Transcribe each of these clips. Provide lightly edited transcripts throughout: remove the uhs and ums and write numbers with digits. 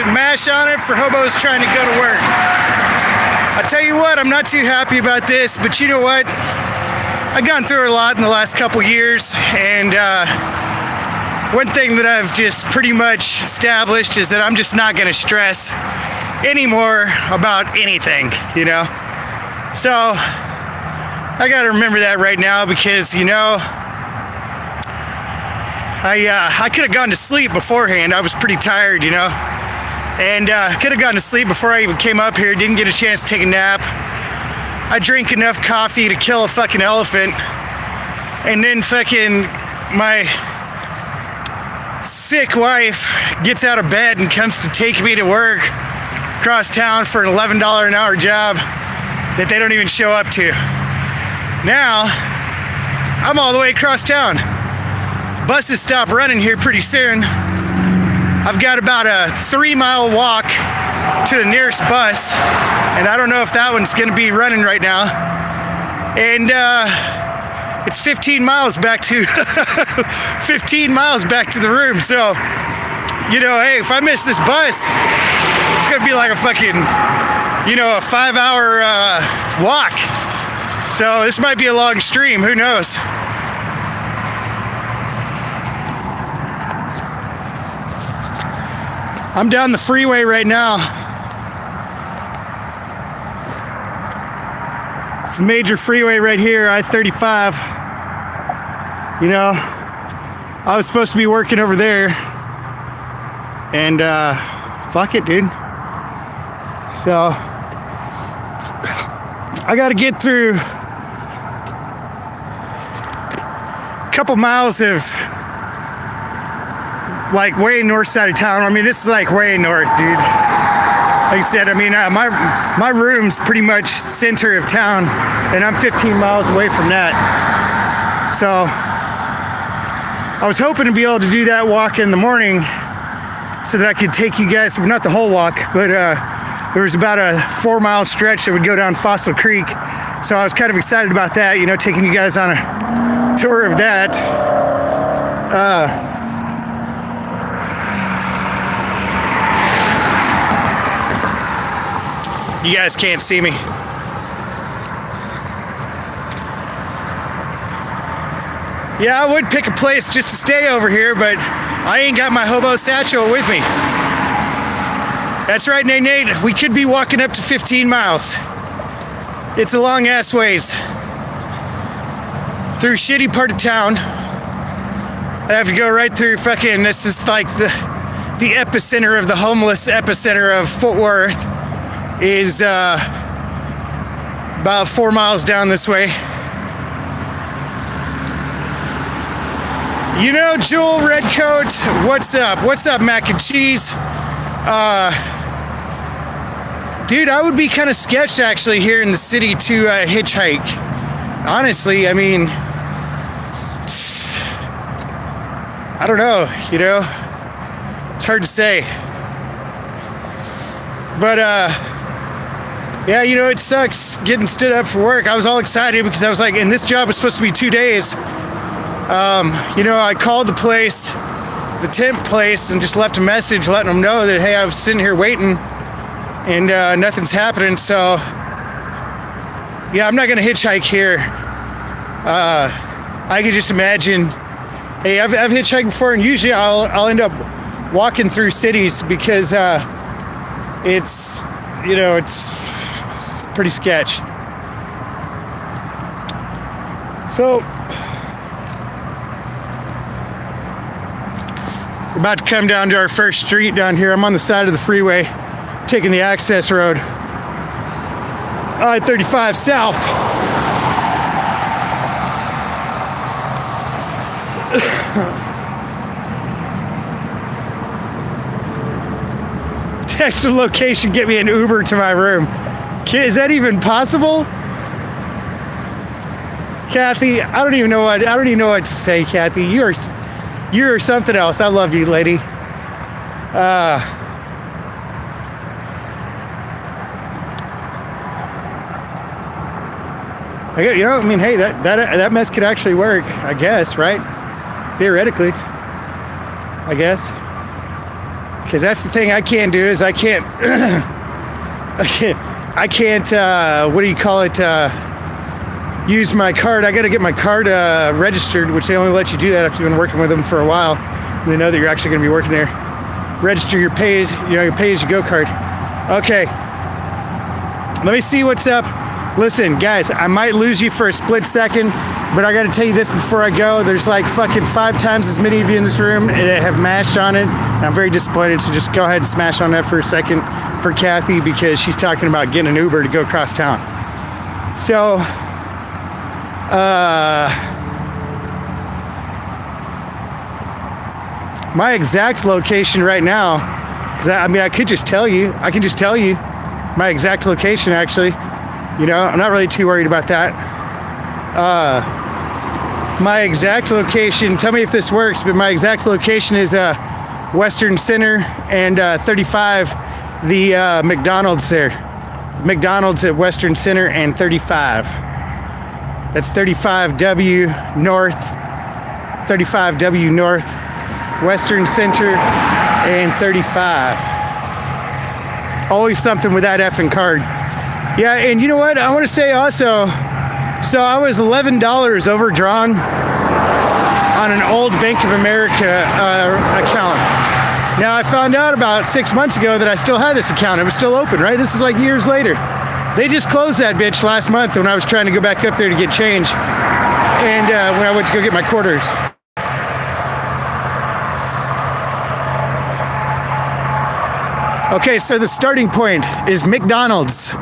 mash on it for hobos trying to go to work. I tell you what, I'm not too happy about this, but you know what? I've gone through a lot in the last couple years, and one thing that I've just pretty much established is that I'm just not going to stress anymore about anything, you know? So I got to remember that right now because, you know, I could have gone to sleep beforehand. I was pretty tired, you know, and could have gone to sleep before I even came up here. Didn't get a chance to take a nap. I drank enough coffee to kill a fucking elephant, and then fucking my sick wife gets out of bed and comes to take me to work across town for an $11 an hour job that they don't even show up to. Now I'm all the way across town. Buses stop running here pretty soon. I've got about a 3-mile walk to the nearest bus, and I don't know if that one's gonna be running right now. And it's 15 miles back to 15 miles back to the room. So, you know, hey, if I miss this bus, it's gonna be like a fucking, you know, a 5-hour walk. So this might be a long stream, who knows? I'm down the freeway right now. It's a major freeway right here, I-35. You know, I was supposed to be working over there, and fuck it, dude. So I gotta get through a couple miles of like way north side of town. I mean, this is like way north, dude. Like I said, I mean, my room's pretty much center of town, and I'm 15 miles away from that. So I was hoping to be able to do that walk in the morning so that I could take you guys, not the whole walk, but there was about a 4-mile stretch that would go down Fossil Creek. So I was kind of excited about that, you know, taking you guys on a tour of that. You guys can't see me. Yeah, I would pick a place just to stay over here, but I ain't got my hobo satchel with me. That's right, Nate. We could be walking up to 15 miles. It's a long ass ways. Through shitty part of town. I have to go right through fucking, this is like the epicenter of the homeless epicenter of Fort Worth. Is about 4 miles down this way. You know, Jewel Redcoat, what's up? What's up, mac and cheese? Dude, I would be kind of sketched actually here in the city to hitchhike. Honestly, I mean, I don't know, you know, it's hard to say. But yeah, you know, it sucks getting stood up for work. I was all excited because I was like, and this job was supposed to be 2 days. You know, I called the place, the temp place, and just left a message letting them know that, hey, I was sitting here waiting and nothing's happening. So, yeah, I'm not going to hitchhike here. I could just imagine, hey, I've hitchhiked before, and usually I'll end up walking through cities because it's, you know, it's pretty sketch. So we're about to come down to our first street down here. I'm on the side of the freeway, taking the access road, I-35 south. Text the location, get me an Uber to my room. Is that even possible? Kathy, I don't even know what to say, Kathy. You're something else. I love you, lady. You know, I mean, hey, that mess could actually work, I guess, right? Theoretically, I guess. Because that's the thing I can't do is I can't, what do you call it, use my card. I got to get my card registered, which they only let you do that after you've been working with them for a while. And they know that you're actually going to be working there. Register your your pay-as-you-go card. Okay. Let me see what's up. Listen, guys, I might lose you for a split second, but I got to tell you this before I go. There's like fucking 5 times as many of you in this room that have mashed on it. And I'm very disappointed, so just go ahead and smash on that for a second for Kathy, because she's talking about getting an Uber to go across town. So, my exact location right now, because I mean, I could just tell you. I can just tell you my exact location, actually. You know, I'm not really too worried about that. My exact location, tell me if this works, but my exact location is Western Center and 35, the McDonald's there. McDonald's at Western Center and 35. That's 35W North, 35W North, Western Center and 35. Always something with that effing card. Yeah, and you know what? I want to say also, so I was $11 overdrawn on an old Bank of America account. Now, I found out about 6 months ago that I still had this account. It was still open, right? This is like years later. They just closed that bitch last month when I was trying to go back up there to get change, and when I went to go get my quarters. Okay, so the starting point is McDonald's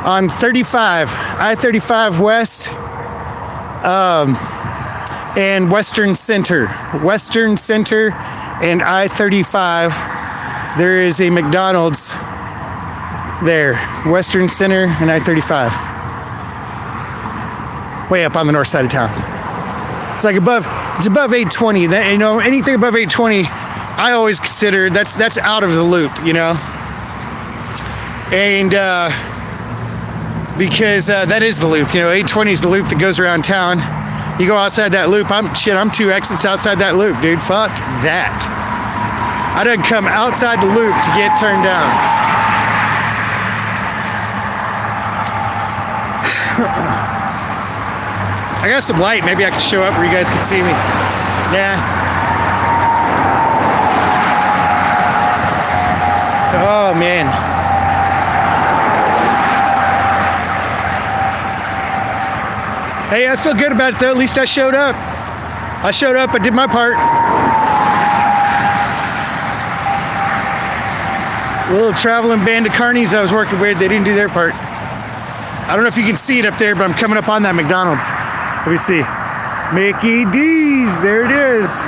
on 35, I-35 West, and Western Center. Western Center and I-35. There is a McDonald's there. Western Center and I-35. Way up on the north side of town. It's like above 820. That, you know, anything above 820, I always consider that's out of the loop, you know? And because that is the loop, you know, 820 is the loop that goes around town. You go outside that loop, I'm 2 exits outside that loop, dude. Fuck that. I done come outside the loop to get turned down. I got some light, maybe I can show up where you guys can see me. Nah. Oh, man. Hey, I feel good about it, though. At least I showed up. I did my part. A little traveling band of carnies I was working with, they didn't do their part. I don't know if you can see it up there, but I'm coming up on that McDonald's. Let me see. Mickey D's, there it is.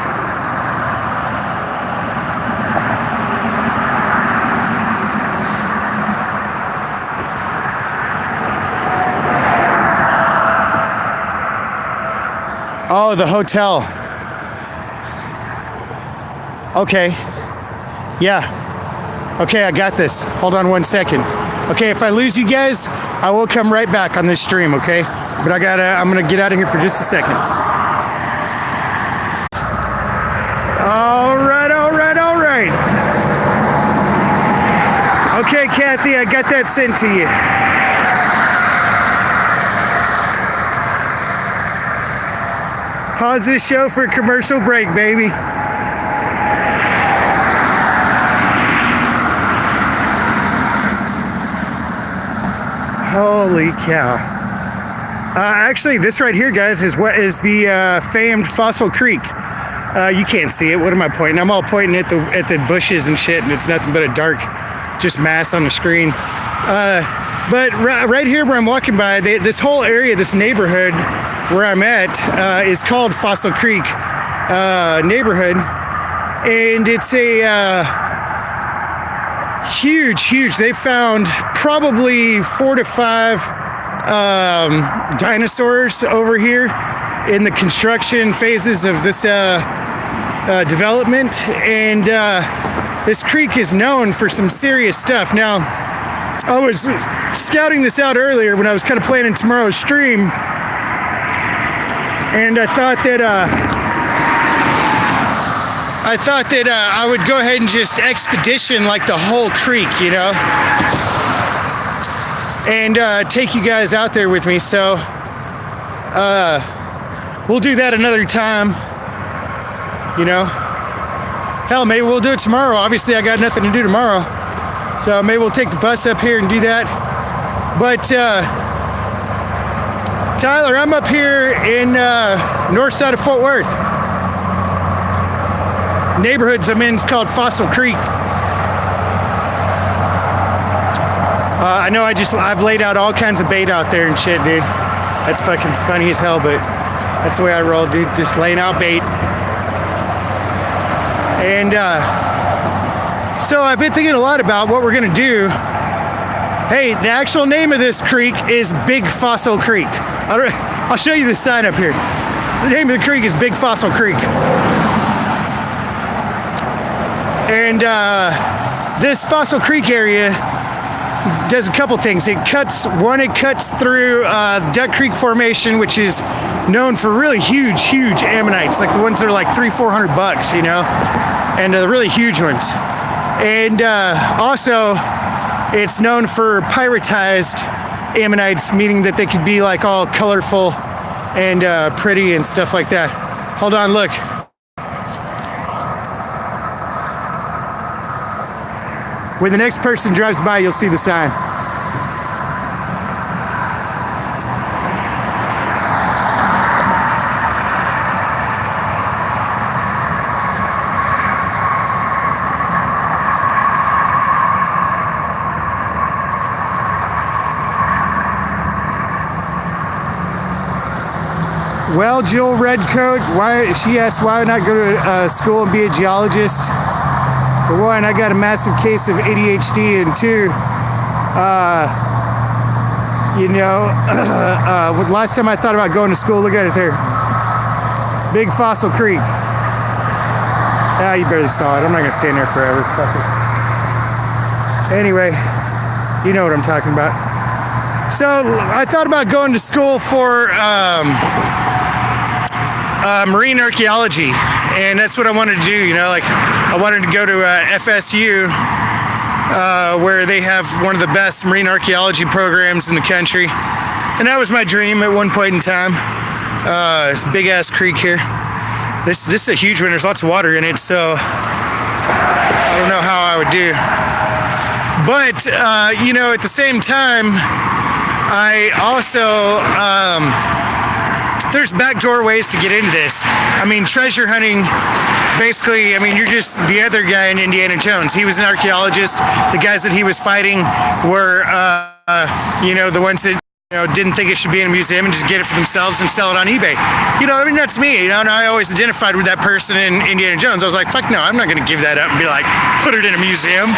Oh, the hotel. Okay. Yeah. Okay, I got this. Hold on 1 second. Okay, if I lose you guys, I will come right back on this stream, okay? But I'm gonna get out of here for just a second. All right. Okay, Kathy, I got that sent to you. Pause this show for a commercial break, baby. Holy cow. Actually, this right here, guys, is what is the famed Fossil Creek. You can't see it. What am I pointing? I'm all pointing at the bushes and shit, and it's nothing but a dark, just mass on the screen. But right here where I'm walking by, this whole area, this neighborhood where I'm at, is called Fossil Creek neighborhood, and it's a huge. They found probably 4 to 5 dinosaurs over here in the construction phases of this development, and this creek is known for some serious stuff. Now, I was scouting this out earlier when I was kind of planning tomorrow's stream, and I thought that I thought that I would go ahead and just expedition like the whole creek, you know, and take you guys out there with me. So we'll do that another time, you know. Hell, maybe we'll do it tomorrow. Obviously, I got nothing to do tomorrow, so maybe we'll take the bus up here and do that. But Tyler, I'm up here in north side of Fort Worth. Neighborhoods I'm in is called Fossil Creek. I know I've laid out all kinds of bait out there and shit, dude. That's fucking funny as hell, but that's the way I roll, dude. Just laying out bait. And so I've been thinking a lot about what we're gonna do. Hey, the actual name of this creek is Big Fossil Creek. I'll show you the sign up here. The name of the creek is Big Fossil Creek. And this Fossil Creek area does a couple things. It cuts through Duck Creek Formation, which is known for really huge ammonites, like the ones that are like $300-400, you know, and the really huge ones. And also, it's known for pyritized ammonites, meaning that they could be like all colorful and pretty and stuff like that. Hold on, look. When the next person drives by, you'll see the sign. Well, Jill Redcoat, she asked why not go to school and be a geologist. For one, I got a massive case of ADHD, and two, you know, last time I thought about going to school, look at it there. Big Fossil Creek. Ah, you barely saw it. I'm not gonna stand there forever. Fuck it. Anyway, you know what I'm talking about. So I thought about going to school for marine archaeology, and that's what I wanted to do, you know, like I wanted to go to FSU, where they have one of the best marine archaeology programs in the country, and that was my dream at one point in time. It's a big ass creek here. This is a huge one. There's lots of water in it, so I don't know how I would do, but you know, at the same time, I also there's backdoor ways to get into this. I mean, treasure hunting, basically, I mean, you're just the other guy in Indiana Jones. He was an archaeologist. The guys that he was fighting were, you know, the ones that, you know, didn't think it should be in a museum and just get it for themselves and sell it on eBay. You know, I mean, that's me, you know, and I always identified with that person in Indiana Jones. I was like, fuck no, I'm not gonna give that up and be like, put it in a museum.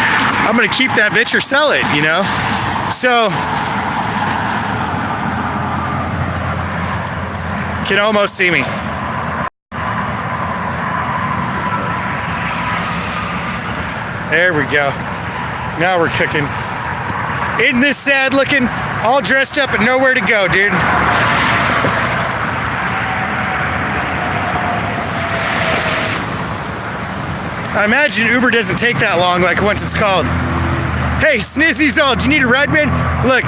I'm gonna keep that bitch or sell it, you know? So, can almost see me. There we go. Now we're cooking. Isn't this sad looking? All dressed up and nowhere to go, dude. I imagine Uber doesn't take that long, like once it's called. Hey, Snizzy's all, do you need a ride, man? Look,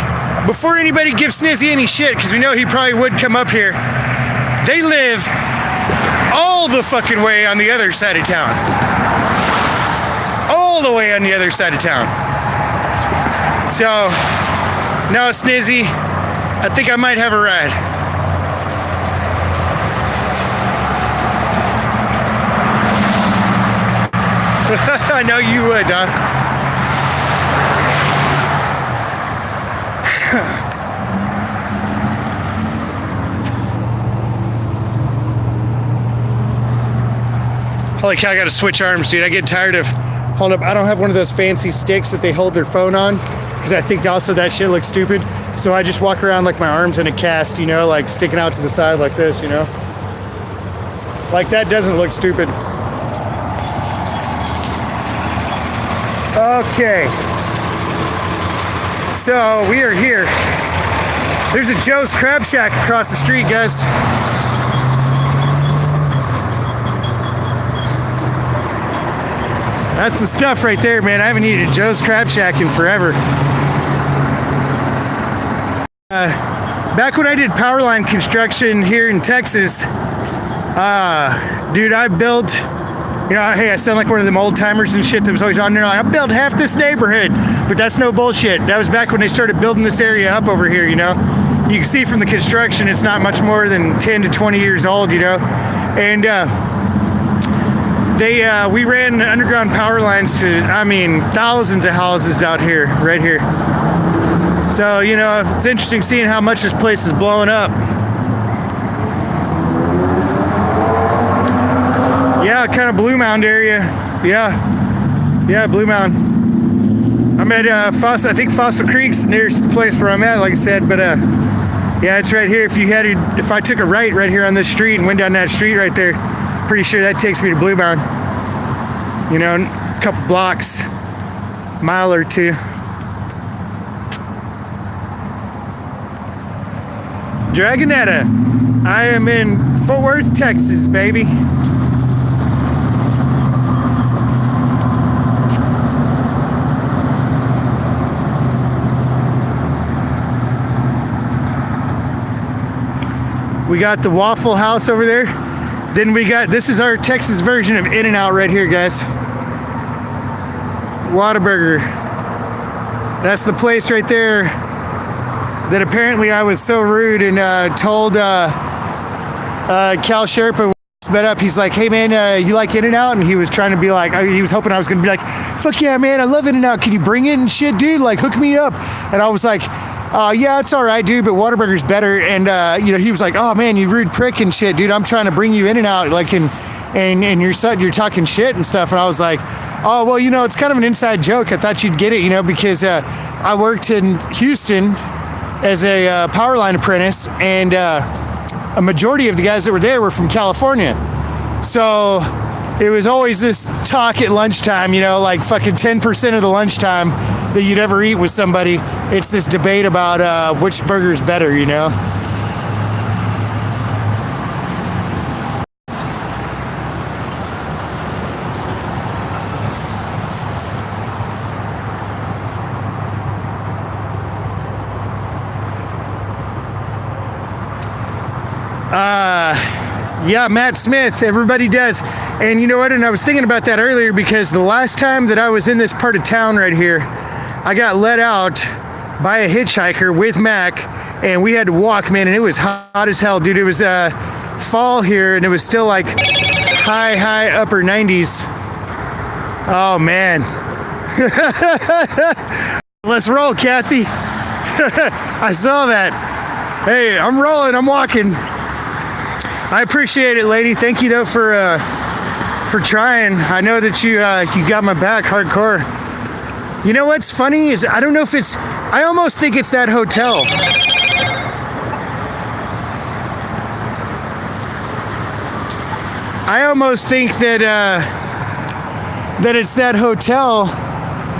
before anybody gives Snizzy any shit, because we know he probably would come up here, they live all the fucking way on the other side of town. All the way on the other side of town. So, no, Snizzy, I think I might have a ride. I know you would, huh? Holy cow, I gotta switch arms, dude. I get tired of, hold up, I don't have one of those fancy sticks that they hold their phone on, because I think also that shit looks stupid. So I just walk around like my arms in a cast, you know, like sticking out to the side like this, you know? Like that doesn't look stupid. Okay. So we are here. There's a Joe's Crab Shack across the street, guys. That's the stuff right there, man. I haven't eaten at Joe's Crab Shack in forever. Back when I did power line construction here in Texas, dude, I built, hey, I sound like one of them old timers and shit that was always on there. Like, I built half this neighborhood, but that's no bullshit. That was back when they started building this area up over here, You can see from the construction, it's not much more than 10 to 20 years old, And we ran underground power lines to, thousands of houses out here, right here. So, it's interesting seeing how much this place is blowing up. Yeah, kind of Blue Mound area. Yeah, Blue Mound. I'm at I think Fossil Creek's the nearest place where I'm at, like I said, but yeah, it's right here. If I took a right here on this street and went down that street right there, pretty sure that takes me to Blue Mound. A couple blocks, mile or two. Dragonetta. I am in Fort Worth, Texas, baby. We got the Waffle House over there. Then this is our Texas version of In-N-Out right here, guys. Whataburger. That's the place right there that apparently I was so rude and told Cal Sherpa met up. He's like, hey man, you like In-N-Out? And he was trying to be like, he was hoping I was gonna be like, fuck yeah man, I love In-N-Out. Can you bring it and shit, dude? Like, hook me up. And I was like, yeah, it's all right, dude, but Whataburger's better. And he was like, oh man, you rude prick and shit, dude. I'm trying to bring you In-N-Out, like, and you're talking shit and stuff. And I was like, oh well, it's kind of an inside joke. I thought you'd get it, because I worked in Houston as a power line apprentice, and a majority of the guys that were there were from California. So it was always this talk at lunchtime, like fucking 10% of the lunchtime that you'd ever eat with somebody, it's this debate about which burger's better, Yeah, Matt Smith, everybody does. And you know what? And I was thinking about that earlier because the last time that I was in this part of town right here, I got let out by a hitchhiker with Mac, and we had to walk, man, and it was hot as hell, dude. It was fall here, and it was still like high upper 90s. Oh, man. Let's roll, Kathy. I saw that. Hey, I'm rolling, I'm walking. I appreciate it, lady. Thank you, though, for trying. I know that you got my back hardcore. You know what's funny is I don't know if it's. I almost think it's that hotel. I almost think that that it's that hotel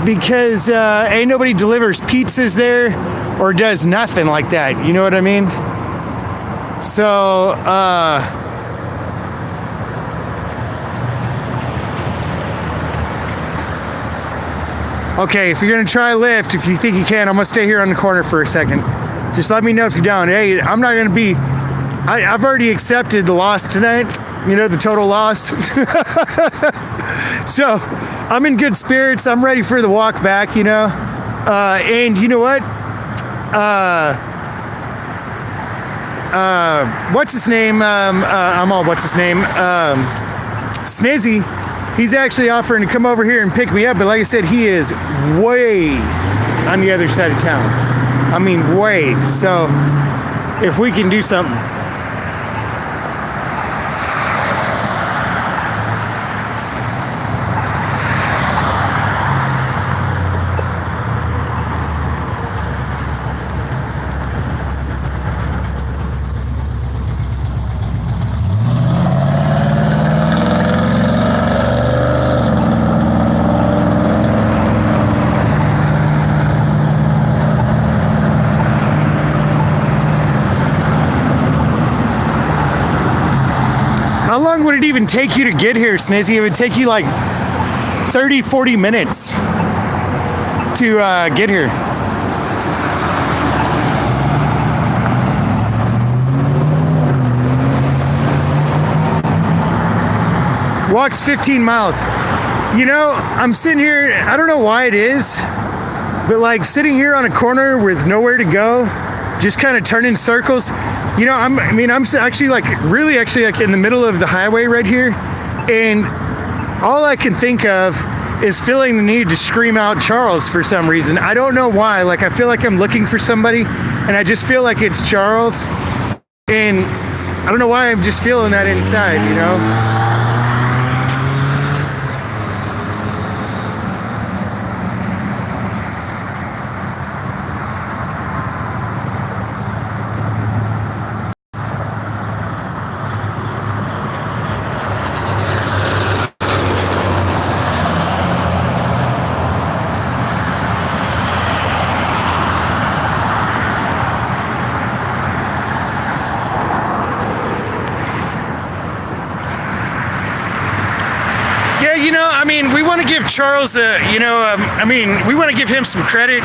because ain't nobody delivers pizzas there or does nothing like that. You know what I mean? So, okay, if you're gonna try Lyft, if you think you can, I'm gonna stay here on the corner for a second. Just let me know if you don't. Hey, I'm not gonna be, I've already accepted the loss tonight, the total loss. So, I'm in good spirits. I'm ready for the walk back, and you know what? What's his name? Snizzy. He's actually offering to come over here and pick me up, but like I said, he is way on the other side of town. I mean, way. So, if we can do something. How long would it even take you to get here, Snizzy? It would take you like 30, 40 minutes to get here. Walks 15 miles. You know, I'm sitting here, I don't know why it is, but like sitting here on a corner with nowhere to go, just kind of turning circles. You know, I'm actually like really like in the middle of the highway right here, and all I can think of is feeling the need to scream out Charles for some reason. I don't know why. Like I feel like I'm looking for somebody, and I just feel like it's Charles, and I don't know why I'm just feeling that inside, you know? Yeah, you know, I mean, we want to give Charles we want to give him some credit,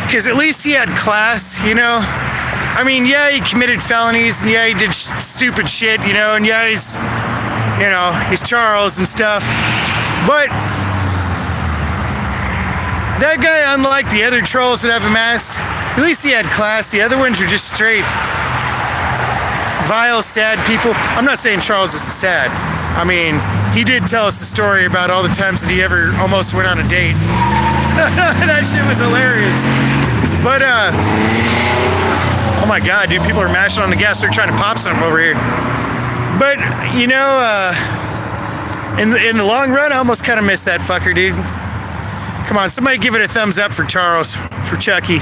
because at least he had class, you know? I mean, yeah, he committed felonies, and yeah, he did stupid shit, you know, and yeah, he's Charles and stuff, but that guy, unlike the other trolls that I've amassed, at least he had class. The other ones are just straight vile, sad people. I'm not saying Charles is sad. I mean, he did tell us a story about all the times that he ever almost went on a date. That shit was hilarious. But, oh my God, dude, people are mashing on the gas. They're trying to pop something over here. But, you know, in the long run, I almost kind of miss that fucker, dude. Come on, somebody give it a thumbs up for Charles, for Chucky.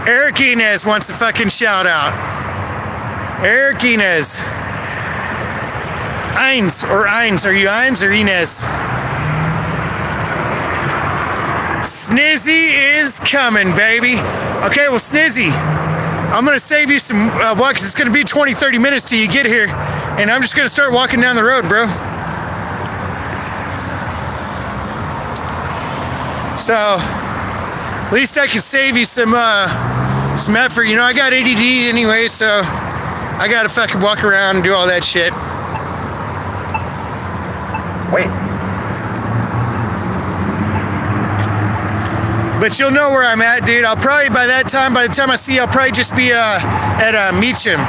Eric Inez wants a fucking shout out. Eric Inez. Eins or Eins. Are you Eins or Inez? Snizzy is coming, baby. Okay, well, Snizzy, I'm going to save you some walk. It's going to be 20, 30 minutes till you get here. And I'm just going to start walking down the road, bro. So, at least I can save you some effort. You know, I got ADD anyway, so I gotta fucking walk around and do all that shit. Wait. But you'll know where I'm at, dude. I'll probably, by the time I see you, I'll probably just be at Meacham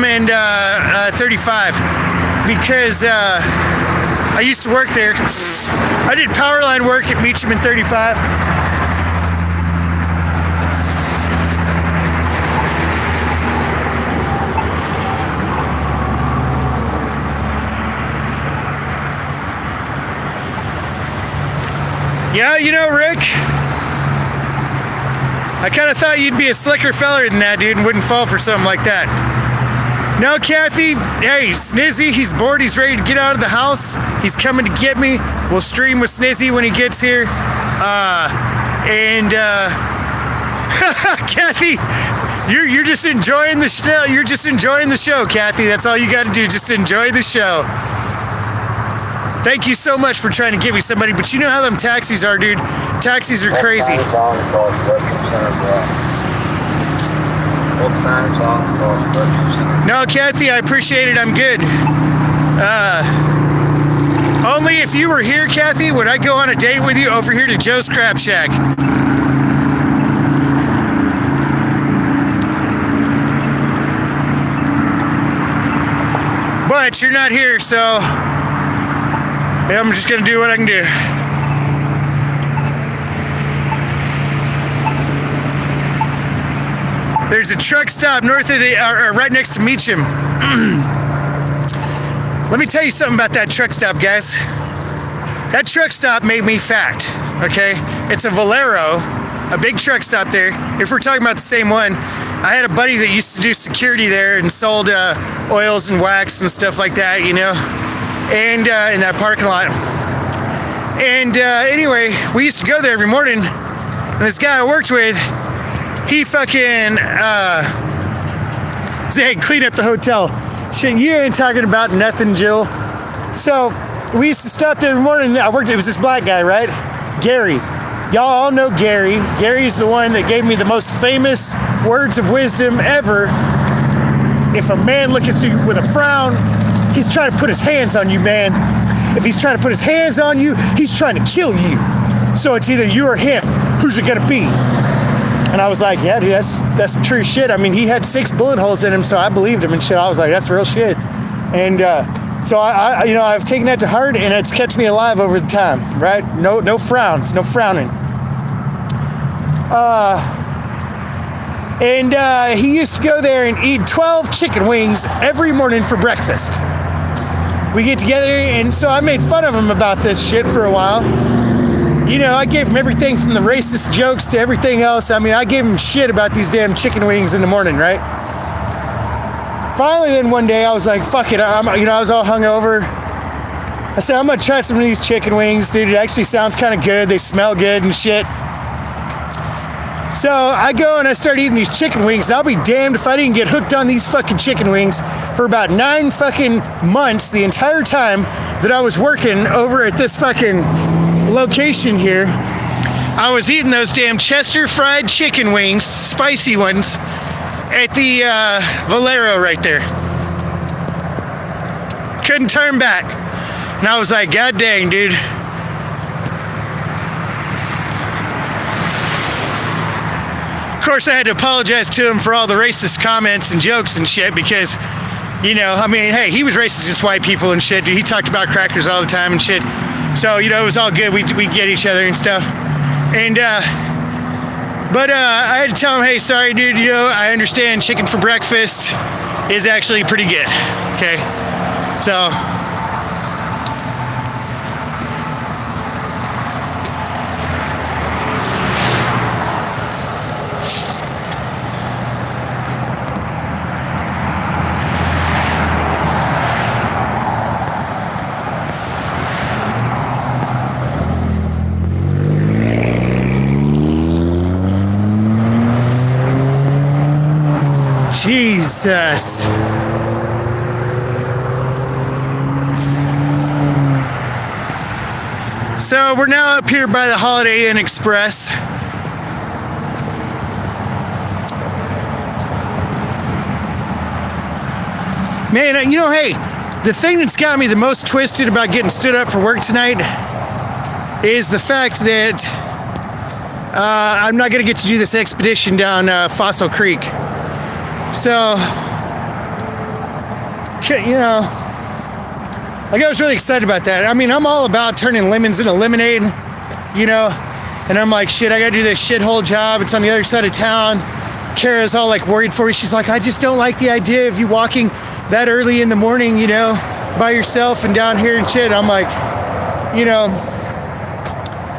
and 35, because I used to work there. I did power line work at Meacham and 35. Yeah, you know, Rick, I kind of thought you'd be a slicker feller than that, dude, and wouldn't fall for something like that. No, Kathy, hey, Snizzy, he's bored, he's ready to get out of the house. He's coming to get me. We'll stream with Snizzy when he gets here. Kathy, you're just enjoying the show. You're just enjoying the show, Kathy. That's all you got to do, just enjoy the show. Thank you so much for trying to give me somebody, but you know how them taxis are, dude. Taxis are crazy. No, Kathy, I appreciate it. I'm good. Only if you were here, Kathy, would I go on a date with you over here to Joe's Crab Shack. But you're not here, so I'm just gonna do what I can do. There's a truck stop north of right next to Meacham. Let me tell you something about that truck stop, guys. That truck stop made me fat, okay? It's a Valero, a big truck stop there. If we're talking about the same one, I had a buddy that used to do security there and sold oils and wax and stuff like that, you know? And in that parking lot. And anyway, we used to go there every morning. And this guy I worked with, he fucking said, clean up the hotel. Shit, you ain't talking about nothing, Jill. So we used to stop there every morning. It was this black guy, right? Gary. Y'all all know Gary. Gary's the one that gave me the most famous words of wisdom ever. If a man looks at you with a frown, he's trying to put his hands on you, man. If he's trying to put his hands on you, he's trying to kill you. So it's either you or him. Who's it gonna be? And I was like, yeah, dude, that's some true shit. I mean, he had 6 bullet holes in him, so I believed him and shit. I was like, that's real shit. And so I I've taken that to heart, and it's kept me alive over the time, right? No frowns, no frowning. And he used to go there and eat 12 chicken wings every morning for breakfast. We get together, and so I made fun of him about this shit for a while. You know, I gave him everything from the racist jokes to everything else. I mean, I gave him shit about these damn chicken wings in the morning, right? Finally, then one day I was like, fuck it. I was all hungover. I said, I'm gonna try some of these chicken wings, dude. It actually sounds kind of good. They smell good and shit. So I go and I start eating these chicken wings, and I'll be damned if I didn't get hooked on these fucking chicken wings for about 9 fucking months, the entire time that I was working over at this fucking location here. I was eating those damn Chester fried chicken wings, spicy ones, at the Valero right there. Couldn't turn back. And I was like, God dang, dude. Of course, I had to apologize to him for all the racist comments and jokes and shit because, you know, I mean, hey, he was racist against white people and shit. Dude, he talked about crackers all the time and shit. So, you know, it was all good. We get each other and stuff. And, but I had to tell him, hey, sorry, dude, you know, I understand chicken for breakfast is actually pretty good. Okay. So. Jesus. So we're now up here by the Holiday Inn Express. Man, you know, hey, the thing that's got me the most twisted about getting stood up for work tonight is the fact that I'm not going to get to do this expedition down Fossil Creek. So, you know, like I was really excited about that. I mean, I'm all about turning lemons into lemonade, you know, and I'm like, shit, I gotta do this shithole job. It's on the other side of town. Kara's all like worried for me. She's like, I just don't like the idea of you walking that early in the morning, you know, by yourself and down here and shit. I'm like, you know,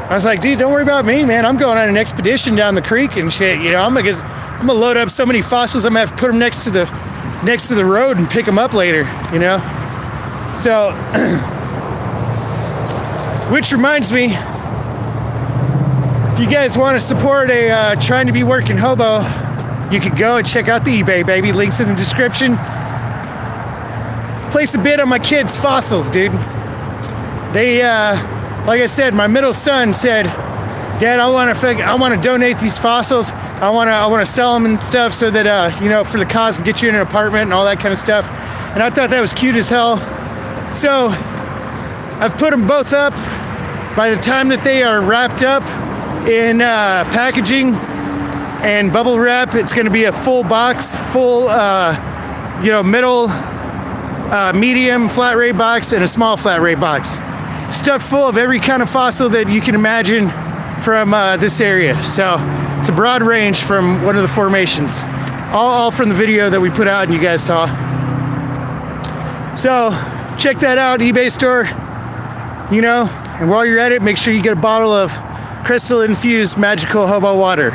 I was like, dude, don't worry about me, man. I'm going on an expedition down the creek and shit, you know. I'm gonna load up so many fossils, I'm gonna have to put them next to the road and pick them up later, you know. So, which reminds me, if you guys want to support a trying to be working hobo, you can go and check out the eBay, baby. Links in the description. Place a bid on my kids' fossils, dude. They, like I said, my middle son said, Dad, I want to donate these fossils. I want to sell them and stuff so that you know, for the cause and get you in an apartment and all that kind of stuff. And I thought that was cute as hell. So I've put them both up. By the time that they are wrapped up in packaging and bubble wrap, it's going to be a full box, full you know, middle, medium flat rate box and a small flat rate box, stuffed full of every kind of fossil that you can imagine from this area. So it's a broad range from one of the formations, all from the video that we put out and you guys saw. So check that out, eBay store, you know, and while you're at it, make sure you get a bottle of crystal infused magical hobo water.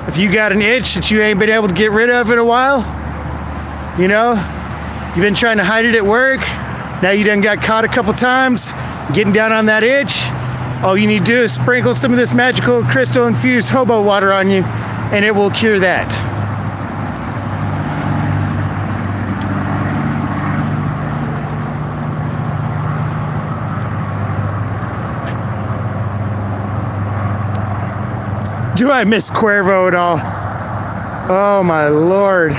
If you got an itch that you ain't been able to get rid of in a while, you know, you've been trying to hide it at work, Now you done got caught a couple times, getting down on that itch. All you need to do is sprinkle some of this magical crystal infused hobo water on you, and it will cure that. Do I miss Cuervo at all? Oh my Lord.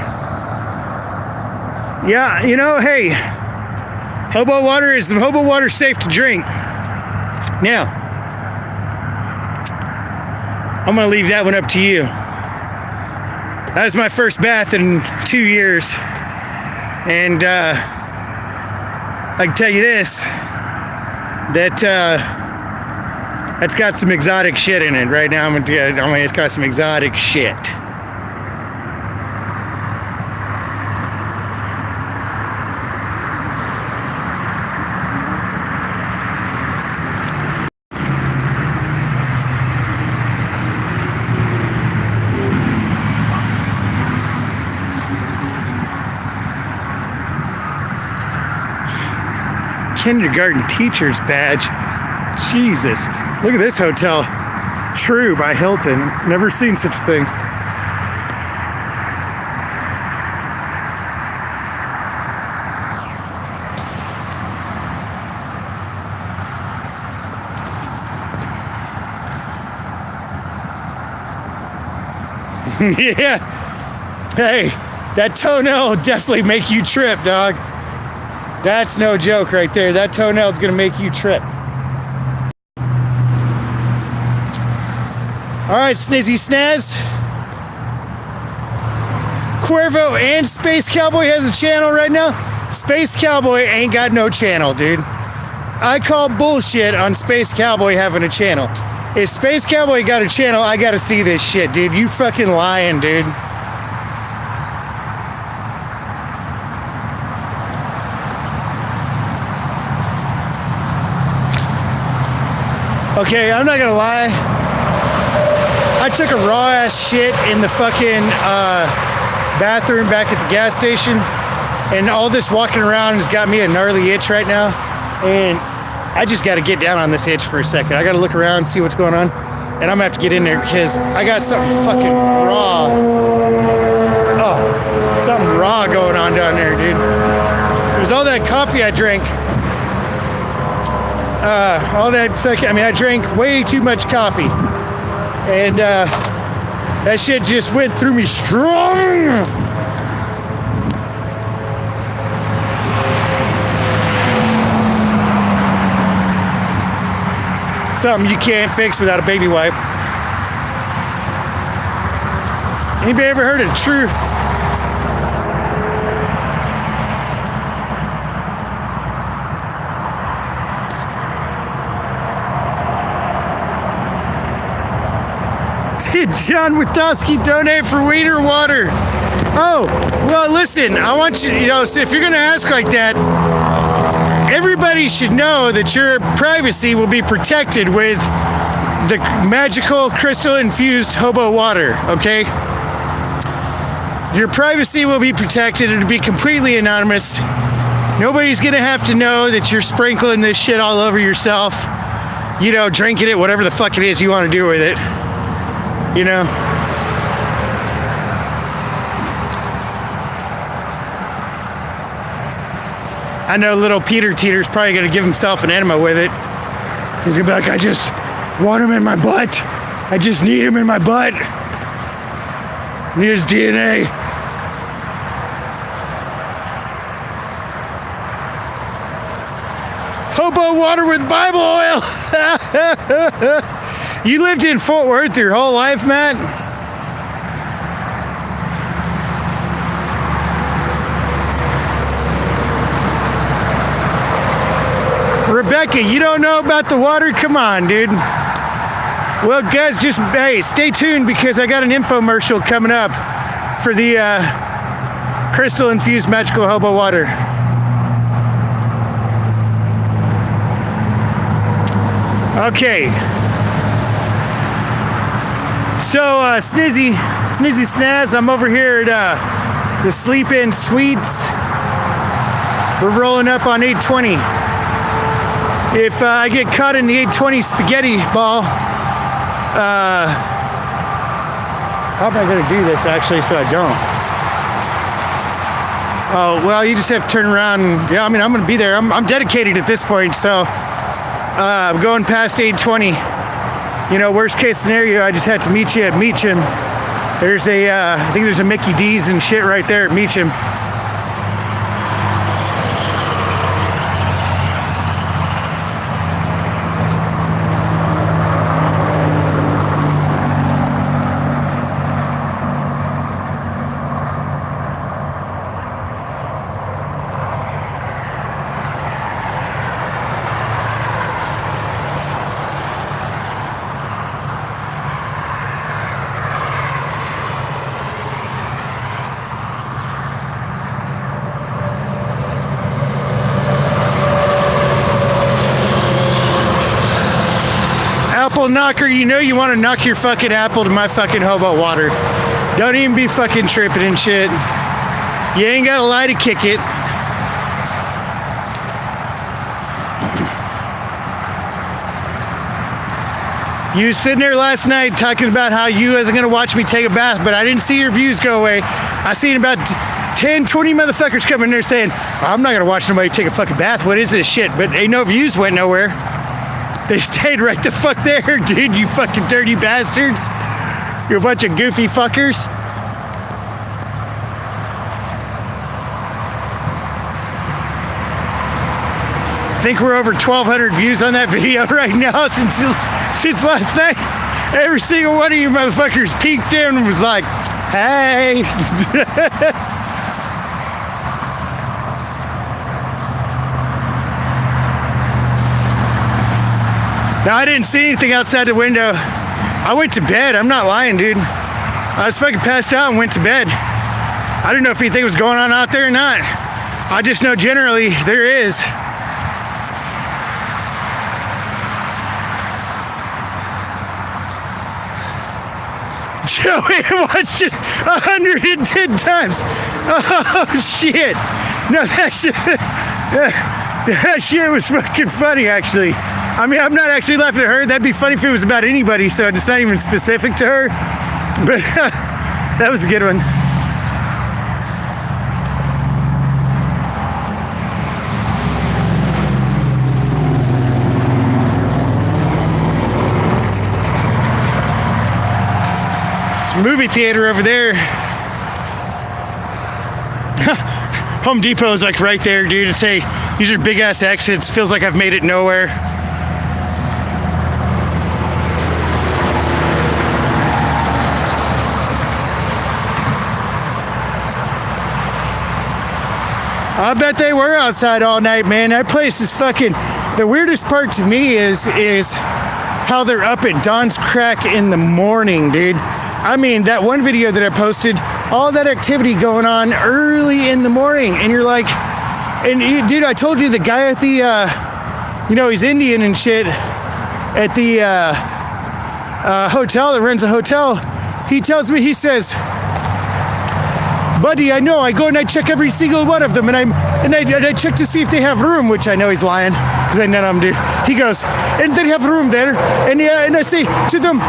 Yeah, you know, hey, hobo water safe to drink? Now, I'm gonna leave that one up to you. That was my first bath in 2 years. And I can tell you this, that's got some exotic shit in it. Right now, it's got some exotic shit. Kindergarten teacher's badge. Jesus. Look at this hotel. True by Hilton. Never seen such a thing. Yeah. Hey, that toenail will definitely make you trip, dog. That's no joke right there. That toenail's gonna make you trip. All right, Snizzy Snaz. Cuervo and Space Cowboy has a channel right now. Space Cowboy ain't got no channel, dude. I call bullshit on Space Cowboy having a channel. If Space Cowboy got a channel, I gotta see this shit, dude. You fucking lying, dude. Okay, I'm not gonna lie. I took a raw ass shit in the fucking bathroom back at the gas station, and all this walking around has got me a gnarly itch right now, and I just gotta get down on this itch for a second. I gotta look around, see what's going on, and I'm gonna have to get in there because I got something fucking raw. Oh, something raw going on down there, dude. It was all that coffee I drank. All that fucking, I drank way too much coffee. And that shit just went through me strong. Something you can't fix without a baby wipe. Anybody ever heard of true? Did John Witowski donate for wiener water? Oh, well, listen, I want you, so if you're going to ask like that, everybody should know that your privacy will be protected with the magical crystal-infused hobo water, okay? Your privacy will be protected. It'll be completely anonymous. Nobody's going to have to know that you're sprinkling this shit all over yourself, drinking it, whatever the fuck it is you want to do with it. I know little Peter Teeter's probably gonna give himself an enema with it. He's gonna be like, I just want him in my butt. I just need him in my butt. Need his DNA. Hobo water with Bible oil. You lived in Fort Worth your whole life, Matt? Rebecca, you don't know about the water? Come on, dude. Well, guys, stay tuned because I got an infomercial coming up for the crystal-infused magical hobo water. Okay. So, Snizzy Snaz, I'm over here at the Sleep In Suites We're rolling up on 820. If I get caught in the 820 spaghetti ball, how am I going to do this actually so I don't? Oh, well, you just have to turn around and, yeah, I mean, I'm going to be there. I'm dedicated at this point, so I'm going past 820. You know, worst case scenario, I just have to meet you at Meacham. There's I think there's a Mickey D's and shit right there at Meacham. Apple knocker, you know you want to knock your fucking apple to my fucking hobo water. Don't even be fucking tripping and shit. You ain't got a lie to kick it. You was sitting there last night talking about how you wasn't gonna watch me take a bath, but I didn't see your views go away. I seen about 10, 20 motherfuckers coming there saying, I'm not gonna watch nobody take a fucking bath. What is this shit? But ain't no views went nowhere. They stayed right the fuck there, dude, you fucking dirty bastards. You're a bunch of goofy fuckers. I think we're over 1,200 views on that video right now since last night. Every single one of you motherfuckers peeked in and was like, hey. Now, I didn't see anything outside the window. I went to bed. I'm not lying, dude. I was fucking passed out and went to bed. I didn't know if anything was going on out there or not. I just know generally there is. Joey watched it 110 times. Oh, shit. No, that shit was fucking funny, actually. I mean, I'm not actually laughing at her. That'd be funny if it was about anybody, so it's not even specific to her. But that was a good one. There's a movie theater over there. Home Depot is like right there, dude. It's these are big ass exits. Feels like I've made it nowhere. I bet they were outside all night, man. That place is fucking... The weirdest part to me is how they're up at dawn's crack in the morning, dude. I mean, that one video that I posted, all that activity going on early in the morning, and you're like... And dude, I told you the guy at the... you know, he's Indian and shit. At the hotel that runs a hotel. He tells me, he says... Buddy, I know. I go and I check every single one of them, and I check to see if they have room, which I know he's lying, because none of them do. He goes, and they have room there, and I say to them,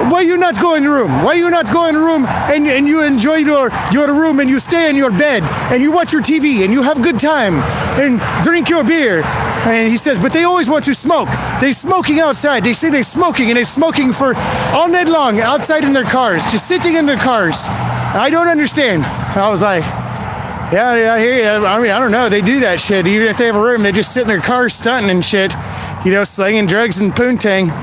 why you not go in the room? Why you not go in the room and you enjoy your room and you stay in your bed and you watch your TV and you have a good time and drink your beer? And he says, but they always want to smoke. They're smoking outside. They say they're smoking, and they're smoking for all night long outside in their cars, just sitting in their cars. I don't understand. I was like, yeah, I hear you. I mean, I don't know. They do that shit. Even if they have a room, they just sit in their cars stunting and shit. You know, slinging drugs and poontang.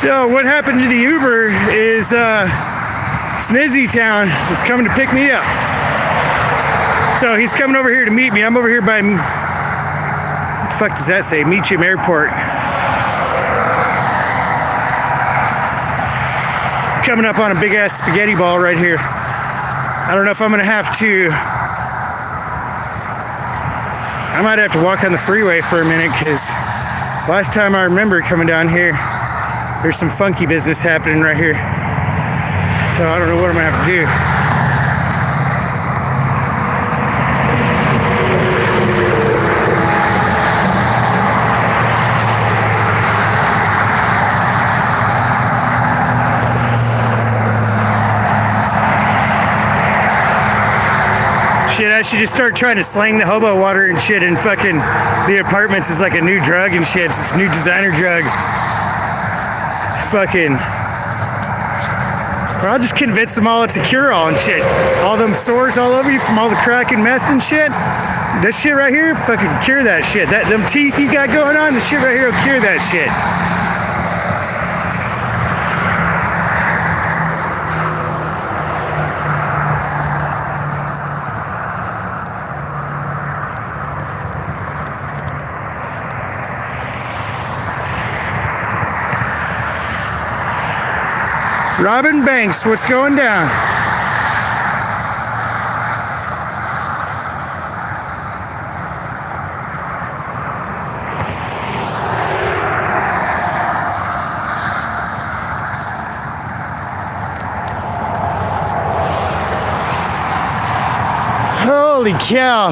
So what happened to the Uber is Snizzy Town is coming to pick me up. So he's coming over here to meet me. I'm over here by, what the fuck does that say? Meacham Airport. coming up on a big ass spaghetti ball right here. I don't know if I'm gonna have to. I might have to walk on the freeway for a minute, because last time I remember coming down here, there's some funky business happening right here. So I don't know what I'm gonna have to do. Shit, I should just start trying to slang the hobo water and shit in fucking the apartments is like a new drug and shit. It's this new designer drug. It's fucking... Or I'll just convince them all it's a cure-all and shit. All them sores all over you from all the crack and meth and shit. This shit right here, fucking cure that shit. Them teeth you got going on, the shit right here will cure that shit. Robin Banks, what's going down? Holy cow.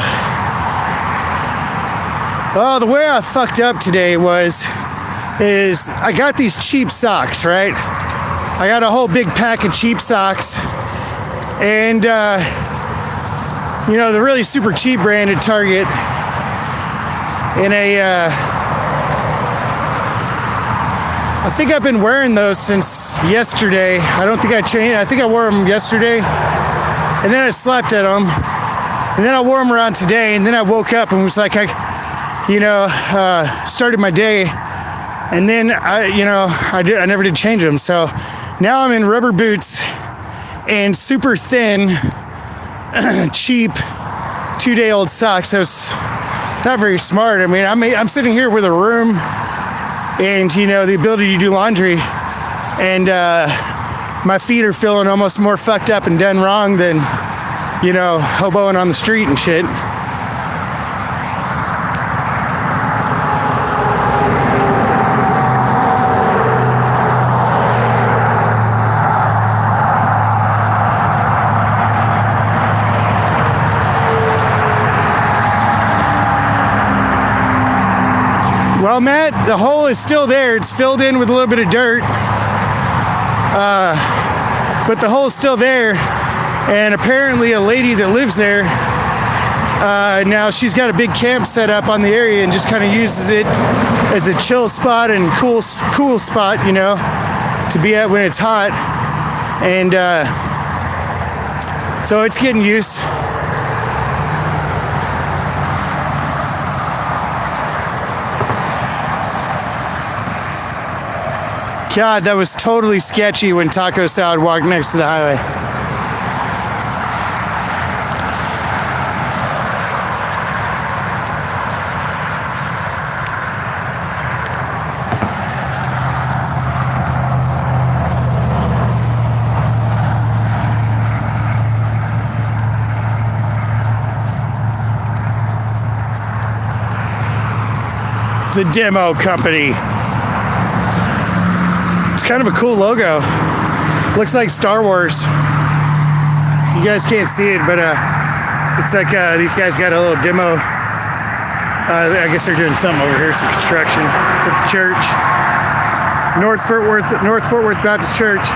Well, the way I fucked up today is I got these cheap socks, right? I got a whole big pack of cheap socks, and you know, the really super cheap brand at Target, in a I think I've been wearing those since yesterday. I don't think I changed. I think I wore them yesterday, and then I slept at them, and then I wore them around today, and then I woke up and was like, started my day, and then I never did change them. So now I'm in rubber boots and super thin, cheap, 2-day-old socks. That was not very smart. I mean, I'm sitting here with a room and, you know, the ability to do laundry, and my feet are feeling almost more fucked up and done wrong than, you know, hoboing on the street and shit. Well, Matt, the hole is still there. It's filled in with a little bit of dirt, but the hole's still there. And apparently a lady that lives there, now she's got a big camp set up on the area and just kind of uses it as a chill spot and cool spot, you know, to be at when it's hot. And so it's getting used. God, that was totally sketchy when Taco Salad walked next to the highway. The demo company. Kind of a cool logo. Looks like Star Wars. You guys can't see it, but it's like these guys got a little demo. I guess they're doing something over here, some construction at the church. North Fort Worth Baptist Church.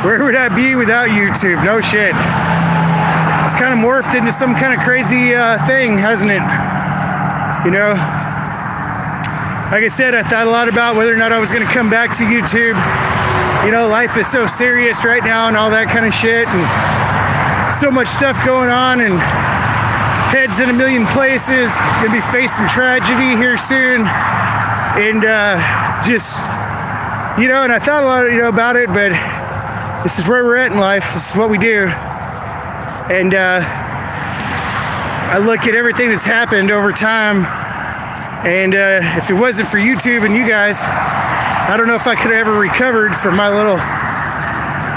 Where would I be without YouTube? No shit. It's kind of morphed into some kind of crazy thing, hasn't it? You know? Like I said, I thought a lot about whether or not I was going to come back to YouTube. You know, life is so serious right now and all that kind of shit, and so much stuff going on, and heads in a million places. Gonna be facing tragedy here soon, and just, you know, and I thought a lot, you know, about it, but this is where we're at in life. This is what we do, and I look at everything that's happened over time. And if it wasn't for YouTube and you guys, I don't know if I could have ever recovered from my little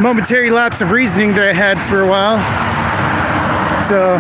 momentary lapse of reasoning that I had for a while. So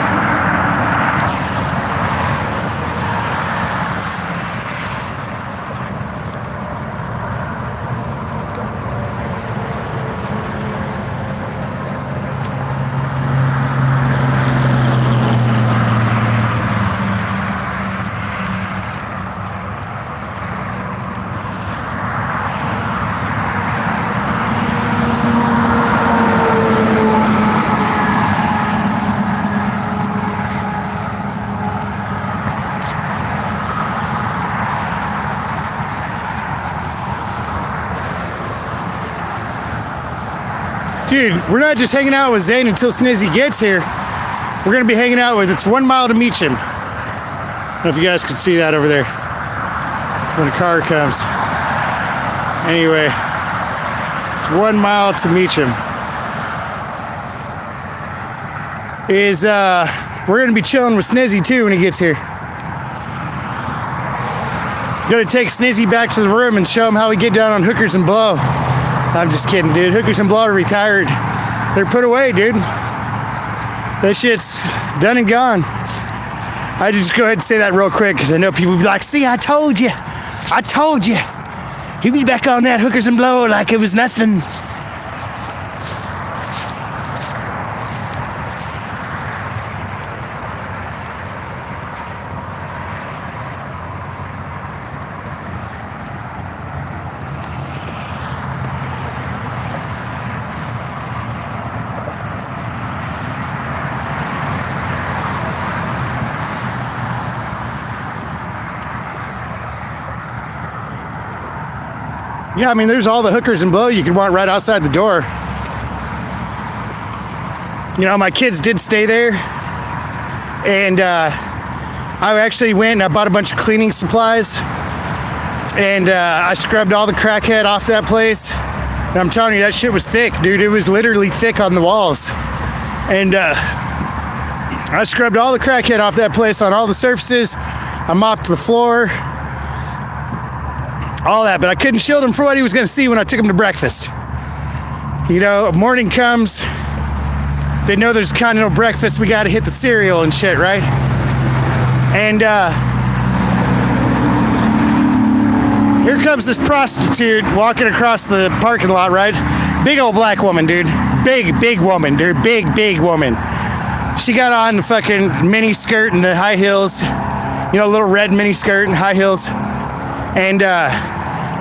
dude, we're not just hanging out with Zane until Snizzy gets here. We're gonna be hanging out with, it's 1 mile to Meacham. I don't know if you guys can see that over there when a car comes. Anyway, it's 1 mile to Meacham. We're gonna be chilling with Snizzy too when he gets here. Gonna take Snizzy back to the room and show him how we get down on hookers and blow. I'm just kidding, dude. Hookers and blow are retired. They're put away, dude. That shit's done and gone. I just go ahead and say that real quick because I know people will be like, see, I told you. I told you. He'll be back on that hookers and blow like it was nothing. Yeah, I mean, there's all the hookers and blow you can want right outside the door. You know, my kids did stay there. And I actually went and I bought a bunch of cleaning supplies. And I scrubbed all the crackhead off that place. And I'm telling you, that shit was thick, dude. It was literally thick on the walls. And I scrubbed all the crackhead off that place on all the surfaces. I mopped the floor. All that, but I couldn't shield him for what he was going to see when I took him to breakfast. You know, morning comes, they know there's continental breakfast, we got to hit the cereal and shit, right? And here comes this prostitute walking across the parking lot, right? Big old black woman, dude. Big woman, dude. Big woman. She got on the fucking mini skirt and the high heels, you know, little red mini skirt and high heels. And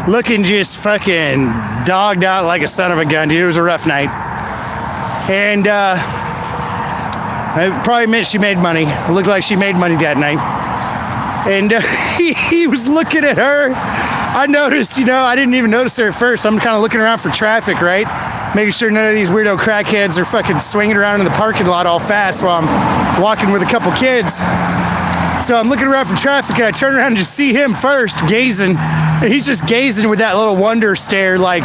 looking just fucking dogged out like a son of a gun, dude. It was a rough night. And it probably meant she made money. It looked like she made money that night. And he was looking at her. I noticed, you know, I didn't even notice her at first. I'm kind of looking around for traffic, right? Making sure none of these weirdo crackheads are fucking swinging around in the parking lot all fast while I'm walking with a couple kids. So I'm looking around for traffic and I turn around and just see him first gazing. And he's just gazing with that little wonder stare, like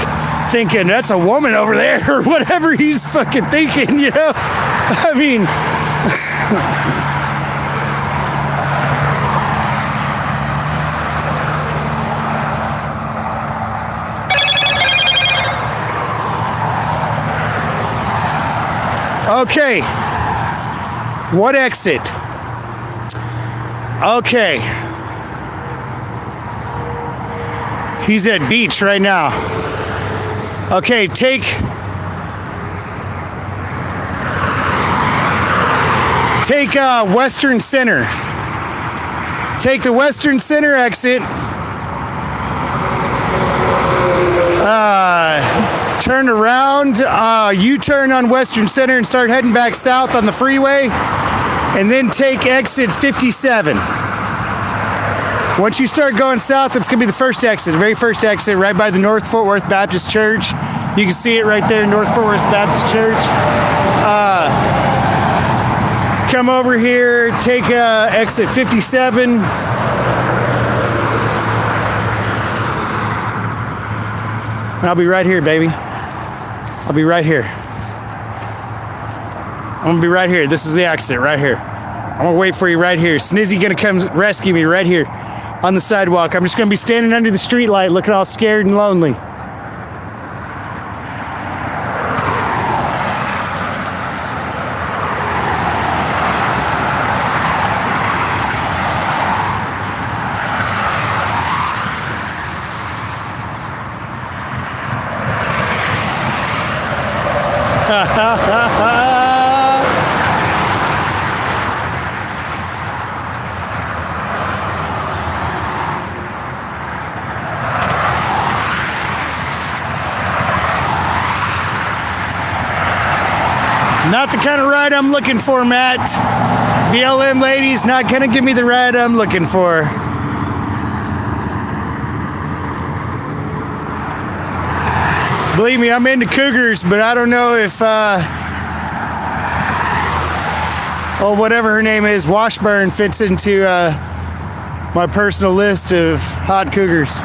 thinking that's a woman over there or whatever he's fucking thinking, you know? I mean, okay. What exit? Okay. He's at beach right now. Okay, take Western Center. Take the Western Center exit. Turn around, U-turn on Western Center and start heading back south on the freeway. And then take exit 57. Once you start going south, that's gonna be the first exit, the very first exit, right by the North Fort Worth Baptist Church. You can see it right there, North Fort Worth Baptist Church. Come over here, take exit 57. I'll be right here, baby. I'll be right here. I'm gonna be right here. This is the exit right here. I'm gonna wait for you right here. Snizzy gonna come rescue me right here. on the sidewalk. I'm just gonna be standing under the street light looking all scared and lonely. Not the kind of ride I'm looking for, Matt. BLM ladies not gonna give me the ride I'm looking for. Believe me, I'm into cougars, but I don't know if, whatever her name is, Washburn fits into my personal list of hot cougars.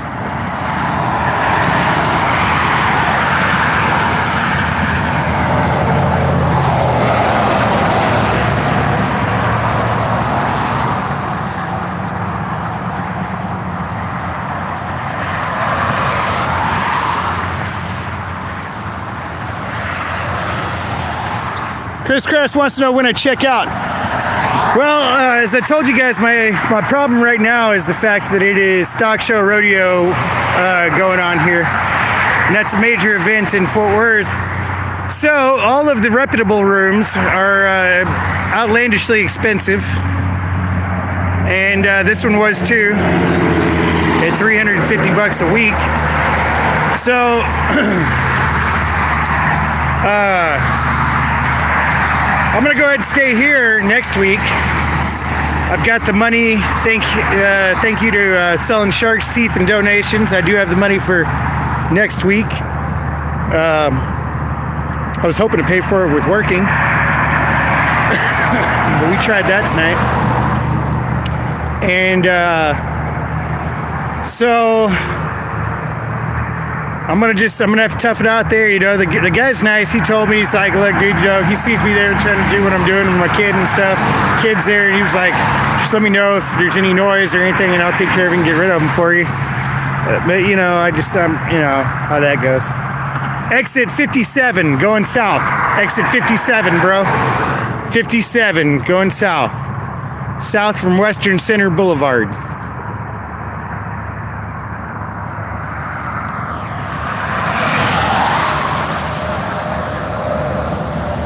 Chris Crest wants to know when I check out. Well, as I told you guys, my problem right now is the fact that it is Stock Show Rodeo going on here. And that's a major event in Fort Worth. So all of the reputable rooms are outlandishly expensive. And this one was too, at $350 a week. So, I'm gonna go ahead and stay here next week. I've got the money. Thank you to Selling Shark's Teeth and donations. I do have the money for next week. I was hoping to pay for it with working, but we tried that tonight. And so I'm gonna have to tough it out there. You know, the guy's nice. He told me, he's like, look, dude, you know, he sees me there trying to do what I'm doing with my kid and stuff. Kid's there, and he was like, just let me know if there's any noise or anything, and I'll take care of it and get rid of them for you. But you know, you know how that goes. Exit 57 going south. Exit 57, bro. 57 going south. South from Western Center Boulevard.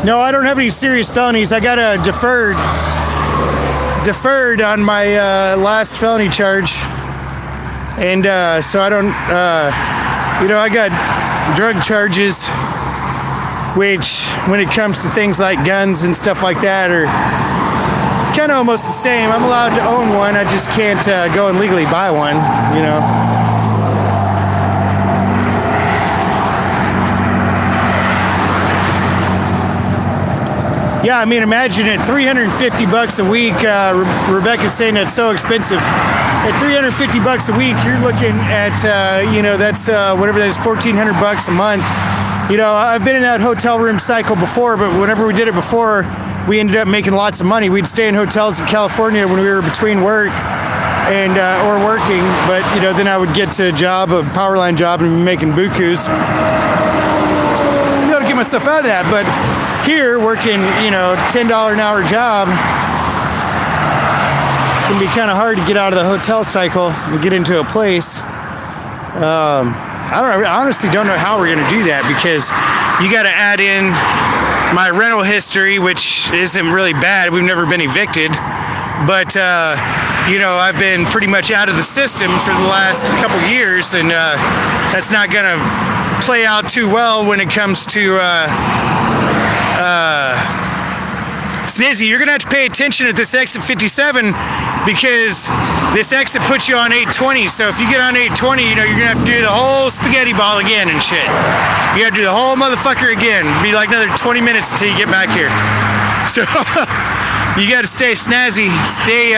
No, I don't have any serious felonies. I got a deferred on my last felony charge. And so I don't, you know, I got drug charges, which when it comes to things like guns and stuff like that are kind of almost the same. I'm allowed to own one. I just can't go and legally buy one, you know. Yeah, I mean, imagine at $350 a week. Rebecca's saying that's so expensive. At $350 a week, you're looking at, you know, that's whatever that is, $1,400 a month. You know, I've been in that hotel room cycle before, but whenever we did it before, we ended up making lots of money. We'd stay in hotels in California when we were between work and or working, but you know, then I would get to a power line job, and be making bukus. You know, to get myself out of that, but. Here, working, you know, $10 an hour job, it's gonna be kind of hard to get out of the hotel cycle and get into a place. I honestly don't know how we're gonna do that, because you got to add in my rental history, which isn't really bad. We've never been evicted, but you know, I've been pretty much out of the system for the last couple years, and that's not gonna play out too well when it comes to. Snizzy, you're gonna have to pay attention at this exit 57, because this exit puts you on 820. So if you get on 820, you know, you're gonna have to do the whole spaghetti ball again and shit. You gotta do the whole motherfucker again. It'll be like another 20 minutes until you get back here. So you gotta stay snazzy, stay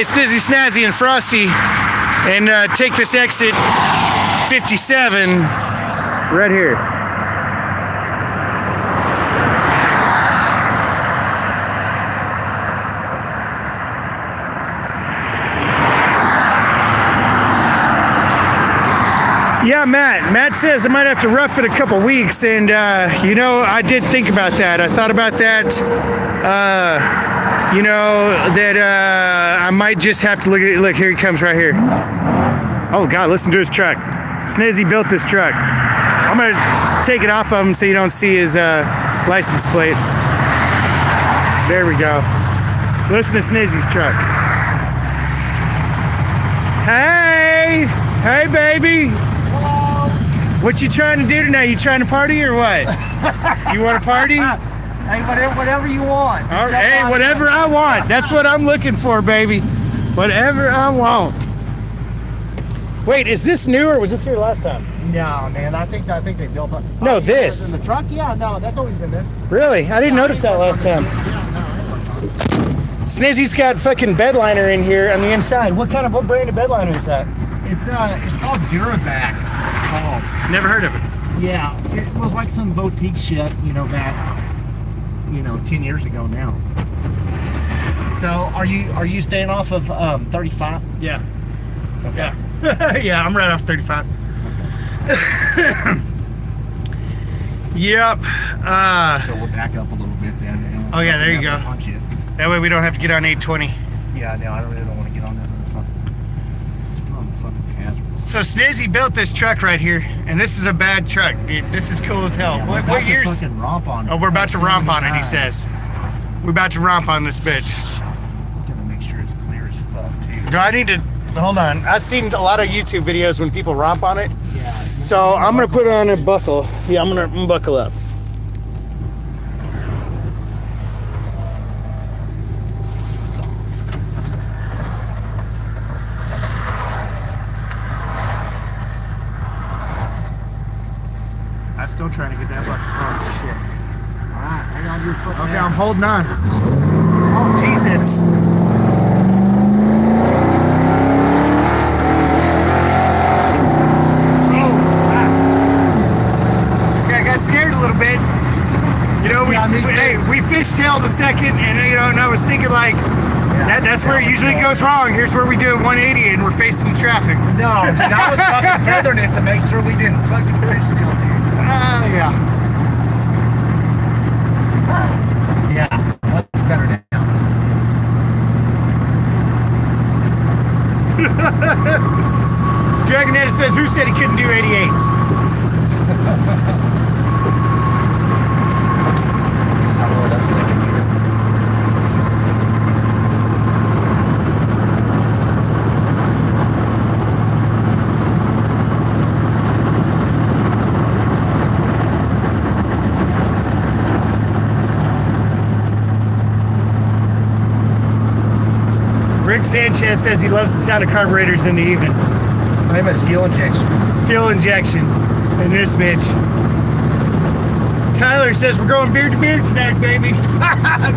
snizzy, snazzy, and frosty, and take this exit 57 right here. Yeah, Matt. Matt says I might have to rough it a couple weeks, and you know, I did think about that. I thought about that. You know, that I might just have to look at it. Look, here he comes right here. Oh God, listen to his truck. Snizzy built this truck. I'm gonna take it off of him so you don't see his license plate. There we go. Listen to Snizzy's truck. Hey! Hey, baby! Hello! What you trying to do tonight? You trying to party or what? You want to party? Hey, whatever you want. All right, hey, whatever I want. That's what I'm looking for, baby. Whatever I want. Wait, is this new or was this here last time? No, man. I think they built up. No, this. In the truck? Yeah, no, that's always been there. Really? I didn't notice that last time. Snizzy's got fucking bedliner in here on the inside. What brand of bedliner is that? It's called Duraback. It's called. Never heard of it. Yeah, it was like some boutique shit, you know, back, 10 years ago now. So, are you staying off of 35? Yeah. Okay. Yeah. Yeah, I'm right off 35. Yep. So we'll back up a little bit then. And Oh yeah, there you go. Punch it. That way we don't have to get on 820. Yeah, no, I really don't want to get on that fucking hazards. So Snizzy built this truck right here, and this is a bad truck, dude. This is cool as hell. Yeah, What years? Fucking romp on it. Oh, we're about to romp on it, he says. We're about to romp on this bitch. Gonna make sure it's clear as fuck too. Do I need to? Hold on. I've seen a lot of YouTube videos when people romp on it. Yeah. So I'm gonna put on a buckle. Yeah, I'm gonna buckle up. I'm still trying to get that buckle. Oh shit. Alright, hang on to your foot. Okay, I'm holding on. Oh Jesus. Scared a little bit, you know. We fishtailed a second, and and I was thinking like, that's where it usually goes wrong. Here's where we do a 180, and we're facing traffic. No, dude, I was fucking feathering it to make sure we didn't fucking fishtail, dude. Yeah. Yeah, that's better now. Dragonetta says, who said he couldn't do 88? Rick Sanchez says he loves the sound of carburetors in the evening. My name is fuel injection. Fuel injection in this bitch. Tyler says we're going beard to beard tonight, baby.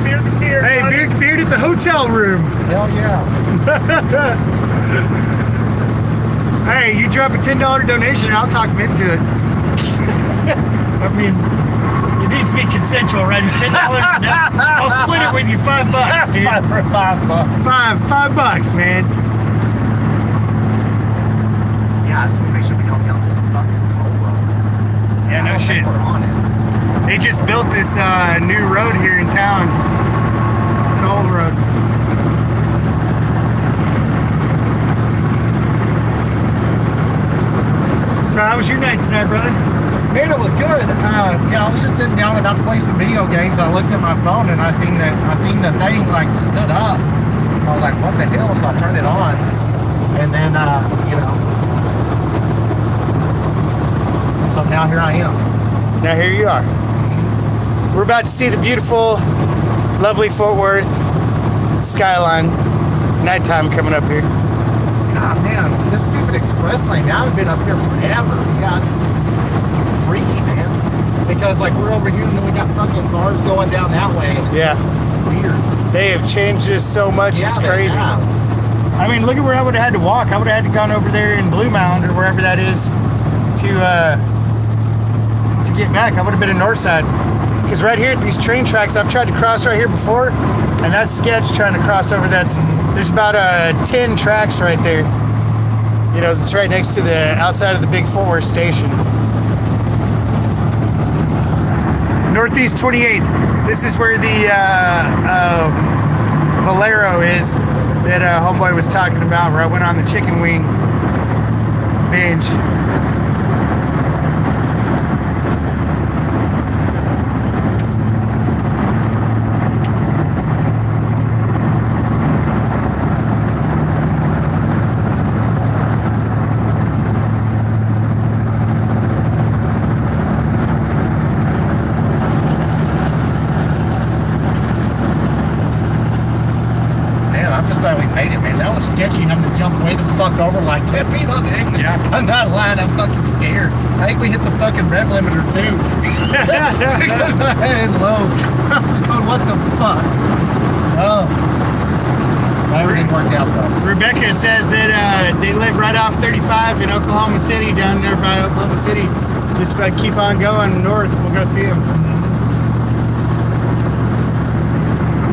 Beard to beard. Hey, beard to beard at the hotel room. Hell yeah. Hey, you drop a $10 donation, I'll talk him into it. I mean, it needs to be consensual, right? It's $10. I'll split it with you $5, dude. $5, man. Yeah, I just want to make sure we don't get on this fucking toll road. Yeah, no shit. We're on it. They just built this new road here in town. Toll road. So how was your night tonight, brother? Man, it was good. Yeah, I was just sitting down about to play some video games. I looked at my phone and I seen the thing like stood up. I was like, what the hell? So I turned it on, and then so now here I am. Now here you are. We're about to see the beautiful, lovely Fort Worth skyline. Nighttime coming up here. God, man, this stupid express lane. Now I've been up here forever. Yeah, it's freaky, man. Because like we're over here and then we got fucking cars going down that way. Yeah. Weird. They have changed this so much. Yeah, it's crazy. I mean, look at where I would have had to walk. I would have had to gone over there in Blue Mound or wherever that is to get back. I would have been in Northside. Because right here at these train tracks, I've tried to cross right here before, and that's sketch trying to cross over. There's about 10 tracks right there. You know, it's right next to the outside of the big Fort Worth station. Northeast 28th. This is where the Valero is that homeboy was talking about, where I went on the chicken wing binge. Sketchy having to jump way the fuck over like that being on the exit. Yeah. I'm not lying, I'm fucking scared. I think we hit the fucking rev limiter too. And low. I was going, what the fuck? Oh. Everything worked out though. Rebecca says that they live right off 35 in Oklahoma City, down there by Oklahoma City. Just keep on going north, we'll go see them.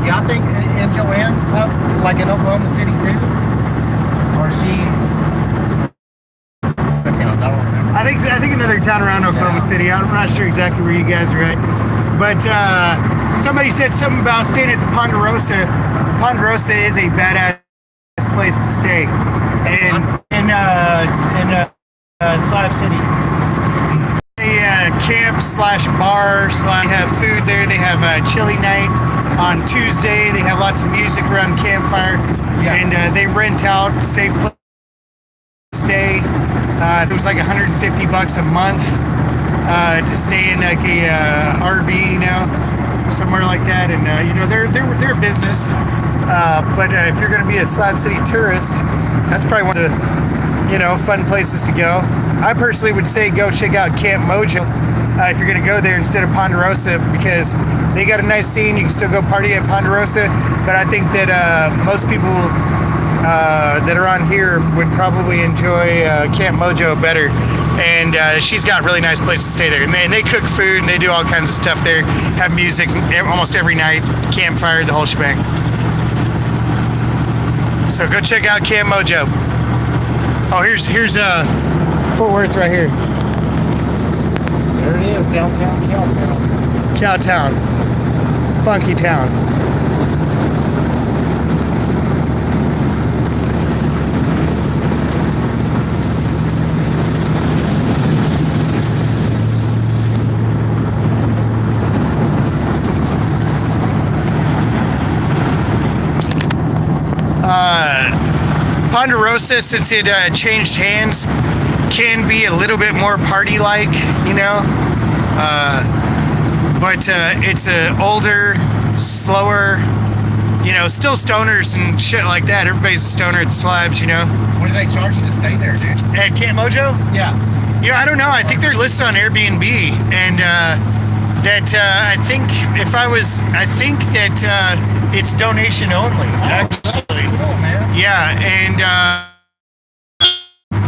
Yeah, I think, and Joanne up like in Oklahoma City too? Or she... I think another town around Oklahoma City. I'm not sure exactly where you guys are at. But somebody said something about staying at the Ponderosa. Ponderosa is a badass place to stay. And in Slab City. A camp/bar/ have food there. They have a chili night on Tuesday. They have lots of music around campfire, and they rent out safe place to stay. It was like $150 a month to stay in like a RV, you know, somewhere like that. And you know, they're a business. But if you're going to be a Slab City tourist, that's probably one of the, you know, fun places to go. I personally would say go check out Camp Mojo if you're going to go there instead of Ponderosa, because they got a nice scene. You can still go party at Ponderosa, but I think that most people that are on here would probably enjoy Camp Mojo better. And she's got really nice places to stay there. And they cook food and they do all kinds of stuff there. Have music almost every night, campfire, the whole shebang. So go check out Camp Mojo. Oh, here's Fort Worth right here. There it is, downtown Cowtown. Cowtown. Funky town. Ponderosa, since it changed hands, can be a little bit more party-like, you know, but it's older, slower, you know, still stoners and shit like that. Everybody's a stoner at the Slabs, you know. What do they charge you to stay there, dude? At Camp Mojo? Yeah. Yeah, I don't know. I think they're listed on Airbnb, and I think that it's donation only, actually. That's cool, man. Yeah, and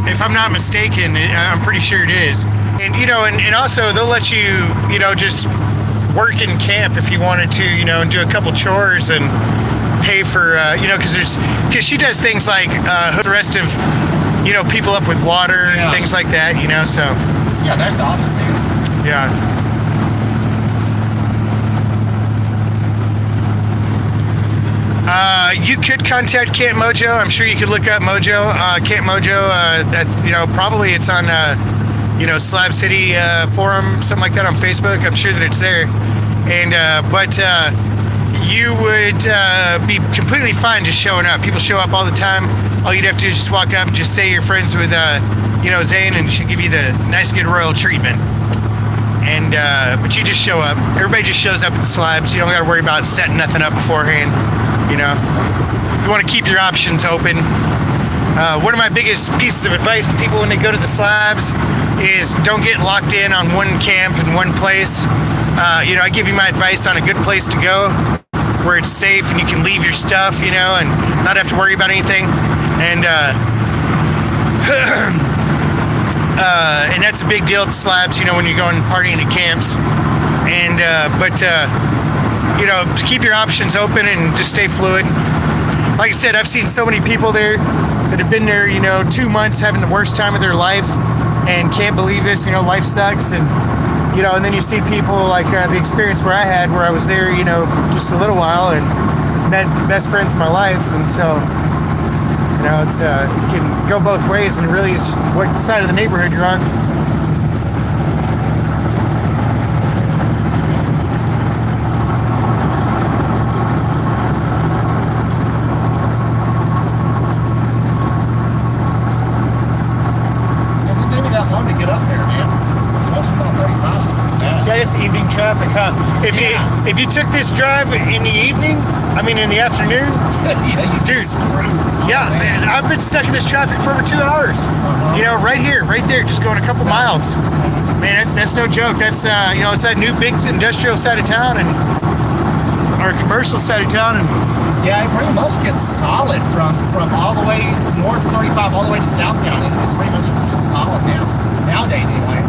if I'm not mistaken, I'm pretty sure it is. And you know, and also they'll let you, you know, just work in camp if you wanted to, you know, and do a couple chores and pay for, you know, because she does things like hook the rest of, you know, people up with water and things like that, you know. So yeah, that's awesome, dude. Yeah. You could contact Camp Mojo. I'm sure you could look up Mojo, Camp Mojo. You know, probably it's on, you know, Slab City forum, something like that on Facebook. I'm sure that it's there. And but you would be completely fine just showing up. People show up all the time. All you'd have to do is just walk up and just say you're friends with, you know, Zane, and she'll give you the nice, good royal treatment. And but you just show up. Everybody just shows up at the Slabs. You don't got to worry about setting nothing up beforehand. You know, you want to keep your options open. One of my biggest pieces of advice to people when they go to the Slabs is don't get locked in on one camp and one place. You know, I give you my advice on a good place to go where it's safe and you can leave your stuff, you know, and not have to worry about anything. And and that's a big deal at the Slabs, you know, when you're going partying at camps. And you know, keep your options open and just stay fluid. Like I said, I've seen so many people there that that have been there, 2 months, having the worst time of their life, and can't believe this. Life sucks, and and then you see people like the experience where I had, where I was there, just a little while, and met best friends of my life, and so it's it can go both ways, and really it's what side of the neighborhood you're on. Yeah, it's evening traffic, huh? If you took this drive in the evening, in the afternoon, dude, man, I've been stuck in this traffic for over 2 hours. Right there, just going a couple miles. Man, that's no joke. That's it's that new big industrial side of town and our commercial side of town, and yeah, it pretty much gets solid from all the way north 35 all the way to South Town. It's pretty much just gets solid now nowadays anyway.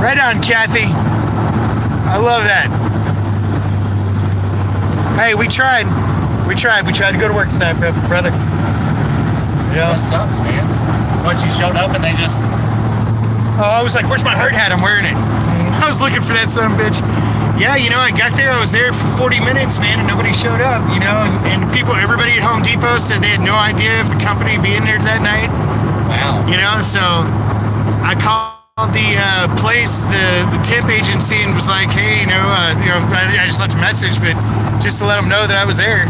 Right on, Kathy. I love that. Hey, we tried. We tried to go to work tonight, brother. That sucks, man. Once you showed up and they just... Oh, I was like, where's my hard hat? I'm wearing it. I was looking for that son of a bitch. Yeah, I got there. I was there for 40 minutes, man, and nobody showed up, and everybody at Home Depot said they had no idea of the company being there that night. Wow. So I called the place, the temp agency, and was like, hey, I just left a message, but just to let them know that I was there.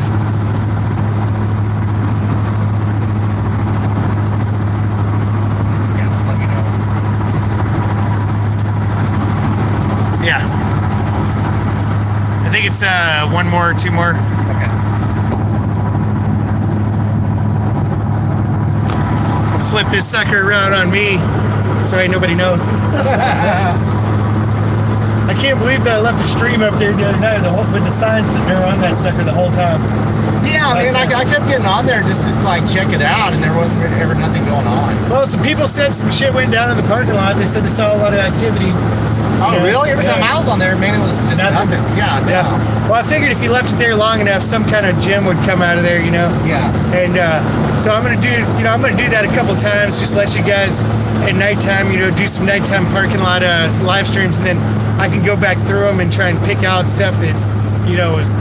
Yeah, just let me know. Yeah. I think it's one more or two more. Okay. I'll flip this sucker around on me. So ain't nobody knows. I can't believe that I left a stream up there the other night with the sign sitting there on that sucker the whole time. Yeah, man, I kept getting on there just to check it out, and there wasn't ever nothing going on. Well, some people said some shit went down in the parking lot. They said they saw a lot of activity. Oh, really? Every time I was on there, man, it was just nothing. Yeah, no. Yeah. Well, I figured if you left it there long enough, some kind of gem would come out of there, Yeah. And so I'm gonna do that a couple times, just let you guys at nighttime, do some nighttime parking lot live streams, and then I can go back through them and try and pick out stuff that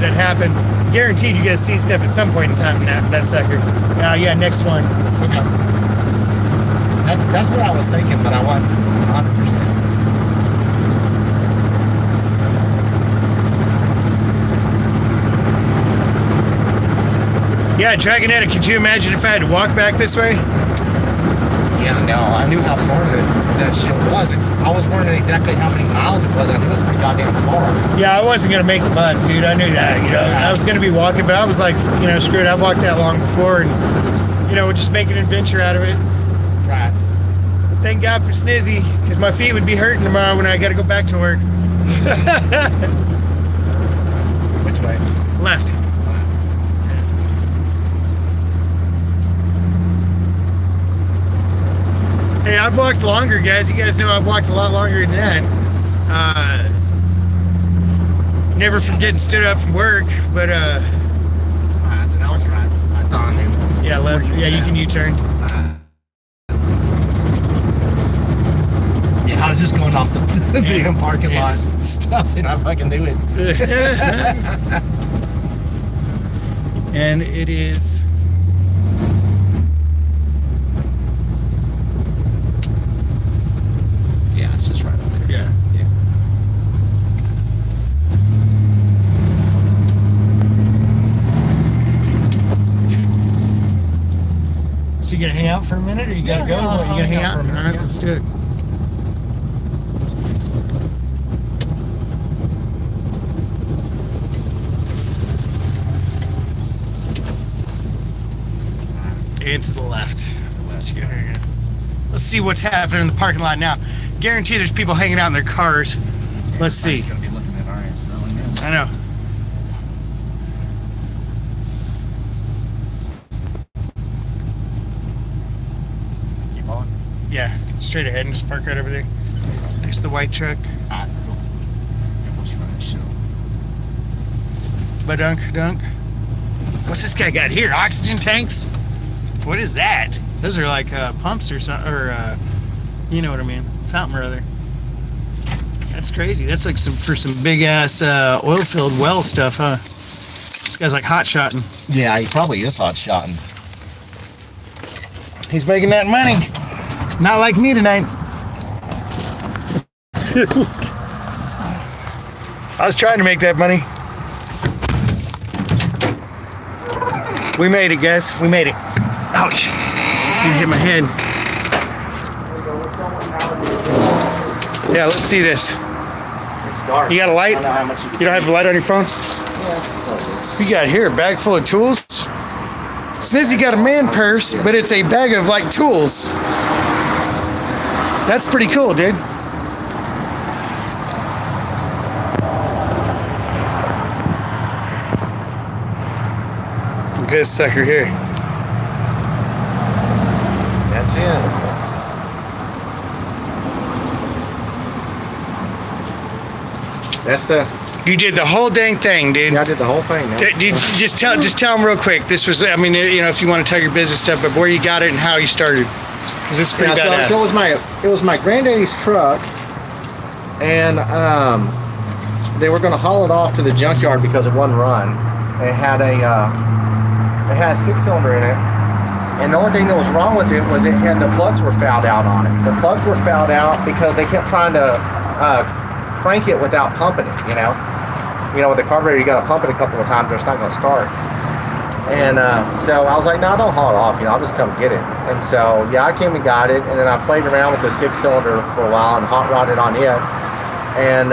that happened. Guaranteed, you guys see stuff at some point in time in that sucker. Yeah, next one. Okay. That's what I was thinking, but I wasn't 100%. Yeah, Dragonetta, could you imagine if I had to walk back this way? Yeah, no, I knew how far that shit was. I was wondering exactly how many miles it was. I knew it was pretty goddamn far. Yeah, I wasn't going to make the bus, dude. I knew that, I was going to be walking, but I was like, screw it. I've walked that long before, and, we'll just make an adventure out of it. Right. Thank God for Snizzy, because my feet would be hurting tomorrow when I got to go back to work. Which way? Left. Hey, I've walked longer, guys. You guys know I've walked a lot longer than that. Never from getting stood up from work, but then I was right. I thought I knew. Yeah, left. Yeah, you can U-turn. Yeah, I was just going off the damn parking lot stuff, and I fucking knew it. And it is. Yeah, it's just right up there. Yeah. So you gonna hang out for a minute, or you gotta go? I'll You gonna hang out? for a minute. All right, let's do it. And to the left. Let's see what's happening in the parking lot now. Guarantee there's people hanging out in their cars. Let's see. He's gonna be looking at our ass though. I know. Keep on. Yeah, straight ahead and just park right over there. Next to the white truck. Alright, cool. Yeah, let's run this shit. Ba-dunk. What's this guy got here? Oxygen tanks? What is that? Those are like pumps or something, or you know what I mean? Something or other. That's crazy. That's like for some big ass oil-filled well stuff, huh? This guy's like hot-shotting. Yeah, he probably is hot-shotting. He's making that money. Not like me tonight. I was trying to make that money. We made it, guys. We made it. Ouch. You hit my head. Yeah, let's see this. It's dark. You got a light? I don't know how much You don't have a light on your phone? Yeah. You got here a bag full of tools. Snizzy got a man purse, but it's a bag of like tools. That's pretty cool, dude. Look at this sucker here. That's it. That's the. You did the whole dang thing, dude. Yeah, I did the whole thing. Man. Dude, just tell them real quick. This was, I mean, you know, if you want to tell your business stuff, but where you got it and how you started, because this is pretty badass. So it was my granddaddy's truck, and they were going to haul it off to the junkyard because it wouldn't run. It had a 6-cylinder in it, and the only thing that was wrong with it was the plugs were fouled out on it. The plugs were fouled out because they kept trying to crank it without pumping it. You know, with the carburetor, you got to pump it a couple of times or it's not going to start. And so I was like, no, don't haul it off. I'll just come get it. And so, yeah, I came and got it. And then I played around with the 6-cylinder for a while and hot rodded on it. And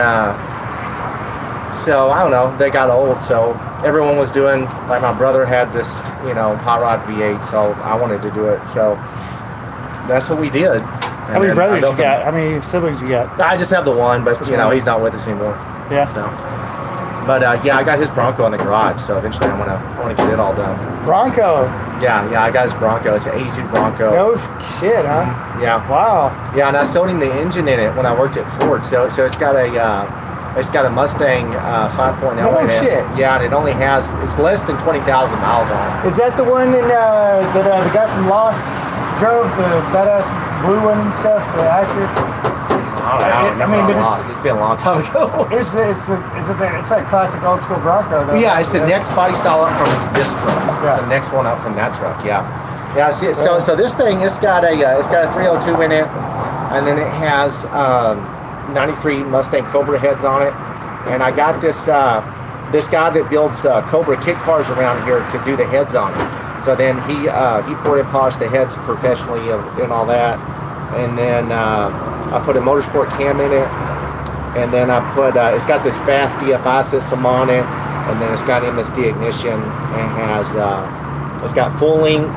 so, I don't know, they got old. So everyone was doing, like my brother had this, hot rod V8. So I wanted to do it. So that's what we did. How many brothers you got? How many siblings you got? I just have the one, but, he's not with us anymore. Yeah. So. But yeah, I got his Bronco in the garage, so eventually I want to get it all done. Bronco. Yeah, I got his Bronco. It's an '82 Bronco. No shit, huh? Yeah. Wow. Yeah, and I sold him the engine in it when I worked at Ford. So it's got a Mustang 5.0 no in it. Shit. Yeah, and it's less than 20,000 miles on it. Is that the one that the guy from Lost drove, the badass blue one and stuff, the actor? I don't remember. It's been a long time ago. It's that classic old school Bronco though. Yeah, it's the next body style up from this truck. Yeah. It's the next one up from that truck. Yeah. Yeah. So this thing, it's got a 302 in it, and then it has 93 Mustang Cobra heads on it, and I got this guy that builds Cobra kit cars around here to do the heads on it. So then he poured and polished the heads professionally and all that, and then. I put a motorsport cam in it, and then I put it's got this fast DFI system on it, and then it's got MSD ignition, and it's got full length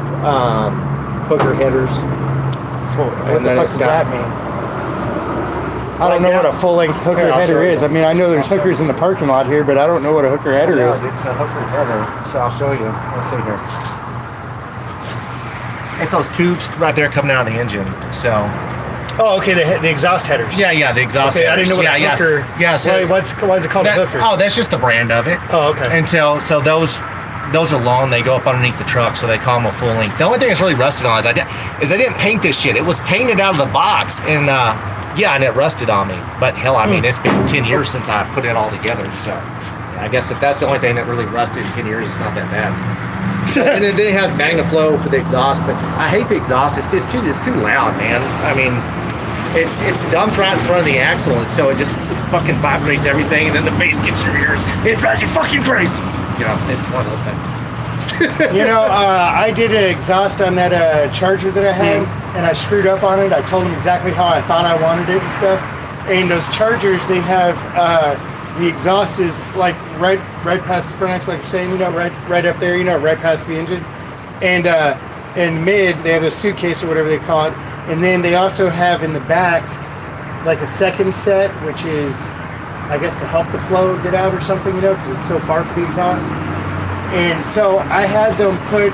hooker headers. What the fuck does that mean? I don't know what a full length hooker header is. I mean, I know there's hookers in the parking lot here, but I don't know what a hooker header is. It's a hooker header, so I'll show you. Let's see here. It's those tubes right there coming out of the engine. So. Oh, okay, the exhaust headers. Yeah, the exhaust headers. I didn't know what a hooker... Yeah, so why is it called a hooker? Oh, that's just the brand of it. Oh, okay. And so those are long. They go up underneath the truck, so they call them a full length. The only thing that's really rusted on is I didn't paint this shit. It was painted out of the box, and and it rusted on me. But hell, I mean, it's been 10 years since I put it all together, so I guess if that's the only thing that really rusted in 10 years, it's not that bad. And then it has MagnaFlow for the exhaust, but I hate the exhaust. It's too loud, man. I mean, it's dumped right in front of the axle, and so it just fucking vibrates everything, and then the bass gets in your ears. It drives you fucking crazy. It's one of those things. I did an exhaust on that Charger that I had, and I screwed up on it. I told them exactly how I thought I wanted it and stuff. And those Chargers, they have the exhaust is like right past the front axle, like you're saying, right up there, right past the engine. And in mid, they have a suitcase or whatever they call it. And then they also have in the back like a second set, which is, I guess, to help the flow get out or something, because it's so far from the exhaust. And so I had them put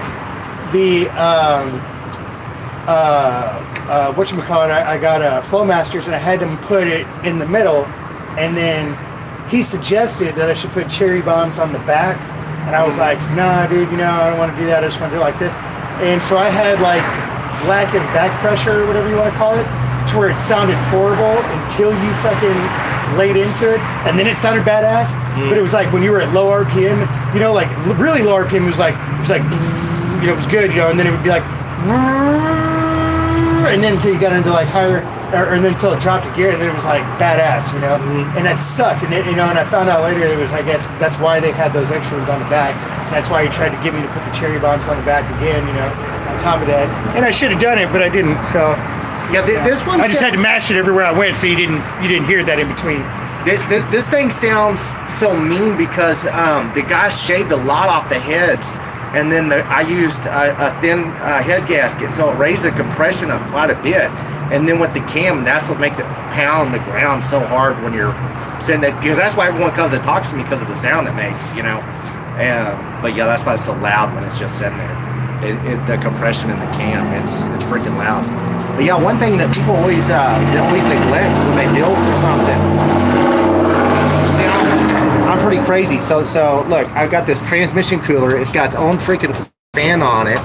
the whatchamacallit, I got Flowmasters, and I had them put it in the middle, and then he suggested that I should put cherry bombs on the back And I was like, nah, dude, I don't want to do that. I just want to do it like this. And so I had like lack of back pressure, or whatever you want to call it, to where it sounded horrible until you fucking laid into it. And then it sounded badass. But it was like when you were at low RPM, like really low RPM, it was like, it was good, and then it would be like, and then until you got into like higher, and then until it dropped a gear, and then it was like badass, and that sucked. And and I found out later it was, I guess that's why they had those extra ones on the back. That's why he tried to get me to put the cherry bombs on the back again, on top of that. And I should have done it, but I didn't. So yeah, this one. I just had to mash it everywhere I went, so you didn't hear that in between. This thing sounds so mean because the guy shaved a lot off the heads. And then I used a thin head gasket, so it raised the compression up quite a bit. And then with the cam, that's what makes it pound the ground so hard when you're sitting there. Because that's why everyone comes and talks to me, because of the sound it makes, But yeah, that's why it's so loud when it's just sitting there. The compression in the cam, it's freaking loud. But yeah, one thing that people always neglect when they build something. I'm pretty crazy. So look, I've got this transmission cooler. It's got its own freaking fan on it,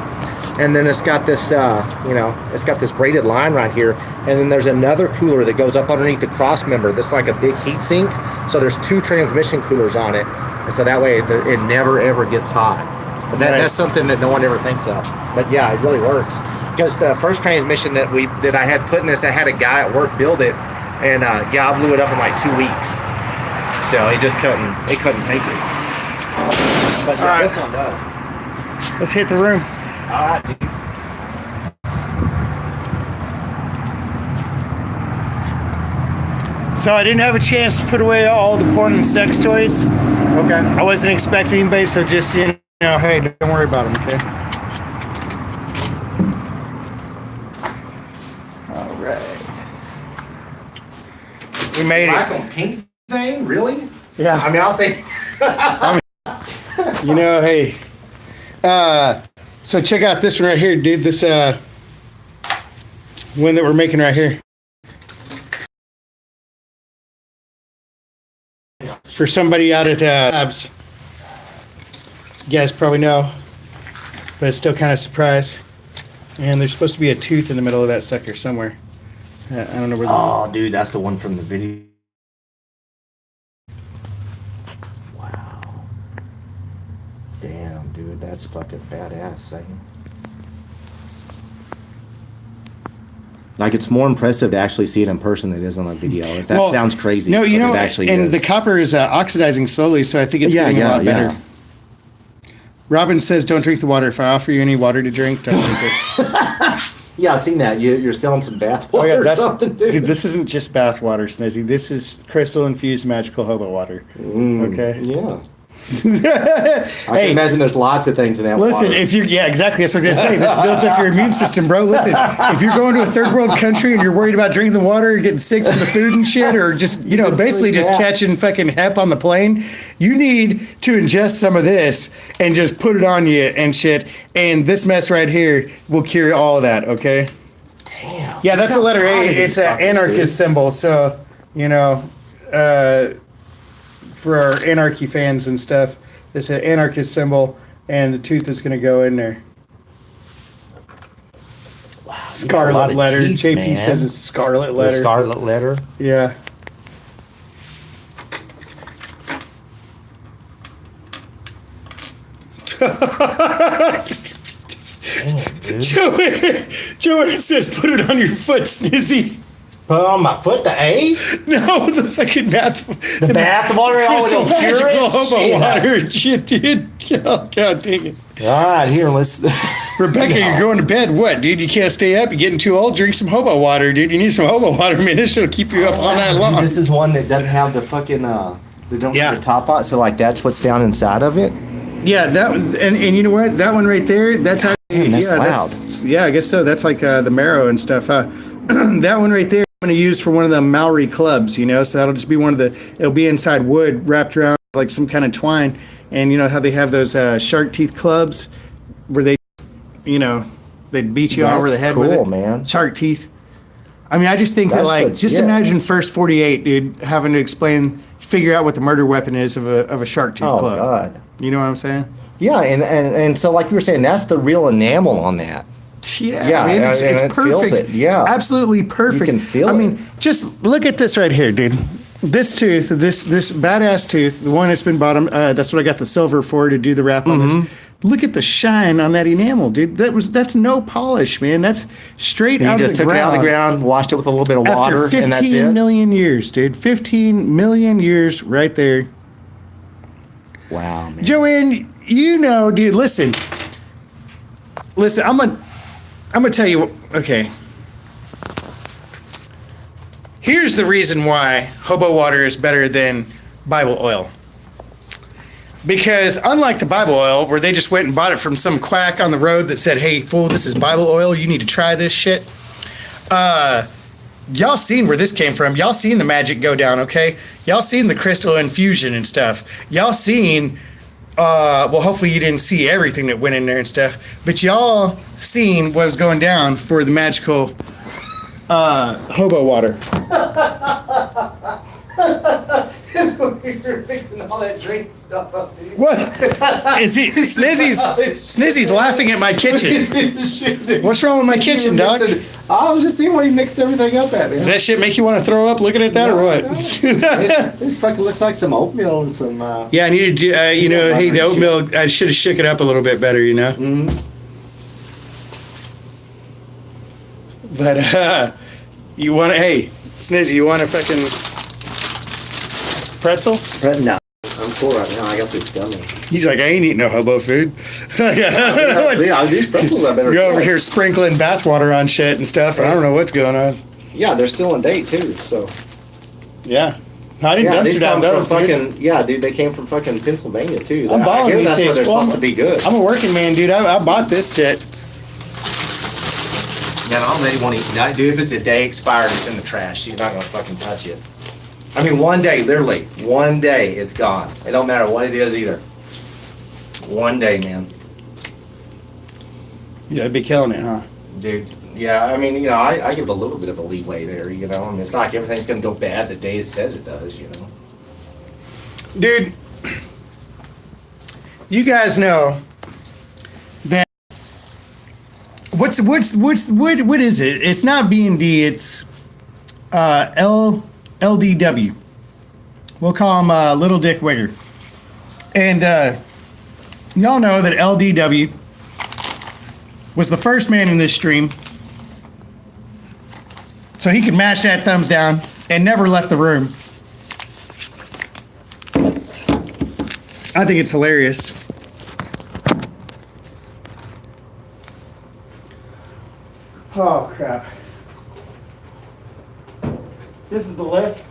and then it's got this, it's got this braided line right here, and then there's another cooler that goes up underneath the cross member. That's like a big heat sink. So there's 2 transmission coolers on it, and so that way it never ever gets hot. But that's something that no one ever thinks of. But yeah, it really works. Because the first transmission that I had put in this, I had a guy at work build it, and I blew it up in like 2 weeks. So he just couldn't take it. But yeah, this one does. Let's hit the room. All right, dude. So I didn't have a chance to put away all the porn and sex toys. Okay. I wasn't expecting anybody, so just, hey, don't worry about them, okay? All right. We made it. Black on pink thing? Really? Yeah. I mean, I'll say. Hey. So check out this one right here, dude. This one that we're making right here. For somebody out at Labs. You guys probably know, but it's still kind of a surprise. And there's supposed to be a tooth in the middle of that sucker somewhere. I don't know where. Oh, dude, that's the one from the video. Wow. Damn, dude, that's fucking badass. Second. Like, it's more impressive to actually see it in person than it is on a video. If that sounds crazy. No, it actually is. The copper is oxidizing slowly, so I think it's getting a lot better. Robin says, don't drink the water. If I offer you any water to drink, don't drink it. Yeah, I've seen that. You're selling some bath water or something, dude. Dude, this isn't just bath water, Snizzy. This is crystal-infused magical hobo water. Okay? Yeah. I can imagine there's lots of things in that water. Listen, exactly. That's what I'm going to say. This builds up your immune system, bro. Listen, if you're going to a third world country and you're worried about drinking the water, you're getting sick from the food and shit, or just, basically just catching fucking hep on the plane, you need to ingest some of this and just put it on you and shit. And this mess right here will cure all of that, okay? Damn. Yeah, that's a letter A. It's an anarchist symbol. So, for our anarchy fans and stuff, it's an anarchist symbol, and the tooth is going to go in there. Wow, scarlet letter. Teeth, JP man. Says it's scarlet letter. The scarlet letter? Yeah. Damn, Joanne says, put it on your foot, Snizzy. Put on my foot, the A? No, the fucking bath. The bath water? Crystal magical hobo water. Shit, dude. Oh, God dang it. All right, here, let's... Rebecca, you're going to bed. What, dude? You can't stay up. You're getting too old. Drink some hobo water, dude. You need some hobo water, man. This will keep you up all night long. Dude, this is one that doesn't have the fucking... They don't have the top on, so, like, that's what's down inside of it? Yeah, that one, and you know what? That one right there, that's how... Damn, that's loud. Yeah, I guess so. That's like the marrow and stuff. That one right there, I'm going to use for one of the Maori clubs, so that'll just be one of the... It'll be inside wood, wrapped around like some kind of twine. And you know how they have those shark teeth clubs where they, they beat you all over the head with it? Man. Shark teeth. I mean, I just think that, That's like, legit. just imagine first 48, dude, having to figure out what the murder weapon is of a shark tooth Oh club. God. You know what I'm saying? Yeah, and so like you were saying, that's the real enamel on that. Yeah, man, and it's it perfect. feels it, yeah. Absolutely perfect. You can feel I it. mean, just look at this right here, dude. This tooth, this badass tooth, the one that's been bottom. That's what I got the silver for to do the wrap on Mm-hmm. this. Look at the shine on that enamel, dude. That's no polish, man. That's straight And out you of just the took ground. it out of the ground, washed it with a little bit of water, After and that's 15 it. million years, dude. 15 million years right there. Wow, man. Joanne, you know, dude, listen, I'm gonna tell you, okay. Here's the reason why hobo water is better than Bible oil. Because unlike the Bible oil, where they just went and bought it from some quack on the road that said, hey, fool, this is Bible oil, you need to try this shit. Y'all seen where this came from. Y'all seen the magic go down, okay? Y'all seen the crystal infusion and stuff. Y'all seen, well, hopefully you didn't see everything that went in there and stuff, but y'all seen what was going down for the magical hobo water. You're fixing all that drink stuff up, dude. What? Is he Snizzy's laughing at my kitchen. What's wrong with my kitchen, dog? I was just seeing where he mixed everything up at, man. Does that shit make you want to throw up looking at that or what? This fucking looks like some oatmeal and some. Yeah, I needed to, hey, the oatmeal, I should have shook it up a little bit better, you know? Mm-hmm. But, you want to, hey, Snizzy, you want a fucking pretzel? No, I'm cool right now. I got this gummy. He's like, I ain't eating no hobo food. Yeah, these pretzels I better. You're over here sprinkling bathwater on shit and stuff, and I don't know what's going on. Yeah, they're still in date too. So. Yeah. I didn't Yeah, these dumpster down come those, from dude. fucking. Yeah, dude, they came from fucking Pennsylvania too. I'm balling these that's where days. they're Well, supposed to be good. I'm a working man, dude. I bought this shit. Yeah, I don't really want to eat. Dude, if it's a day expired, it's in the trash. She's not gonna fucking touch it. I mean, one day, literally, one day, it's gone. It don't matter what it is either. One day, man. Yeah, I'd be killing it, huh? Dude, yeah, I mean, I give a little bit of a leeway there, I mean, it's not like everything's gonna go bad the day it says it does, Dude, you guys know that what is it? It's not B&D, it's LDW. We'll call him Little Dick Wigger. And y'all know that LDW was the first man in this stream, so he could mash that thumbs down and never left the room. I think it's hilarious. Oh crap. This is the list.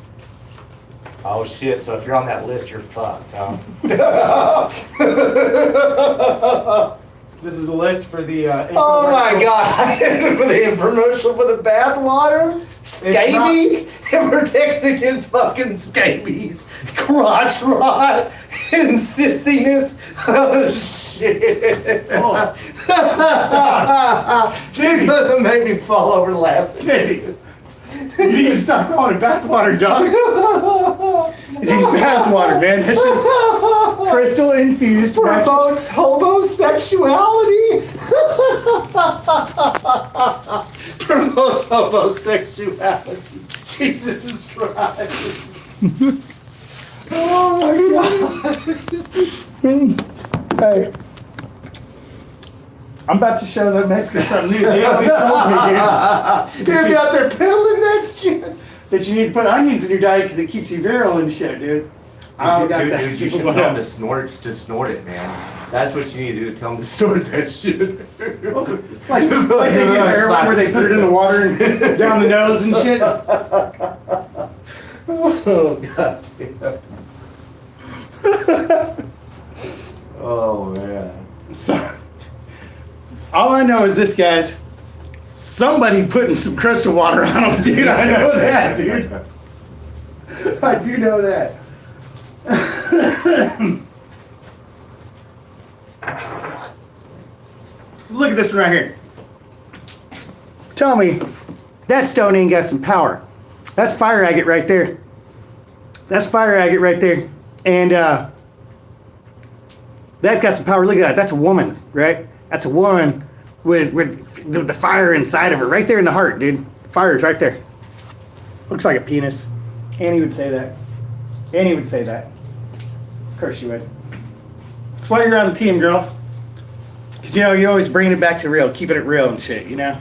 Oh shit, so if you're on that list, you're fucked, huh? This is the list for the Oh my god! For the infomercial for the bathwater? Scabies? And we're texting his fucking scabies, crotch rot, and sissiness. Oh shit. Oh. Snizzy gonna make me fall over laughing. Snizzy, you need to stop calling it bathwater, dog. It ain't bathwater, man. That's just crystal infused. Promotes homosexuality. Promotes homosexuality. Jesus Christ. Oh my God. Hey, I'm about to show the Mexicans something new. They always told me, dude. You're gonna be out there peddling that shit. That you need to put onions in your diet because it keeps you virile and shit, dude. I don't got that. You should tell them to snort it, man. That's what you need to do, is tell them to snort that shit. Like they get heroin where they put it in the water and down the nose and shit. Oh, God damn. Oh, man. So, all I know is this, guys. Somebody putting some crystal water on them, dude. I know that, dude. I do know that. Look at this one right here. Tell me, That stone ain't got some power. That's fire agate right there. That's fire agate right there. And that's got some power. Look at that. That's a woman, right? That's a woman with the fire inside of her. Right there in the heart, dude. Fire's right there. Looks like a penis. Annie would say that. Annie would say that. Of course she would. That's why you're on the team, girl. Because, you know, you always bring it back to real. Keeping it real and shit, you know?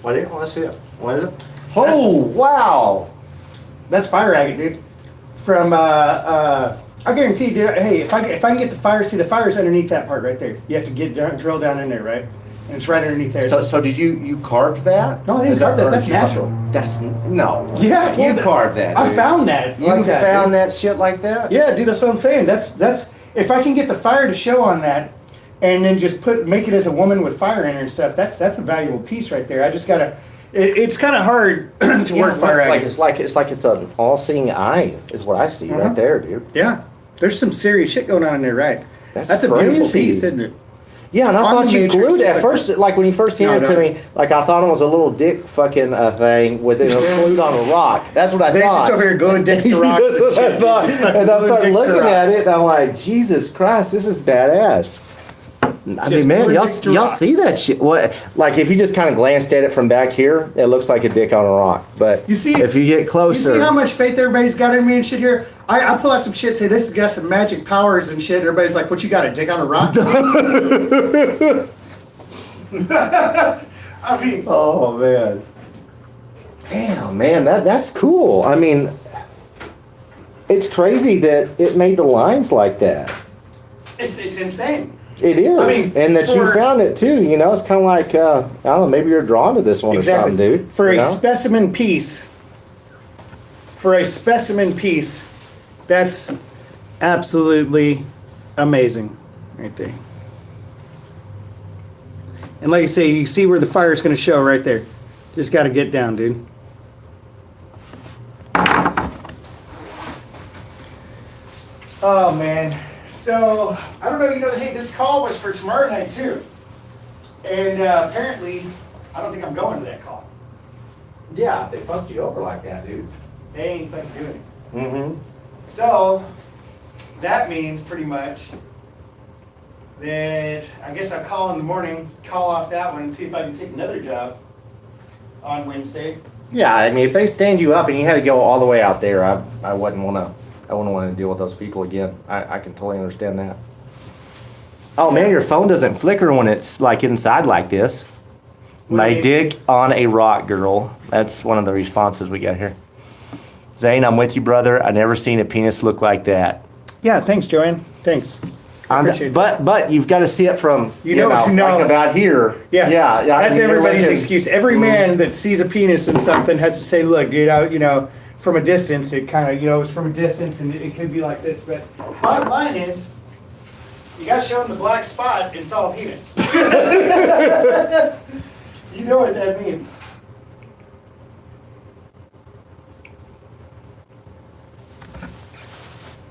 What is it? Let's see it. What is it? Oh, wow. That's fire agate, dude. From, I guarantee you, dude, hey, if I can get the fire, see the fire's underneath that part right there. You have to drill down in there, right? And it's right underneath there. So did you carve that? No, I didn't carve that. That's natural. That's no. Yeah, you carved that. I dude. found that. You like found that shit like that? Yeah, dude. That's what I'm saying. That's if I can get the fire to show on that, and then just make it as a woman with fire in her and stuff. That's a valuable piece right there. I just gotta. It's kind of hard to work fire agate. It's like it's an all-seeing eye is what I see right there, dude. Yeah, there's some serious shit going on in there, right? That's a crazy. beautiful piece, isn't it? Yeah, and I thought you glued it at first. Like when you first handed it to me, like I thought it was a little dick fucking thing with it glued on a rock. That's what I They're thought. just over here gluing dicks to rocks. That's what I thought. And I started looking at it, and I'm like, Jesus Christ, this is badass. I mean, man, y'all see that shit? What? Like if you just kind of glanced at it from back here, it looks like a dick on a rock. But you see, if you get closer, you see how much faith everybody's got in me and shit here. I pull out some shit, say this has got some magic powers and shit. Everybody's like, "What you got? A dick on a rock?" I mean, oh man, damn man, that's cool. I mean, it's crazy that it made the lines like that. It's insane. It is, I mean, and that you found it too. You know, it's kind of like I don't know. Maybe you're drawn to this one or something, dude. For a specimen piece, that's absolutely amazing, right there. And like I say, you see where the fire is going to show right there. Just got to get down, dude. Oh man. So, I don't know, you know, hey, this call was for tomorrow night, too. And apparently, I don't think I'm going to that call. Yeah, if they fucked you over like that, dude. They ain't fucking doing it. Mm-hmm. So, that means pretty much that I guess I'll call in the morning, call off that one, and see if I can take another job on Wednesday. Yeah, I mean, if they stand you up and you had to go all the way out there, I wouldn't want to. I wouldn't want to deal with those people again. I can totally understand that. Oh man, your phone doesn't flicker when it's like inside like this. My dick on a rock, girl. That's one of the responses we got here. Zane, I'm with you, brother. I never seen a penis look like that. Yeah, thanks, Joanne. Thanks. But you've got to see it from you know like about here. Yeah. That's everybody's excuse. Every man that sees a penis in something has to say, "Look, dude, you know." From a distance, it kind of, you know, it's from a distance and it could be like this, but bottom line is, you got to show them the black spot and saw a penis. You know what that means.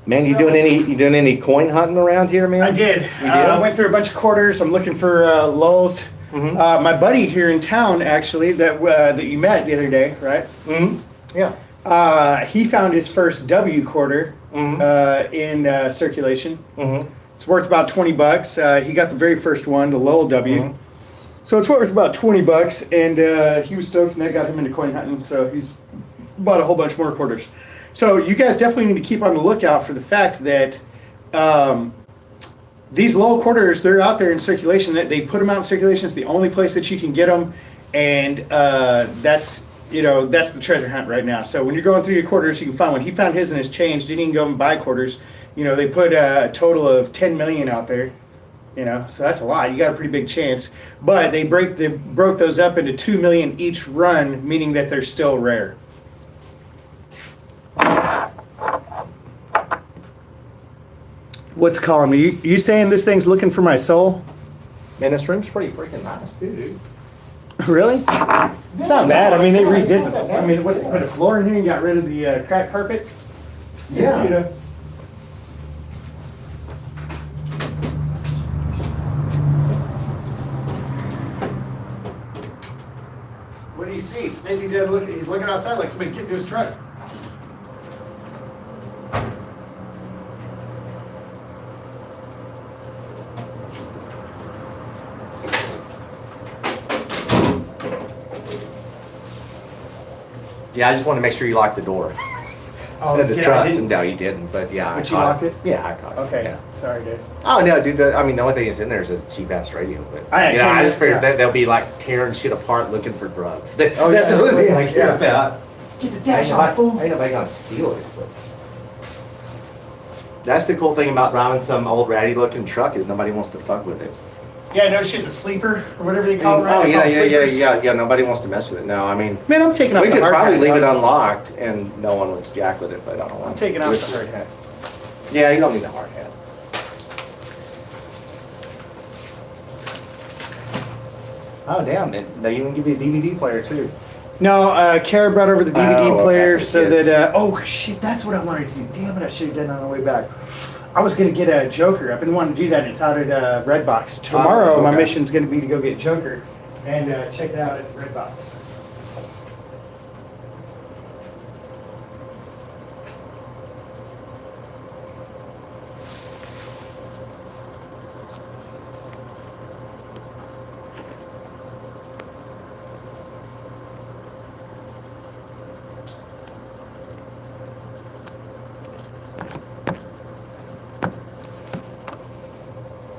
Man, you doing any coin hunting around here, man? I did. I went through a bunch of quarters. I'm looking for lulls. Mm-hmm. My buddy here in town, actually, that you met the other day, right? Mm-hmm. Yeah. He found his first W quarter in circulation. Mm-hmm. It's worth about $20. He got the very first one, the Lowell W. Mm-hmm. So it's worth about $20, and he was stoked, and that got him into coin hunting. So he's bought a whole bunch more quarters. So you guys definitely need to keep on the lookout for the fact that these Lowell quarters, they're out there in circulation. They put them out in circulation. It's the only place that you can get them, and that's the treasure hunt right now. So when you're going through your quarters, you can find one. He found his and his change. Didn't even go and buy quarters. You know, they put a total of 10 million out there. You know, so that's a lot. You got a pretty big chance. But they broke those up into 2 million each run, meaning that they're still rare. What's calling me? You saying this thing's looking for my soul? Man, this room's pretty freaking nice, dude. Really? It's not bad. I mean, they redid it. I mean, what, they put a floor in here and got rid of the cracked carpet? Yeah. You know. What do you see? Snizzy did look. He's looking outside like somebody's getting to his truck. Yeah, I just wanted to make sure you locked the door. Oh, The yeah, truck. I didn't. No, you didn't. But yeah, But I you caught locked it? Yeah, I caught it. Okay. Yeah. Sorry, dude. Oh no, dude. The only thing that's in there is a cheap ass radio. But I I just figured yeah. that they'll be like tearing shit apart looking for drugs. That's yeah, the only thing I care yeah. about. Get the dash Ain't off, fool. nobody gonna steal it. But that's the cool thing about driving some old ratty looking truck is nobody wants to fuck with it. Yeah, no shit. The sleeper or whatever they call it. Right? Oh They call them sleepers. yeah. Nobody wants to mess with it. No, I mean, Man, I'm taking off we the could hard probably hat, leave it dog. unlocked and no one would jack with it, but I don't want I'm taking off the hard hat. Yeah, you don't need a hard hat. Oh damn! They even give you a DVD player too. No, Kara brought over the DVD Oh, player okay, for so kids. that. Oh shit, that's what I wanted to do. Damn it, I should have done it on the way back. I was gonna get a Joker. I've been wanting to do that. It's out at Redbox. Tomorrow, my okay. mission's gonna be to go get Joker and check it out at Redbox.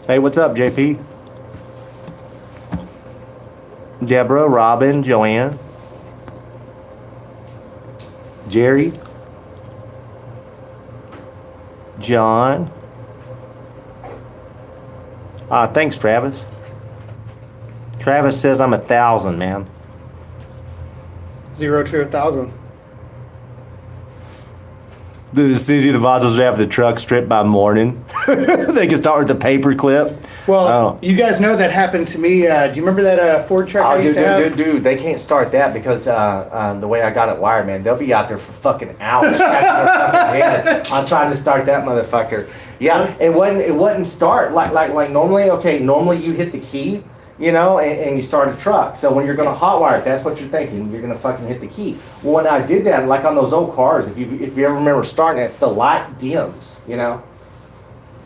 Hey, what's up, JP? Deborah, Robin, Joanne, Jerry, John. Thanks, Travis. Travis says I'm 1,000, man. 0 to 1,000. It's easy the Vados have the truck stripped by morning. They can start with the paper clip. Well, you guys know that happened to me. Do you remember that Ford truck I used to have? Dude, they can't start that because the way I got it wired, man, they'll be out there for fucking hours scratching their fucking head on trying to start that motherfucker. Yeah, it wouldn't start like normally. Okay, normally you hit the key, you know, and you start a truck. So when you're gonna hotwire it, that's what you're thinking. You're gonna fucking hit the key. Well, when I did that, like on those old cars, if you ever remember starting it, the light dims, you know.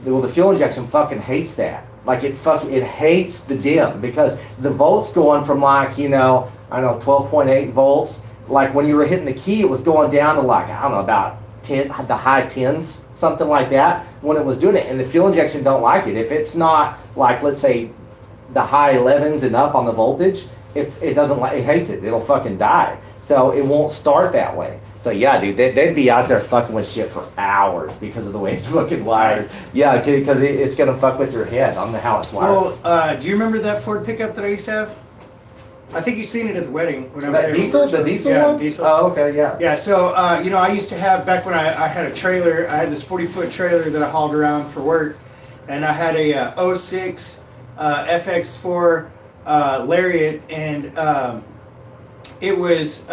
Well, the fuel injection fucking hates that. Like it hates the dim because the volts going from like, you know, I don't know, 12.8 volts. Like when you were hitting the key, it was going down to like, I don't know, about 10, the high 10s, something like that when it was doing it. And the fuel injection don't like it. If it's not like, let's say, the high 11s and up on the voltage, if it doesn't like, it hates it. It'll fucking die. So it won't start that way. So yeah, dude, they'd be out there fucking with shit for hours because of the way it's fucking wired. Nice. Yeah, because it's gonna fuck with your head on how it's wired. Well, do you remember that Ford pickup that I used to have? I think you've seen it at the wedding when I was That there. diesel, the diesel Yeah, one? diesel. Oh, okay, yeah. Yeah, so, you know, I used to have, back when I had a trailer, I had this 40-foot trailer that I hauled around for work, and I had a 06 FX4 Lariat, and it was,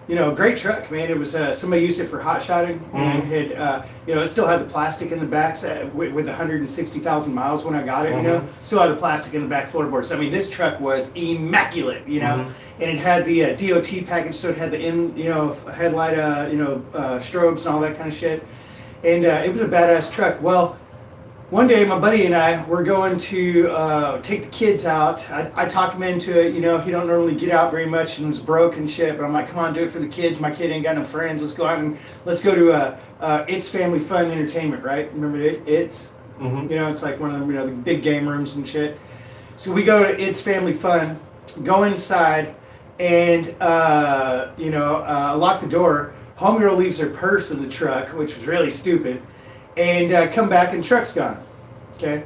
you know, a great truck, man. It was, somebody used it for hot shotting, and had, you know, it still had the plastic in the back with 160,000 miles when I got it, you know, still had the plastic in the back floorboards. I mean, this truck was immaculate, you know, and it had the DOT package, so it had the headlight, strobes and all that kind of shit, and it was a badass truck. Well, one day, my buddy and I were going to take the kids out. I talked him into it. You know, he don't normally get out very much and was broke and shit. But I'm like, come on, do it for the kids. My kid ain't got no friends. Let's go out and let's go to It's Family Fun Entertainment, right? Remember It's? You know, it's like one of them, you know, the big game rooms and shit. So we go to It's Family Fun, go inside, and lock the door. Homegirl leaves her purse in the truck, which was really stupid. And come back and truck's gone. Okay,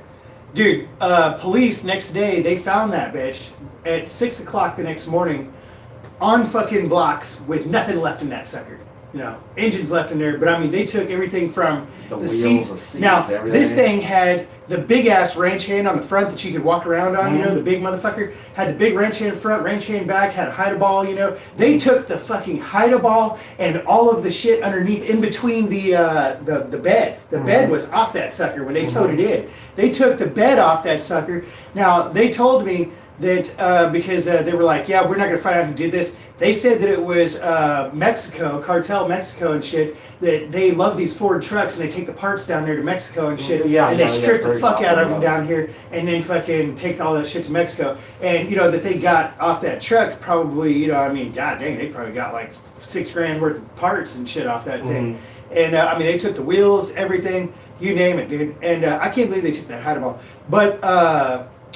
dude. Police next day they found that bitch at 6 o'clock the next morning, on fucking blocks with nothing left in that sucker. You know, engines left in there, but I mean they took everything from the wheels, seats. the seats, Now everything. this thing had the big ass range hand on the front that you could walk around on. You know, the big motherfucker had the big wrench hand front, wrench hand back, had a hide ball. You know, they took the fucking hide ball and all of the shit underneath, in between the bed. The bed was off that sucker when they towed it in. They took the bed off that sucker. Now they told me that because they were like, yeah, we're not going to find out who did this. They said that it was Mexico, cartel Mexico and shit, that they love these Ford trucks and they take the parts down there to Mexico and shit. Yeah, and they strip the fuck out of them about down here and then fucking take all that shit to Mexico. And, you know, that they got off that truck probably, you know, I mean, god dang, they probably got like $6,000 worth of parts and shit off that thing. And, I mean, they took the wheels, everything, you name it, dude. And I can't believe they took that Heidemann. But,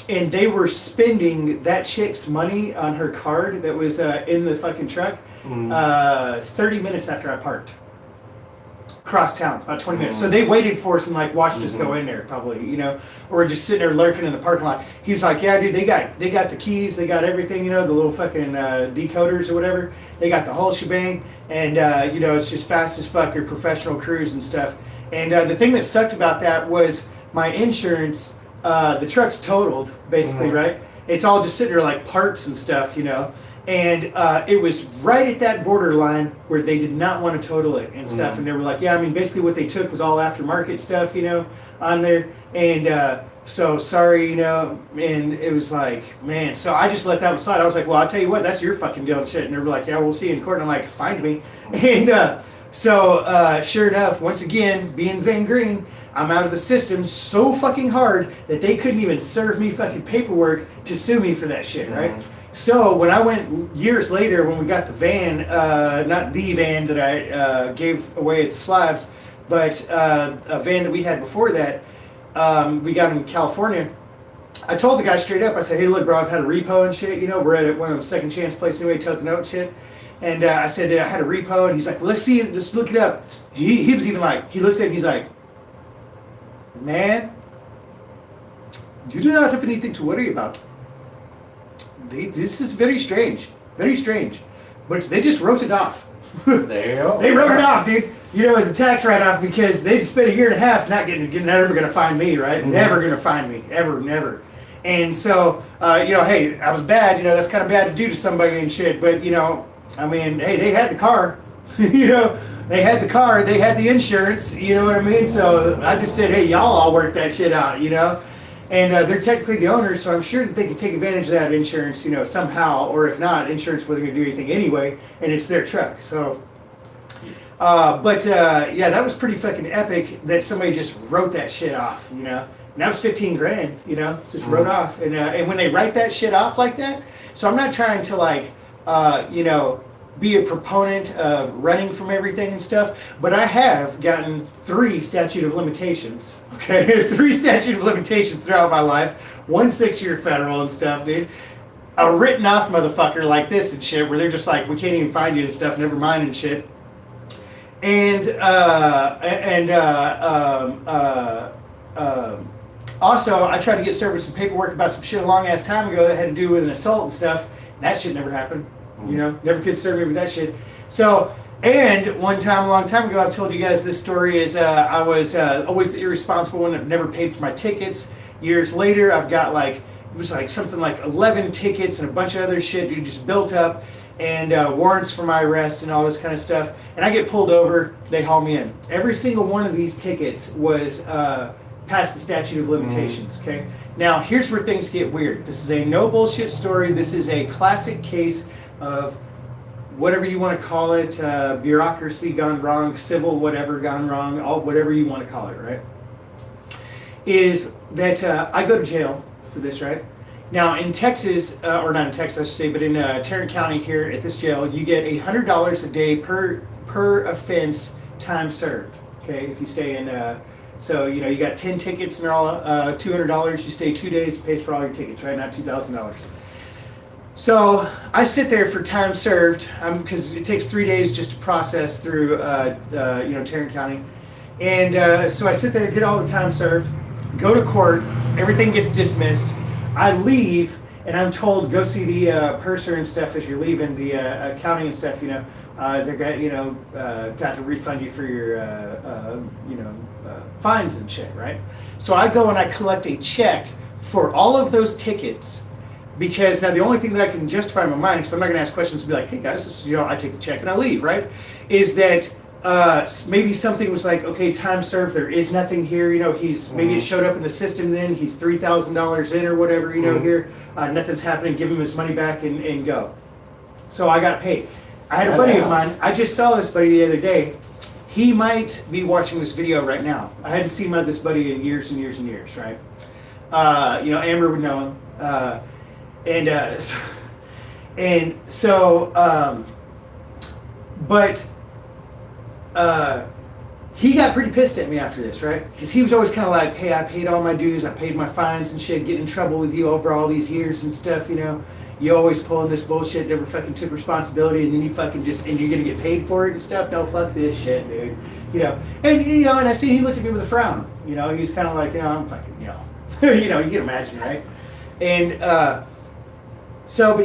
and they were spending that chick's money on her card that was in the fucking truck 30 minutes after I parked. Across town, about 20 minutes. So they waited for us and like watched us go in there probably, you know, or just sitting there lurking in the parking lot. He was like, yeah, dude, they got the keys, they got everything, you know, the little fucking decoders or whatever. They got the whole shebang. And, you know, it's just fast as fuck. They're professional crews and stuff. And the thing that sucked about that was my insurance, the truck's totaled, basically, right? It's all just sitting there like parts and stuff, you know. And it was right at that borderline where they did not want to total it and stuff. And they were like, yeah, I mean, basically what they took was all aftermarket stuff, you know, on there. And so sorry, you know. And it was like, man, so I just let that slide. I was like, well, I'll tell you what, that's your fucking deal and shit. And they were like, yeah, we'll see you in court. And I'm like, find me. And so sure enough, once again, being Zane Green, I'm out of the system so fucking hard that they couldn't even serve me fucking paperwork to sue me for that shit, right? So when I went years later, when we got the van, not the van that I gave away at the Slabs, but a van that we had before that, we got in California. I told the guy straight up, I said, hey, look, bro, I've had a repo and shit, you know, we're at one of them second chance places anyway, tote the note and shit. And I said, I had a repo, and he's like, well, let's see it, just look it up. He was even like, he looks at me, he's like, man, you do not have anything to worry about. This is very strange, but they just wrote it off. They wrote it off, dude. You know, as a tax write-off because they'd spent a year and a half not never going to find me, right? Never going to find me, ever, never. And so, you know, hey, I was bad. You know, that's kind of bad to do to somebody and shit. But you know, I mean, hey, they had the car. You know, they had the car, they had the insurance. You know what I mean? So I just said, hey, y'all all work that shit out. You know. And they're technically the owners, so I'm sure that they could take advantage of that insurance, you know, somehow. Or if not, insurance wasn't going to do anything anyway, and it's their truck. So, yeah, that was pretty fucking epic that somebody just wrote that shit off, you know. And that was $15,000, you know, just wrote off. And when they write that shit off like that, so I'm not trying to like, you know, be a proponent of running from everything and stuff, but I have gotten 3 statute of limitations, okay? 3 statute of limitations throughout my life. 1 6-year federal and stuff, dude. A written off motherfucker like this and shit, where they're just like, we can't even find you and stuff, never mind and shit. And also, I tried to get served with some paperwork about some shit a long ass time ago that had to do with an assault and stuff. That shit never happened. You know, never could serve me with that shit. So, and one time, a long time ago, I've told you guys this story is I was always the irresponsible one. I've never paid for my tickets. Years later, I've got like, it was like something like 11 tickets and a bunch of other shit, dude, just built up, and warrants for my arrest and all this kind of stuff. And I get pulled over, they haul me in. Every single one of these tickets was past the statute of limitations, okay? Now, here's where things get weird. This is a no bullshit story. This is a classic case of whatever you want to call it, bureaucracy gone wrong, civil whatever gone wrong, all whatever you want to call it, right? Is that I go to jail for this, right? Now in Texas, or not in Texas, I should say, but in Tarrant County here at this jail, you get $100 a day per offense time served. Okay, if you stay in. So you know you got 10 tickets and they're all $200. You stay 2 days, pays for all your tickets, right? Not $2,000. So I sit there for time served because it takes 3 days just to process through you know, Tarrant County, and so I sit there and get all the time served, go to court, everything gets dismissed. I leave and I'm told go see the purser and stuff as you're leaving, the accounting and stuff. You know, they're got got to refund you for your you know fines and shit, right? So I go and I collect a check for all of those tickets. Because now the only thing that I can justify in my mind, because I'm not going to ask questions and be like, hey guys, this is, you know, I take the check and I leave, right? Is that maybe something was like, okay, time served, there is nothing here, you know, maybe it showed up in the system then, he's $3,000 in or whatever, you know, here, nothing's happening, give him his money back and go. So I got paid. I had a buddy of mine, I just saw this buddy the other day, he might be watching this video right now. I hadn't seen this buddy in years and years and years, right? You know, Amber would know him. But he got pretty pissed at me after this, right? Because he was always kind of like, hey, I paid all my dues, I paid my fines and shit, getting in trouble with you over all these years and stuff, you know. You always pulling this bullshit, never fucking took responsibility, and then you fucking and you're gonna get paid for it and stuff. No, fuck this shit, dude. You know, and I see he looked at me with a frown. You know, he was kind of like, you know, I'm fucking, you know, you know, you can imagine, right? And but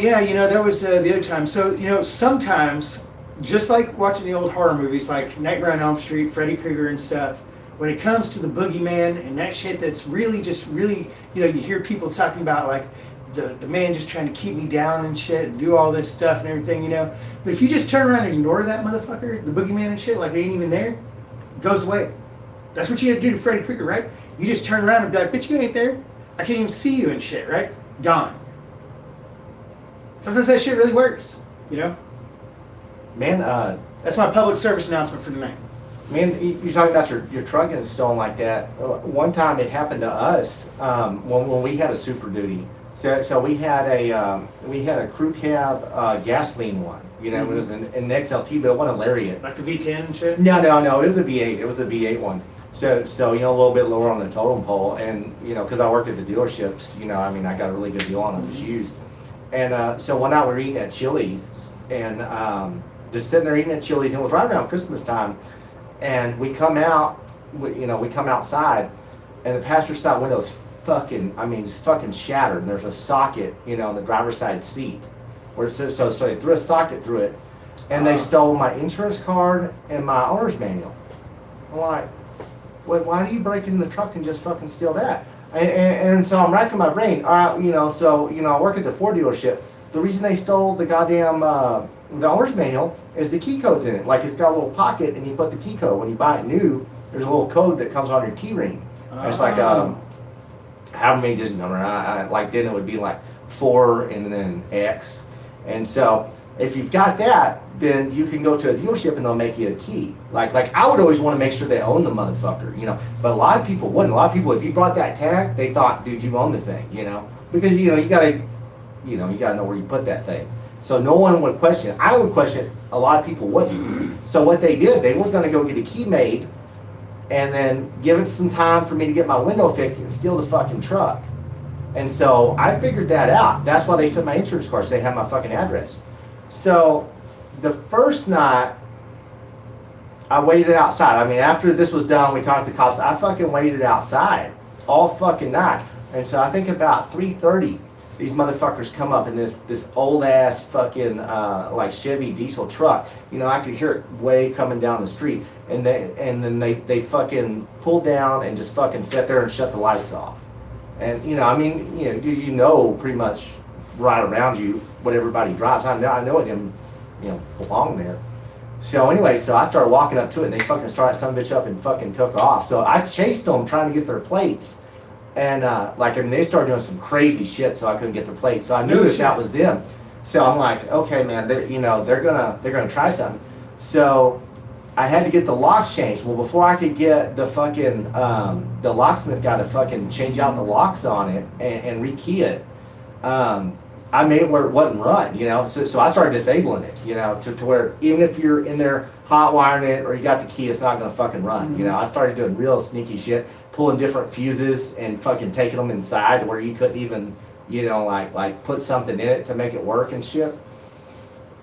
yeah, you know, that was the other time. So you know, sometimes, just like watching the old horror movies, like Nightmare on Elm Street, Freddy Krueger and stuff. When it comes to the boogeyman and that shit, that's really, you know, you hear people talking about like. The man just trying to keep me down and shit and do all this stuff and everything, you know. But if you just turn around and ignore that motherfucker, the boogeyman and shit, like they ain't even there, it goes away. That's what you have to do to Freddy Krueger, right? You just turn around and be like, bitch, you ain't there. I can't even see you and shit, right? Gone. Sometimes that shit really works, you know? Man, that's my public service announcement for tonight. Man, you're talking about your truck getting stolen like that. One time it happened to us when we had a Super Duty. So we had a crew cab gasoline one. You know, it was an XLT, but it wasn't a Lariat. Like the V10 and shit? No. It was a V8. It was a V8 one. So you know, a little bit lower on the totem pole, and you know, because I worked at the dealerships, you know, I mean, I got a really good deal on it. It was used. And so one night we were eating at Chili's, and just sitting there eating at Chili's, and it was right around Christmas time, and we come out, we come outside, and the passenger side window's just fucking shattered, and there's a socket, you know, on the driver's side seat, where so they threw a socket through it, and they stole my insurance card and my owner's manual. I'm like, why do you break into the truck and just fucking steal that? And so I'm racking my brain. I work at the Ford dealership. The reason they stole the goddamn the owner's manual is the key code's in it. Like, it's got a little pocket, and you put the key code. When you buy it new, there's a little code that comes on your key ring. And it's like however many digit number. Like then it would be like 4 and then X. And so if you've got that, then you can go to a dealership and they'll make you a key. Like I would always want to make sure they own the motherfucker, you know. But a lot of people wouldn't. A lot of people, if you brought that tag, they thought, dude, you own the thing, you know, because you gotta know where you put that thing. So no one would question. I would question. A lot of people wouldn't. So what they did, they were gonna go get a key made, and then give it some time for me to get my window fixed and steal the fucking truck. And so I figured that out. That's why they took my insurance card, so they have my fucking address. So the first night, I waited outside. I mean, after this was done, we talked to the cops. I fucking waited outside all fucking night. And so I think about 3:30, these motherfuckers come up in this old ass fucking like Chevy diesel truck. You know, I could hear it way coming down the street. And then they fucking pulled down and just fucking sat there and shut the lights off. And you know, I mean, you know pretty much right around you what everybody drives. I know it didn't, belong there. So anyway, so I started walking up to it, and they fucking started some bitch up and fucking took off. So I chased them trying to get their plates. And they started doing some crazy shit, so I couldn't get their plates. So I knew that was them. So I'm like, okay, man, they're gonna try something. So I had to get the locks changed. Well, before I could get the fucking the locksmith guy to fucking change out the locks on it and rekey it, I made it where it wouldn't run. So I started disabling it. To where even if you're in there hot wiring it or you got the key, it's not gonna fucking run. Mm-hmm. I started doing real sneaky shit, pulling different fuses and fucking taking them inside where you couldn't even, like put something in it to make it work and shit.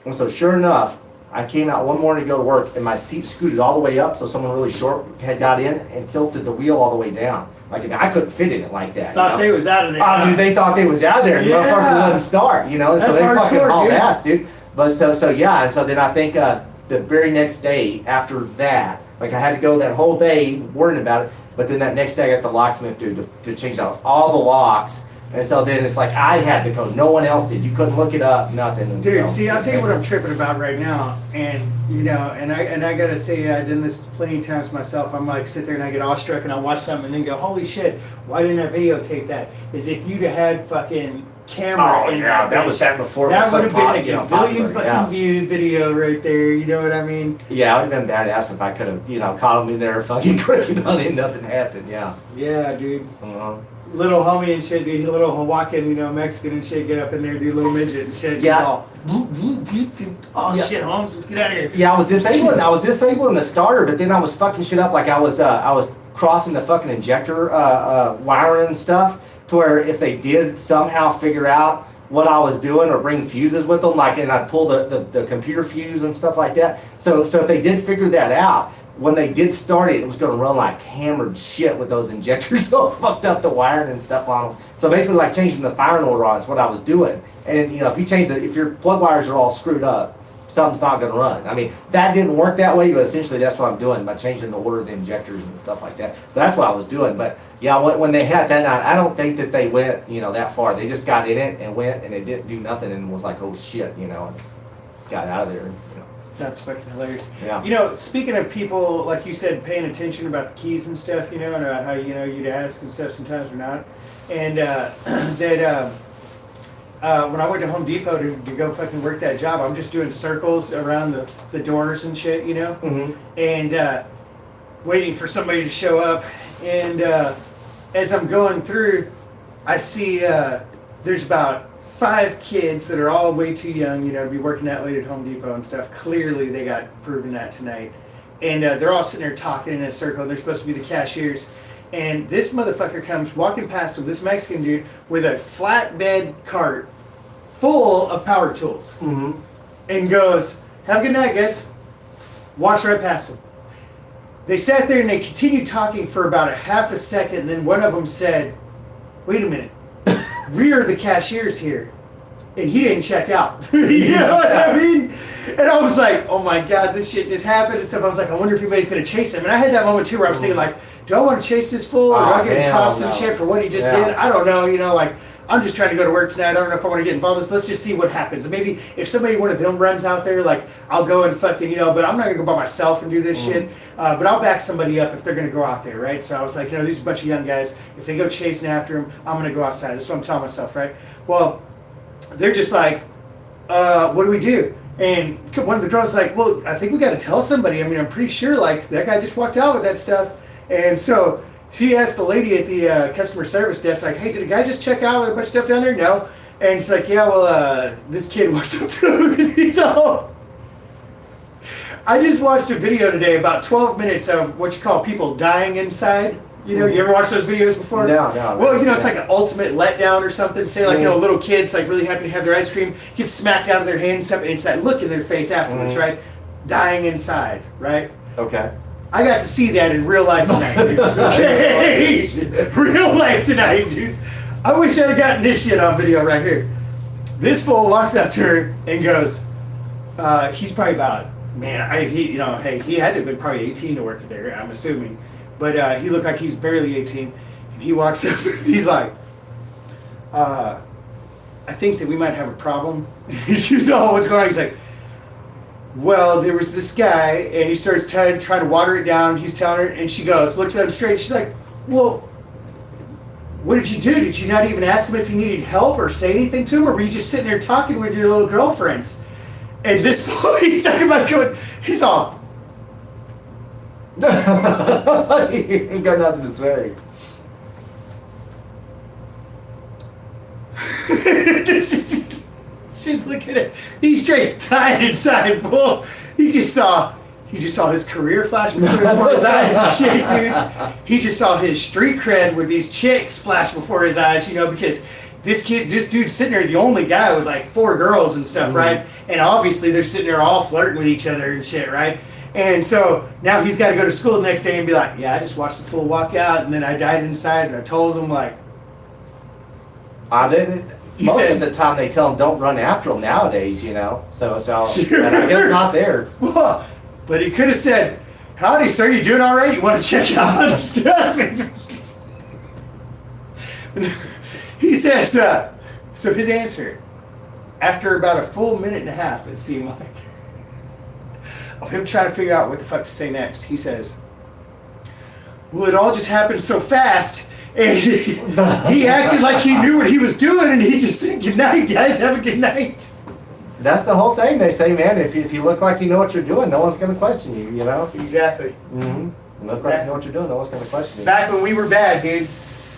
And so sure enough, I came out one morning to go to work, and my seat scooted all the way up, so someone really short had got in and tilted the wheel all the way down. Like, I couldn't fit in it like that. Thought they was out of there. Oh, dude, they thought they was out there, and the motherfucker wouldn't start, So That's they fucking hardcore, hauled dude. ass, dude. But so yeah, and so then I think the very next day after that, like I had to go that whole day worrying about it, but then that next day I got the locksmith dude to change out all the locks And so then it's like I had the code. No one else did. You couldn't look it up, nothing. And Dude, so, see, I'll tell you what I'm tripping about right now, and you know, and I gotta say, I've done this plenty of times myself. I'm like, sit there and I get awestruck, and I watch something, and then go, holy shit, why didn't I videotape that? Is if you'd have had fucking camera. Oh in yeah, that was back before. That would have been a popular, gazillion fucking view video right there. You know what I mean? Yeah, it would have been badass if I could have, caught him in there fucking clicking on it and nothing happened. Yeah. Yeah, dude. Uh-huh. Little homie and shit, dude. Little Hawaiian, Mexican and shit, get up in there, do little midget and shit. Yeah. All, oh Yeah. shit, Holmes, let's get out of here. Yeah, I was disabling the starter, but then I was fucking shit up like I was crossing the fucking injector wiring and stuff to where if they did somehow figure out what I was doing or bring fuses with them, like, and I'd pull the computer fuse and stuff like that. So if they did figure that out, when they did start it, it was going to run like hammered shit with those injectors so fucked up the wiring and stuff on them. So basically like changing the firing order on it's what I was doing. And if your plug wires are all screwed up, something's not going to run. I mean, that didn't work that way, but essentially that's what I'm doing by changing the order of the injectors and stuff like that. So that's what I was doing. But yeah, when they had that night, I don't think that they went, that far. They just got in it and went and it didn't do nothing and was like, oh shit, and got out of there. That's fucking hilarious. Yeah. Speaking of people, like you said, paying attention about the keys and stuff, and about how, you'd ask and stuff sometimes or not. And when I went to Home Depot to go fucking work that job, I'm just doing circles around the doors and shit, Mm-hmm. and waiting for somebody to show up. And as I'm going through, I see there's about 5 kids that are all way too young, to be working that late at Home Depot and stuff. Clearly, they got proven that tonight. And they're all sitting there talking in a circle, and they're supposed to be the cashiers. And this motherfucker comes walking past them, this Mexican dude, with a flatbed cart full of power tools. Mm-hmm. And goes, have a good night, guys. Walks right past them. They sat there and they continued talking for about a half a second, and then one of them said, wait a minute. We are the cashiers here, and he didn't check out. You know what I mean? And I was like, oh my god, this shit just happened and stuff. I was like, I wonder if anybody's gonna chase him. And I had that moment too where I was thinking like, do I want to chase this fool, or do I get cops and shit for what he just did? I don't know. I'm just trying to go to work tonight. I don't know if I want to get involved in this. Let's just see what happens. And maybe if one of them runs out there, like, I'll go and fucking, but I'm not going to go by myself and do this shit. But I'll back somebody up if they're going to go out there, right? So I was like, these are a bunch of young guys. If they go chasing after him, I'm going to go outside. That's what I'm telling myself, right? Well, they're just like, what do we do? And one of the girls is like, well, I think we got to tell somebody. I mean, I'm pretty sure, like, that guy just walked out with that stuff. And so she asked the lady at the customer service desk, like, hey, did a guy just check out with a bunch of stuff down there? No. And it's like, yeah, well, this kid walks up to him and he's all... I just watched a video today, about 12 minutes of what you call people dying inside. You ever watched those videos before? No. Well, it's like an ultimate letdown or something. Say, like, little kids, like, really happy to have their ice cream, get smacked out of their hand and stuff, and it's that look in their face afterwards, right? Dying inside, right? Okay. I got to see that in real life tonight, dude. Okay? Real life tonight, dude. I wish I'd have gotten this shit on video right here. This fool walks up to her and goes, he's probably about, he had to have been probably 18 to work there, I'm assuming. But he looked like he's barely 18. And he walks up, he's like, I think that we might have a problem. She's all, what's going on? He's like, well, there was this guy, and he starts trying to water it down. He's telling her, and she looks at him straight. She's like, well, what did you do? Did you not even ask him if he needed help or say anything to him? Or were you just sitting there talking with your little girlfriends? And this boy, he's talking about going, he's all. He ain't got nothing to say. She's looking at, he's straight dying inside, fool. He just saw his career flash before his eyes and shit, dude. He just saw his street cred with these chicks flash before his eyes, because this dude's sitting there, the only guy with like 4 girls and stuff, right? And obviously they're sitting there all flirting with each other and shit, right? And so now he's got to go to school the next day and be like, yeah, I just watched the fool walk out, and then I died inside, and I told him, like... Most of the time they tell them don't run after them nowadays, So Sure. And I guess not there. Well, but he could have said, howdy, sir, you doing all right? You want to check out stuff? He says, so his answer, after about a full minute and a half, it seemed like, of him trying to figure out what the fuck to say next, he says, well, it all just happened so fast, and he acted like he knew what he was doing, and he just said, good night, guys, have a good night. That's the whole thing. They say, man, if you look like you know what you're doing, no one's going to question you, you know? Exactly. Mm-hmm. Look like you know what you're doing, no one's going to question you. Back when we were bad, dude,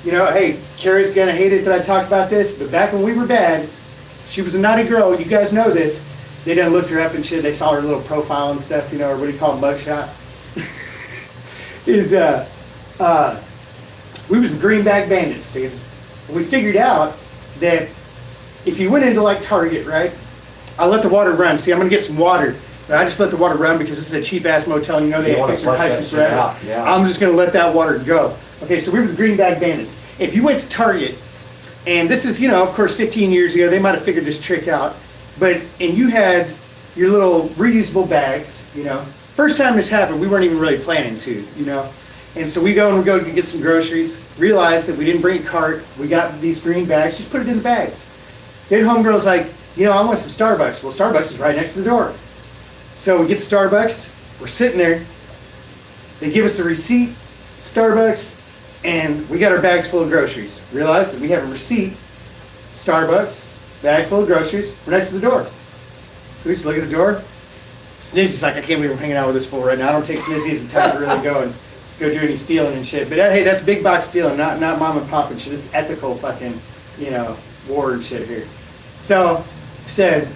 you know, hey, Carrie's going to hate it that I talked about this, but back when we were bad, she was a naughty girl, you guys know this. They done looked her up and shit, they saw her little profile and stuff, you know, or what do you call it, mugshot? We was the Greenback Bandits, dude. And we figured out that if you went into like Target, right? I let the water run. See, I'm gonna get some water. But I just let the water run because this is a cheap ass motel and you know they have fixed their pipes and forever. Yeah. I'm just gonna let that water go. Okay, so we were the Greenback Bandits. If you went to Target, and this is, you know, of course 15 years ago, they might have figured this trick out, and you had your little reusable bags, you know. First time this happened, we weren't even really planning to, you know. And so we go to get some groceries, realize that we didn't bring a cart, we got these green bags, just put it in the bags. Then homegirl's like, you know, I want some Starbucks. Well, Starbucks is right next to the door. So we get Starbucks, we're sitting there, they give us a receipt, Starbucks, and we got our bags full of groceries. Realize that we have a receipt, Starbucks, bag full of groceries, we're next to the door. So we just look at the door. Snizzy's like, I can't believe I'm hanging out with this fool right now. I don't take Snizzy as the type to really go do any stealing and shit. But hey, that's big box stealing, not mom and pop and shit. This is ethical fucking, you know, war and shit here. So I said,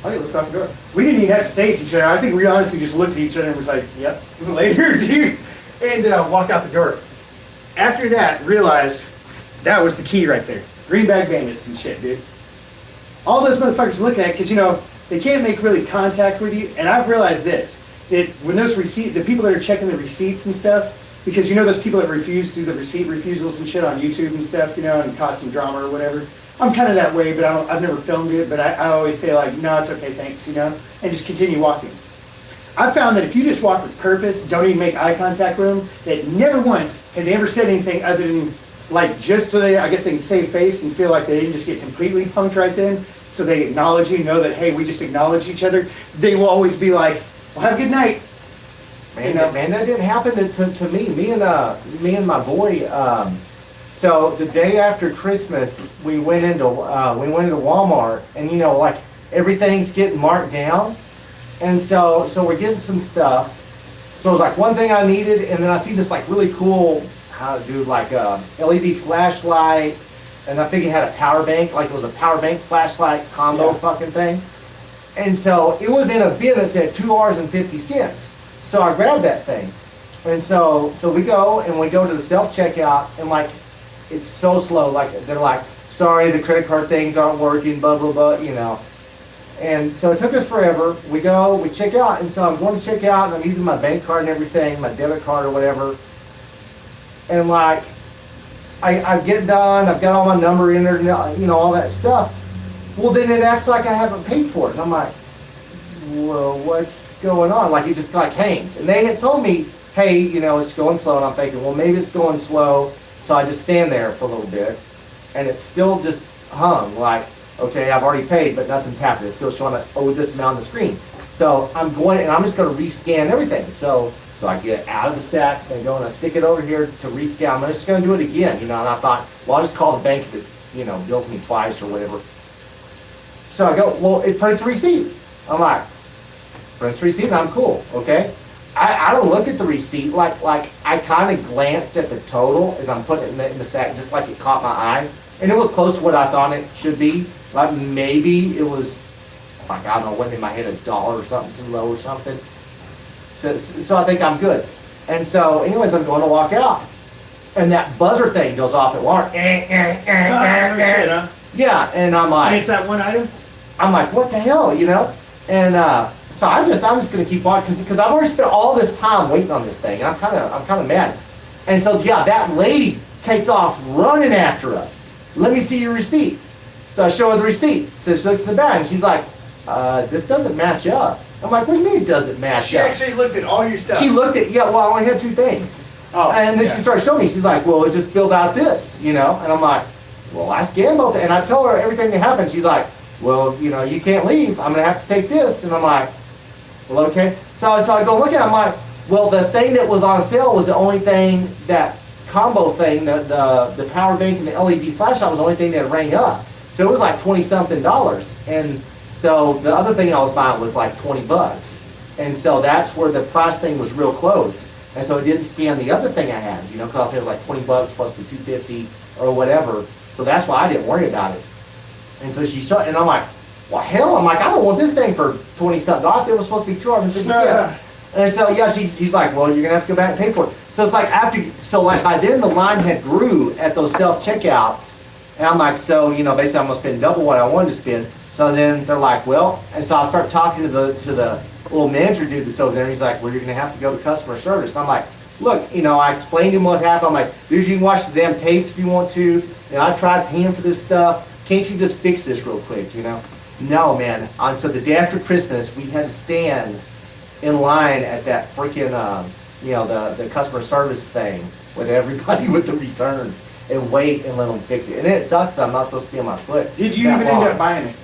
okay, let's go out the door. We didn't even have to say it to each other. I think we honestly just looked at each other and was like, yep, later, dude. And walk out the door. After that, realized that was the key right there. Greenback Bandits and shit, dude. All those motherfuckers look at it because, you know, they can't make really contact with you. And I've realized this, that when those the people that are checking the receipts and stuff, because you know those people that refuse to do the receipt refusals and shit on YouTube and stuff, you know, and cause some drama or whatever. I'm kind of that way, but I've never filmed it, but I always say like, no, it's okay, thanks, you know, and just continue walking. I found that if you just walk with purpose, don't even make eye contact with them, that never once have they ever said anything other than like just so they, I guess they can save face and feel like they didn't just get completely punked right then, so they acknowledge you, know that, hey, we just acknowledge each other. They will always be like, well, have a good night. Man, you know? Man, that didn't happen to me. Me and my boy. So the day after Christmas, we went into Walmart, and you know, like everything's getting marked down, and so we're getting some stuff. So it was like one thing I needed, and then I see this like really cool, like LED flashlight, and I think it had a power bank, like it was a power bank flashlight combo fucking thing. And so it was in a bin that said $2.50. So I grabbed that thing. And so we go to the self-checkout, and like, it's so slow. Like, they're like, sorry, the credit card things aren't working, blah, blah, blah, you know. And so it took us forever. We check out, and so I'm going to check out, and I'm using my bank card and everything, my debit card or whatever. And like, I get done, I've got all my number in there, you know, all that stuff. Well, then it acts like I haven't paid for it. And I'm like, well, what's going on? Like, it just like hangs. And they had told me, hey, you know, it's going slow. And I'm thinking, well, maybe it's going slow. So I just stand there for a little bit. And it's still just hung. Like, okay, I've already paid, but nothing's happened. It's still showing this amount on the screen. So I'm going, and I'm just going to rescan everything. So I get it out of the sacks, and I go and I stick it over here to rescan. I'm just going to do it again, you know. And I thought, well, I'll just call the bank that, you know, bills me twice or whatever. So I go, well, it prints a receipt. I'm like, prints a receipt, and I'm cool, okay? I don't look at the receipt, like I kind of glanced at the total as I'm putting it in the sack, just like it caught my eye. And it was close to what I thought it should be. Like maybe it was, like, I don't know, went in my head $1 or something too low or something. So I think I'm good. And so anyways, I'm going to walk out. And that buzzer thing goes off at Walmart. Yeah, and I'm like, it's that one item? I'm like, what the hell, you know? And so I'm just gonna keep walking because I've already spent all this time waiting on this thing, and I'm kind of mad. And so yeah, that lady takes off running after us. Let me see your receipt. So I show her the receipt. So she looks in the bag, and she's like, this doesn't match up. I'm like, what do you mean it doesn't match up? She actually looked at all your stuff. She looked at, well, I only had 2 things. Oh, and then she started showing me. She's like, well, it just filled out this, you know? And I'm like, well, I scanned both, and I told her everything that happened. She's like, well, you know, you can't leave. I'm gonna have to take this, and I'm like, well, okay. So I go look at it. I'm like, well, the thing that was on sale was the only thing, that combo thing, the power bank and the LED flashlight was the only thing that rang up. So it was like $20-something, and so the other thing I was buying was like $20, and so that's where the price thing was real close, and so it didn't scan the other thing I had, you know, because it was like $20 plus the $250 or whatever. So that's why I didn't worry about it. And so she shut, and I'm like, well, hell, I'm like, I don't want this thing for $20-something. It was supposed to be 250 cents. And so yeah, he's like, well, you're gonna have to go back and pay for it. So it's like by then the line had grew at those self checkouts. And I'm like, so, you know, basically I'm gonna spend double what I wanted to spend. So then they're like, well, and so I start talking to the little manager dude that's over there. He's like, well, you're gonna have to go to customer service. And I'm like, look, you know, I explained to him what happened. I'm like, dude, you can watch the damn tapes if you want to. And I tried paying for this stuff. Can't you just fix this real quick, you know? No, man. So the day after Christmas, we had to stand in line at that freaking, you know, the customer service thing with everybody with the returns, and wait and let them fix it. And it sucks. I'm not supposed to be on my foot. Did you even end up buying it?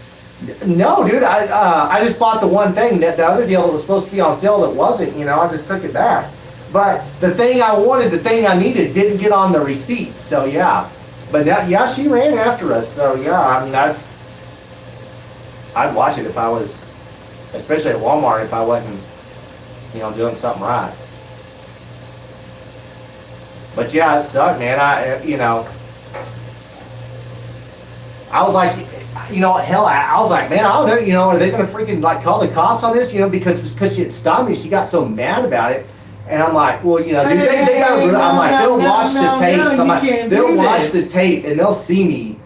No, dude. I just bought the one thing. That the other deal that was supposed to be on sale that wasn't. You know, I just took it back. But the thing I wanted, the thing I needed, didn't get on the receipt. So yeah. But that, yeah, she ran after us. So yeah, I mean, I'd watch it if I was, especially at Walmart, if I wasn't, you know, doing something right. But yeah, it sucked, man. You know, I was like, you know, hell, I was like, man, I don't know, you know, are they gonna freaking like call the cops on this? You know, because she had stopped me, she got so mad about it. And I'm like, well, you know, dude, they got. I'm like, they'll watch the tapes. I'm like, they'll watch the tape and they'll see me,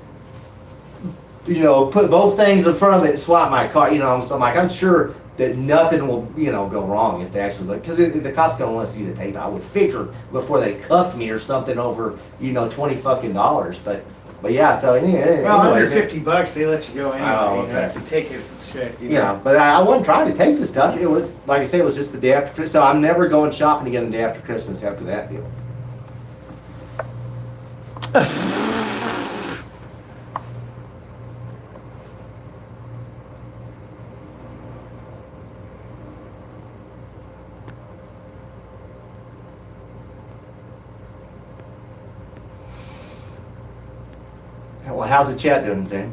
you know, put both things in front of it and swap my car. You know, so I'm like, I'm sure that nothing will, you know, go wrong if they actually look, because the cops gonna want to see the tape. I would figure before they cuffed me or something over, you know, $20 fucking. But yeah, so anyway. Well, under $50, they let you go anyway. Oh, okay. You know, it's a ticket. Straight, you know. Yeah, but I wasn't trying to take the stuff. It was, like I said, it was just the day after Christmas. So I'm never going shopping again the day after Christmas after that deal. Well, how's the chat doing, Zane?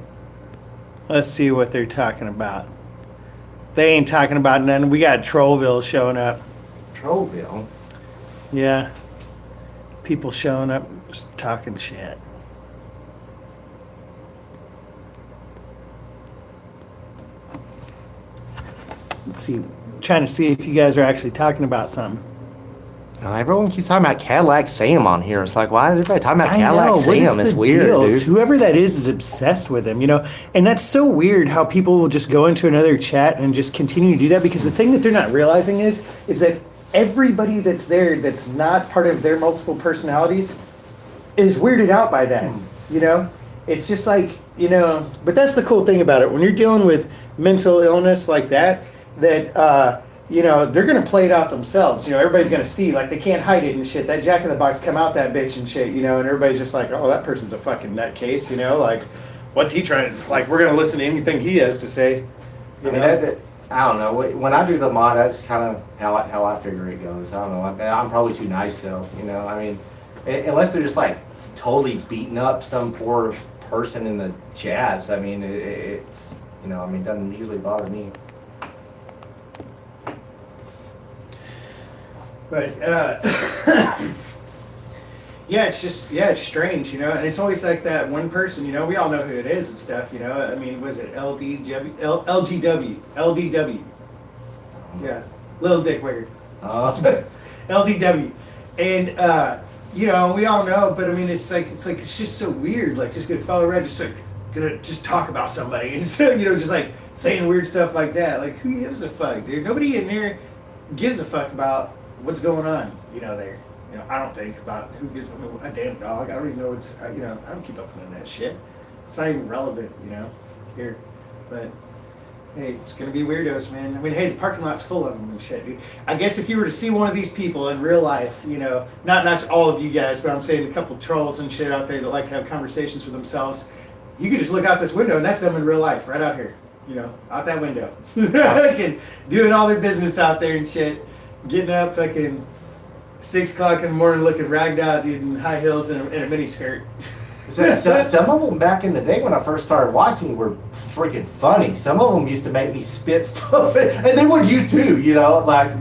Let's see what they're talking about. They ain't talking about none. We got Trollville showing up. Trollville? Yeah. People showing up just talking shit. Let's see. Trying to see if you guys are actually talking about something. Everyone keeps talking about Cadillac Sam on here. It's like, why is everybody talking about Cadillac What is Sam? It's the weird, deal? dude. Whoever that is obsessed with him, you know? And that's so weird how people will just go into another chat and just continue to do that, because the thing that they're not realizing is that everybody that's there that's not part of their multiple personalities is weirded out by that, you know? It's just like, you know, but that's the cool thing about it. When you're dealing with mental illness like that, you know, they're going to play it out themselves. You know, everybody's going to see, like, they can't hide it and shit. That Jack in the Box come out that bitch and shit, you know, and everybody's just like, oh, that person's a fucking nutcase, you know, like, what's he trying to, like, we're going to listen to anything he has to say. I mean, I don't know. When I do the mod, that's kind of how I figure it goes. I don't know. I'm probably too nice, though, you know. I mean, unless they're just, like, totally beating up some poor person in the chats, I mean, it's, you know, I mean, it doesn't usually bother me. But, yeah, it's just, yeah, it's strange, you know, and it's always like that one person, you know, we all know who it is and stuff, you know, I mean, was it LDW? Yeah, Little Dick Wigger. LDW. And, you know, we all know, but I mean, it's just so weird, like, just gonna follow around, just like, gonna just talk about somebody, and so, you know, just like, saying weird stuff like that, like, who gives a fuck, dude? Nobody in there gives a fuck about what's going on, you know, there. You know, I don't think about who gives a damn dog. I don't even know what's, you know, I don't keep up on that shit. It's not even relevant, you know, here. But, Hey, it's gonna be weirdos, man. I mean, hey, the parking lot's full of them and shit, dude. I guess if you were to see one of these people in real life, you know, not all of you guys, but I'm saying a couple trolls and shit out there that like to have conversations with themselves, you could just look out this window and that's them in real life, right out here, you know, out that window, fucking doing all their business out there and shit, getting up fucking 6 o'clock in the morning, looking ragged out, dude, in high heels and a mini skirt. Some of them back in the day when I first started watching were freaking funny. Some of them used to make me spit stuff, and then would you too? You know, like I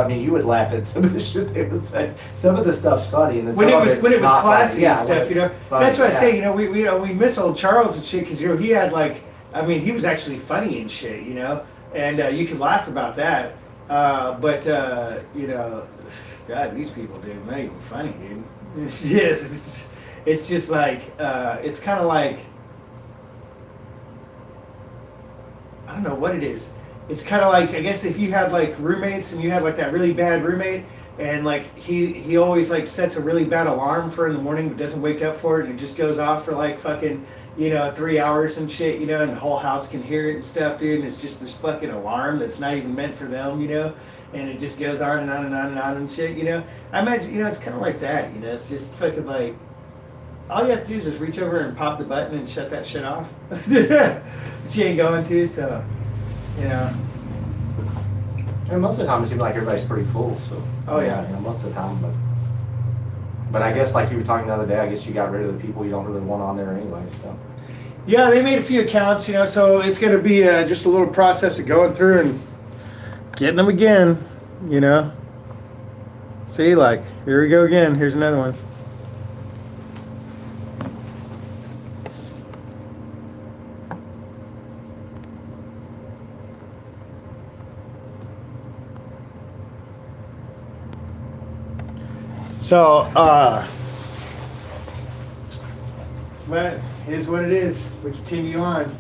mean, you would laugh at some of the shit they would say. Some of the stuff's funny, and when it was classy and stuff, you know. Funny, that's what I say. You know, we miss old Charles and shit because you know he had like, I mean, he was actually funny and shit, you know, and you could laugh about that. But you know, God, these people, dude, not even funny, dude. Yes. It's just like, it's kind of like, I don't know what it is. It's kind of like, I guess if you had like roommates and you had like that really bad roommate and like he always like sets a really bad alarm for in the morning but doesn't wake up for it and it just goes off for like fucking, you know, 3 hours and shit, you know, and the whole house can hear it and stuff, dude, and it's just this fucking alarm that's not even meant for them, you know, and it just goes on and on and on and on and shit, you know. I imagine, you know, it's kind of like that, you know, it's just fucking like, all you have to do is just reach over and pop the button and shut that shit off. But you ain't going to, so, you know. And most of the time it seems like everybody's pretty cool, so. Oh, yeah. You know, most of the time, but I guess like you were talking the other day, I guess you got rid of the people you don't really want on there anyway, so. Yeah, they made a few accounts, you know, so it's going to be just a little process of going through and getting them again, you know. See, like, here we go again. Here's another one. So, but it is what it is. We continue on.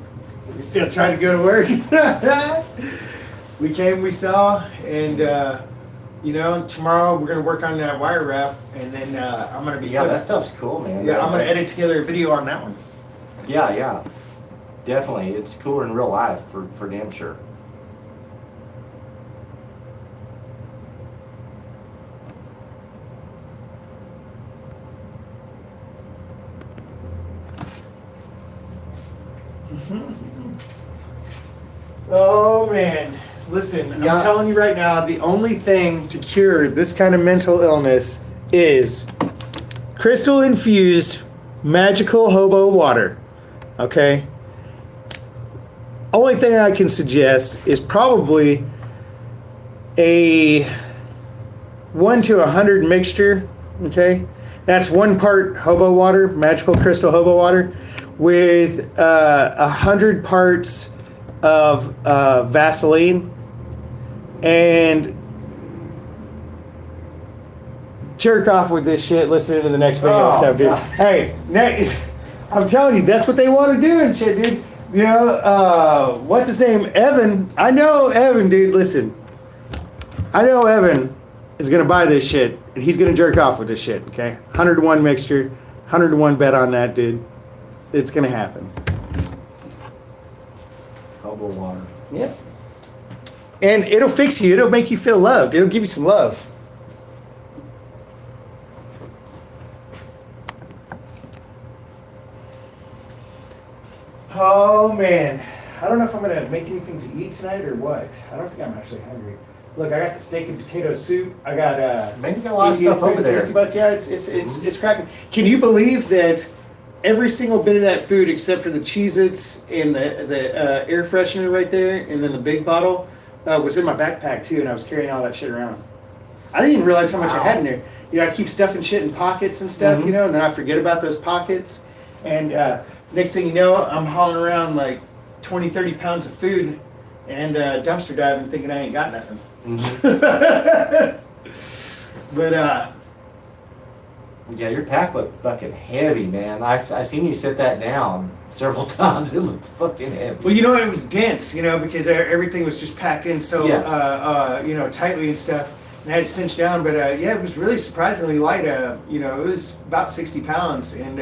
We still try to go to work. We came, we saw, and you know, tomorrow we're gonna work on that wire wrap, and then I'm gonna be that stuff's cool, man. Yeah, I'm gonna edit together a video on that one. Yeah, definitely. It's cooler in real life for damn sure. Oh man, listen, I'm telling you right now, the only thing to cure this kind of mental illness is crystal infused magical hobo water. Okay? Only thing I can suggest is probably a 1 to 100 mixture. Okay? That's 1 part hobo water, magical crystal hobo water, with 100 parts of Vaseline and jerk off with this shit. Listen to the next video and stuff, dude. God. Hey, I'm telling you, that's what they want to do and shit, dude. You know, what's his name? Evan. I know Evan, dude. Listen, I know Evan is gonna buy this shit and he's gonna jerk off with this shit. Okay, 101 mixture, 101 bet on that, dude. It's gonna happen. Hobo water. Yep. And it'll fix you. It'll make you feel loved. It'll give you some love. Oh man, I don't know if I'm gonna make anything to eat tonight or what. I don't think I'm actually hungry. Look, I got the steak and potato soup. I got man, you got a lot of stuff over there. But yeah, it's cracking. Can you believe that every single bit of that food except for the Cheez-Its and the air freshener right there and then the big bottle was in my backpack too, and I was carrying all that shit around. I didn't even realize how much I had in there. You know, I keep stuffing shit in pockets and stuff, you know, and then I forget about those pockets. And next thing you know, I'm hauling around like 20, 30 pounds of food and dumpster diving thinking I ain't got nothing. But yeah, your pack looked fucking heavy, man. I seen you set that down several times. It looked fucking heavy. Well, you know, it was dense, you know, because everything was just packed in so, you know, tightly and stuff. And I had it cinched down, but yeah, it was really surprisingly light. You know, it was about 60 pounds, and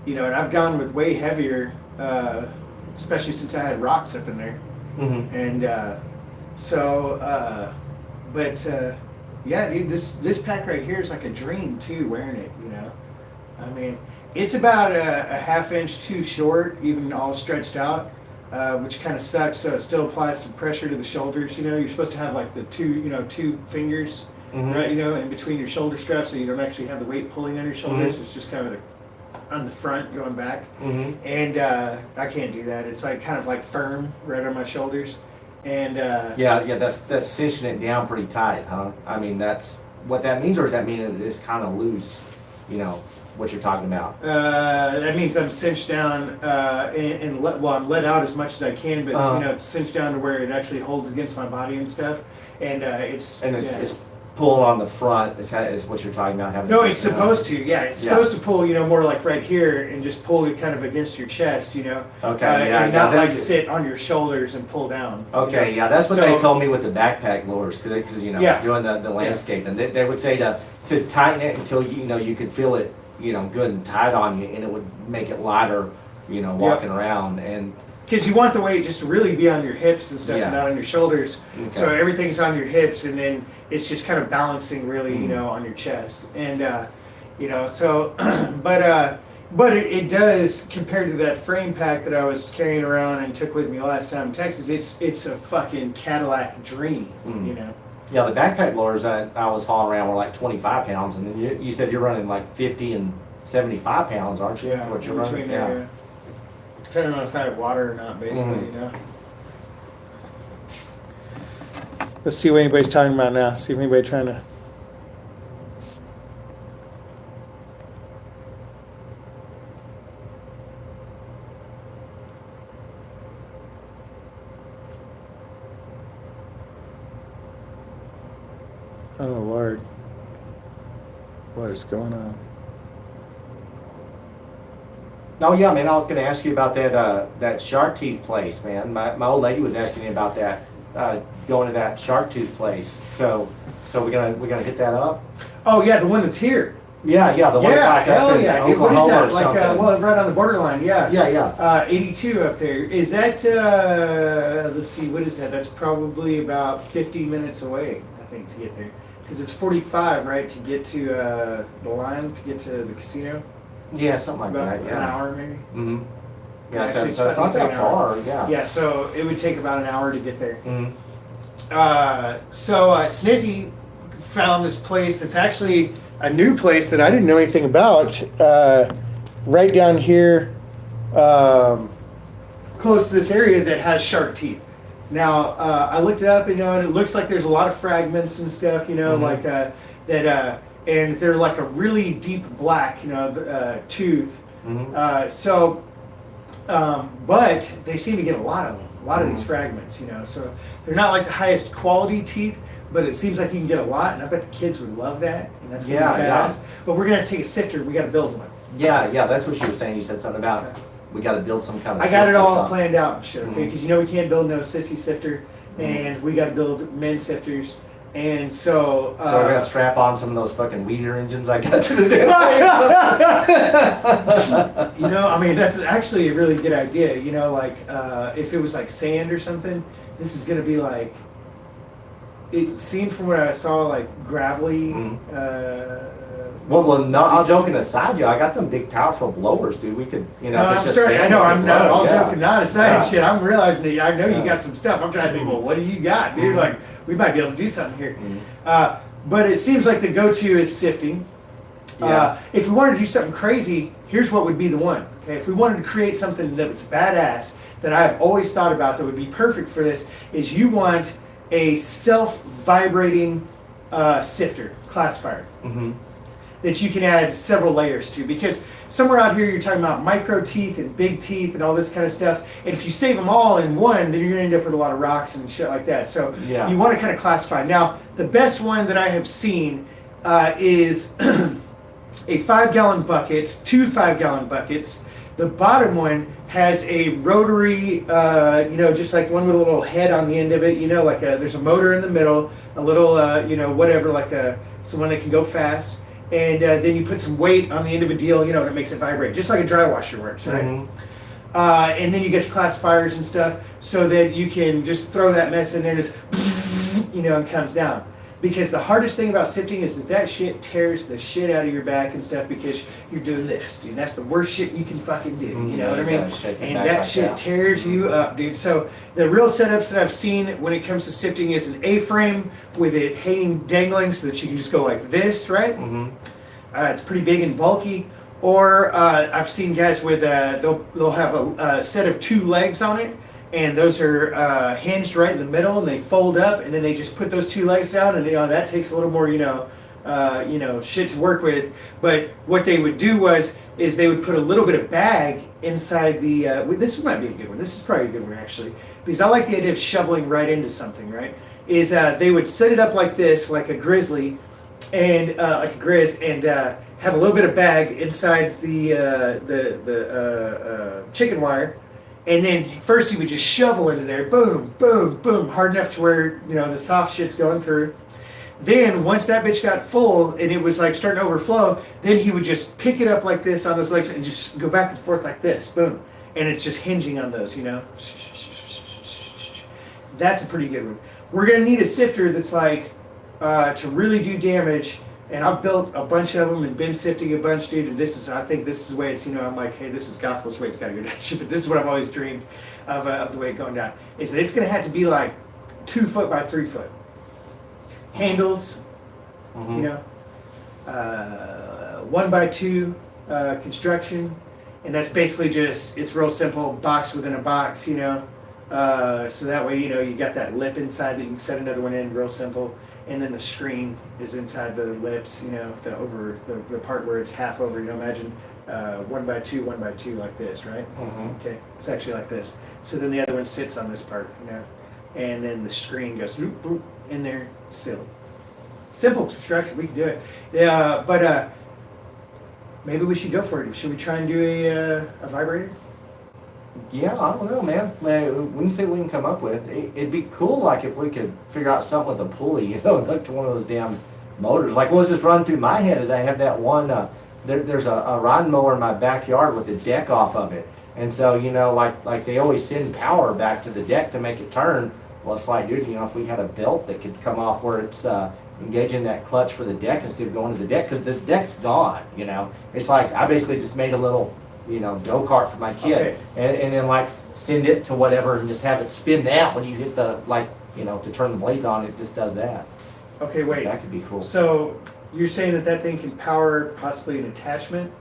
you know, and I've gone with way heavier, especially since I had rocks up in there. Mm-hmm. And yeah, dude, this pack right here is like a dream too, wearing it, you know. I mean, it's about a half inch too short, even all stretched out, which kind of sucks. So it still applies some pressure to the shoulders. You know, you're supposed to have like the two fingers, Mm-hmm. right? You know, in between your shoulder straps, so you don't actually have the weight pulling on your shoulders. Mm-hmm. It's just kind of on the front going back. Mm-hmm. And I can't do that. It's like kind of like firm right on my shoulders. And Yeah, that's cinching it down pretty tight, huh? I mean, that's what that means, or does that mean it is kind of loose? You know what you're talking about? that means I'm cinched down I'm let out as much as I can, but Uh-huh. you know, it's cinched down to where it actually holds against my body and stuff. And it's It's pulling on the front is what you're talking about. Having no, it's supposed to. Yeah, it's Yeah. supposed to pull. You know, more like right here and just pull it kind of against your chest. You know. Okay, and not that- like sit on your shoulders and pull down. Okay, you know? yeah, that's what So- they told me with the backpack lures, because you know, Yeah. doing the landscape, and they would say to tighten it until you could feel it, good and tight on you, and it would make it lighter, walking around. And Because you want the weight just to really be on your hips and stuff, Yeah. and not on your shoulders. Okay. So everything's on your hips, and then it's just kind of balancing really, Mm. on your chest. And so, but it does, compared to that frame pack that I was carrying around and took with me last time in Texas. It's a fucking Cadillac dream, Mm. yeah, the backpack lures I was hauling around were like 25 pounds, and then you said you're running like 50 and 75 pounds, aren't you? Yeah, What you're between running? there, yeah. Depending on if I have water or not, basically, Mhm. Let's see what anybody's talking about now. See if anybody's trying to. Oh Lord, what is going on? Oh yeah, man. I was going to ask you about that shark teeth place, man. My old lady was asking me about that, going to that shark tooth place. So we're gonna hit that up. Oh yeah, the one that's here. Yeah, the one's like hell up in yeah. Dude, what is Oklahoma that? or Like, something. well, right on the borderline. Yeah. Yeah. 82 up there. Is that? Let's see. What is that? That's probably about 50 minutes away, I think, to get there. Because it's 45, right, to get to the line, to get to the casino. Yeah, something like About that. an Yeah. hour, maybe. Mm-hmm. Yeah, Actually, so it's not that an hour. far. Yeah. Yeah. So it would take about an hour to get there. Mm-hmm. Snizzy found this place that's actually a new place that I didn't know anything about. Right down here, close to this area that has shark teeth. Now I looked it up, and it looks like there's a lot of fragments and stuff, Mhm. like that, and they're like a really deep black, tooth. Mm-hmm. But they seem to get a lot of them, of these fragments, So they're not like the highest quality teeth, but it seems like you can get a lot, and I bet the kids would love that, and that's gonna be Yeah. badass. But we're gonna have to take a sifter. We got to build one. Yeah, that's what she was saying. You said something about we got to build some kind of. I got it sift or all something. planned out and shit, okay? Mhm. Because we can't build no sissy sifter, and we got to build men sifters, and so. So we're gonna strap on some of those fucking weeder engines I got to the day. I mean, that's actually a really good idea. If it was like sand or something, this is gonna be like. It seemed from what I saw like gravelly. Well, no, all joking aside, I got them big, powerful blowers, dude. We could, if it's just I sand, know. we I'm could not blow, all yeah. joking, not aside. Yeah. Shit, I'm realizing that I know you Yeah. got some stuff. I'm trying to think. Well, what do you got, dude? Mhm. Like, we might be able to do something here. Mhm. But it seems like the go-to is sifting. Yeah. If we wanted to do something crazy, here's what would be the one. Okay, if we wanted to create something that was badass, that I've always thought about that would be perfect for this, is you want a self-vibrating sifter, classifier, Mhm. that you can add several layers to. Because somewhere out here you're talking about micro teeth and big teeth and all this kind of stuff. And if you save them all in one, then you're going to end up with a lot of rocks and shit like that. So Yeah. you want to kind of classify. Now, the best one that I have seen is a 5-gallon bucket, 2 5-gallon buckets. The bottom one has a rotary, just like one with a little head on the end of it. There's a motor in the middle, a little, whatever, someone that can go fast. And then you put some weight on the end of a deal, and it makes it vibrate, just like a dry washer works, right? Mhm. And then you get your classifiers and stuff so that you can just throw that mess in there and just, you know, and comes down. Because the hardest thing about sifting is that shit tears the shit out of your back and stuff because you're doing this, dude. That's the worst shit you can fucking do. You know what I mean? And that shit tears you up, dude. So the real setups that I've seen when it comes to sifting is an A-frame with it hanging, dangling so that you can just go like this, right? It's pretty big and bulky. Or I've seen guys with, they'll have a set of 2 legs on it. And those are hinged right in the middle, and they fold up, and then they just put those 2 legs down, and you know that takes a little more, shit to work with. But what they would do is they would put a little bit of bag inside the. This might be a good one. This is probably a good one actually, because I like the idea of shoveling right into something. Right? Is they would set it up like this, like a grizzly, and like a grizz, and have a little bit of bag inside the chicken wire. And then first you would just shovel into there, boom, boom, boom, hard enough to where, you know, the soft shit's going through. Then once that bitch got full and it was like starting to overflow, then he would just pick it up like this on those legs and just go back and forth like this, boom. And it's just hinging on those, you know. That's a pretty good one. We're going to need a sifter that's like, to really do damage. And I've built a bunch of them and been sifting a bunch, dude. And I think this is the way it's, you know, I'm like, hey, this is gospel's way it's got to go down. But this is what I've always dreamed of the way it's going down. Is that it's going to have to be like 2 foot by 3 foot. Handles, you know, 1 by 2 construction. And that's basically just, it's real simple, box within a box, you know. So that way, you know, you got that lip inside that you can set another one in, real simple. And then the screen is inside the lips, you know, the part where it's half over. You know, imagine 1 by 2, 1 by 2 like this, right? Okay, it's actually like this. So then the other one sits on this part, you know, and then the screen goes whoop, whoop, in there. Simple construction. We can do it. Yeah, but maybe we should go for it. Should we try and do a vibrator? Yeah, I don't know, man. We can see what we can come up with. It'd be cool, like, if we could figure out something with a pulley, you know, hook to one of those damn motors. Like, what's just run through my head is I have that one, there's a riding mower in my backyard with the deck off of it. And so, you know, like they always send power back to the deck to make it turn. Well, it's like, dude, you know, if we had a belt that could come off where it's engaging that clutch for the deck instead of going to the deck, because the deck's gone, you know. It's like I basically just made a little, you know, go-kart for my kid, Okay. and then like send it to whatever and just have it spin that when you hit the, like, you know, to turn the blades on, it just does that. Okay, wait. That could be cool. So you're saying that thing can power possibly an attachment?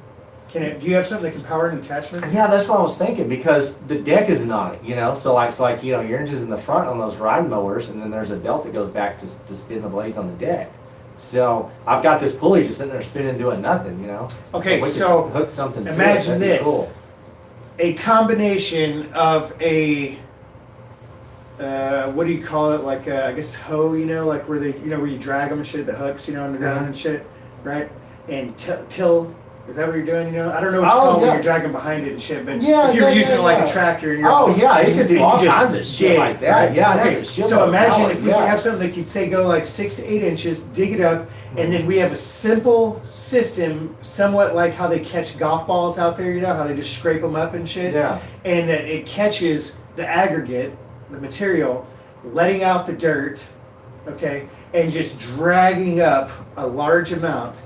Can it? Do you have something that can power an attachment? Yeah, that's what I was thinking, because the deck isn't on it, you know. So like you know, your engine's in the front on those riding mowers, and then there's a belt that goes back to spin the blades on the deck. So I've got this pulley just sitting there spinning, doing nothing, you know. Okay, we so could hook something to it. imagine That'd be this: cool. a combination of a what do you call it? Like I guess hoe, you know, like where they, you know, where you drag them and shit, the hooks, you know, on the ground and shit, right? And till. Is that what you're doing? You know, I don't know what you call it when you're dragging behind it and shit, but if you're using it like a tractor and you're it could do all kinds of shit like that. Right? Yeah, okay. that's a shit. So imagine if we could have something that could say go like 6 to 8 inches, dig it up, and then we have a simple system, somewhat like how they catch golf balls out there. You know how they just scrape them up and shit. Yeah. And that it catches the aggregate, the material, letting out the dirt, okay, and just dragging up a large amount.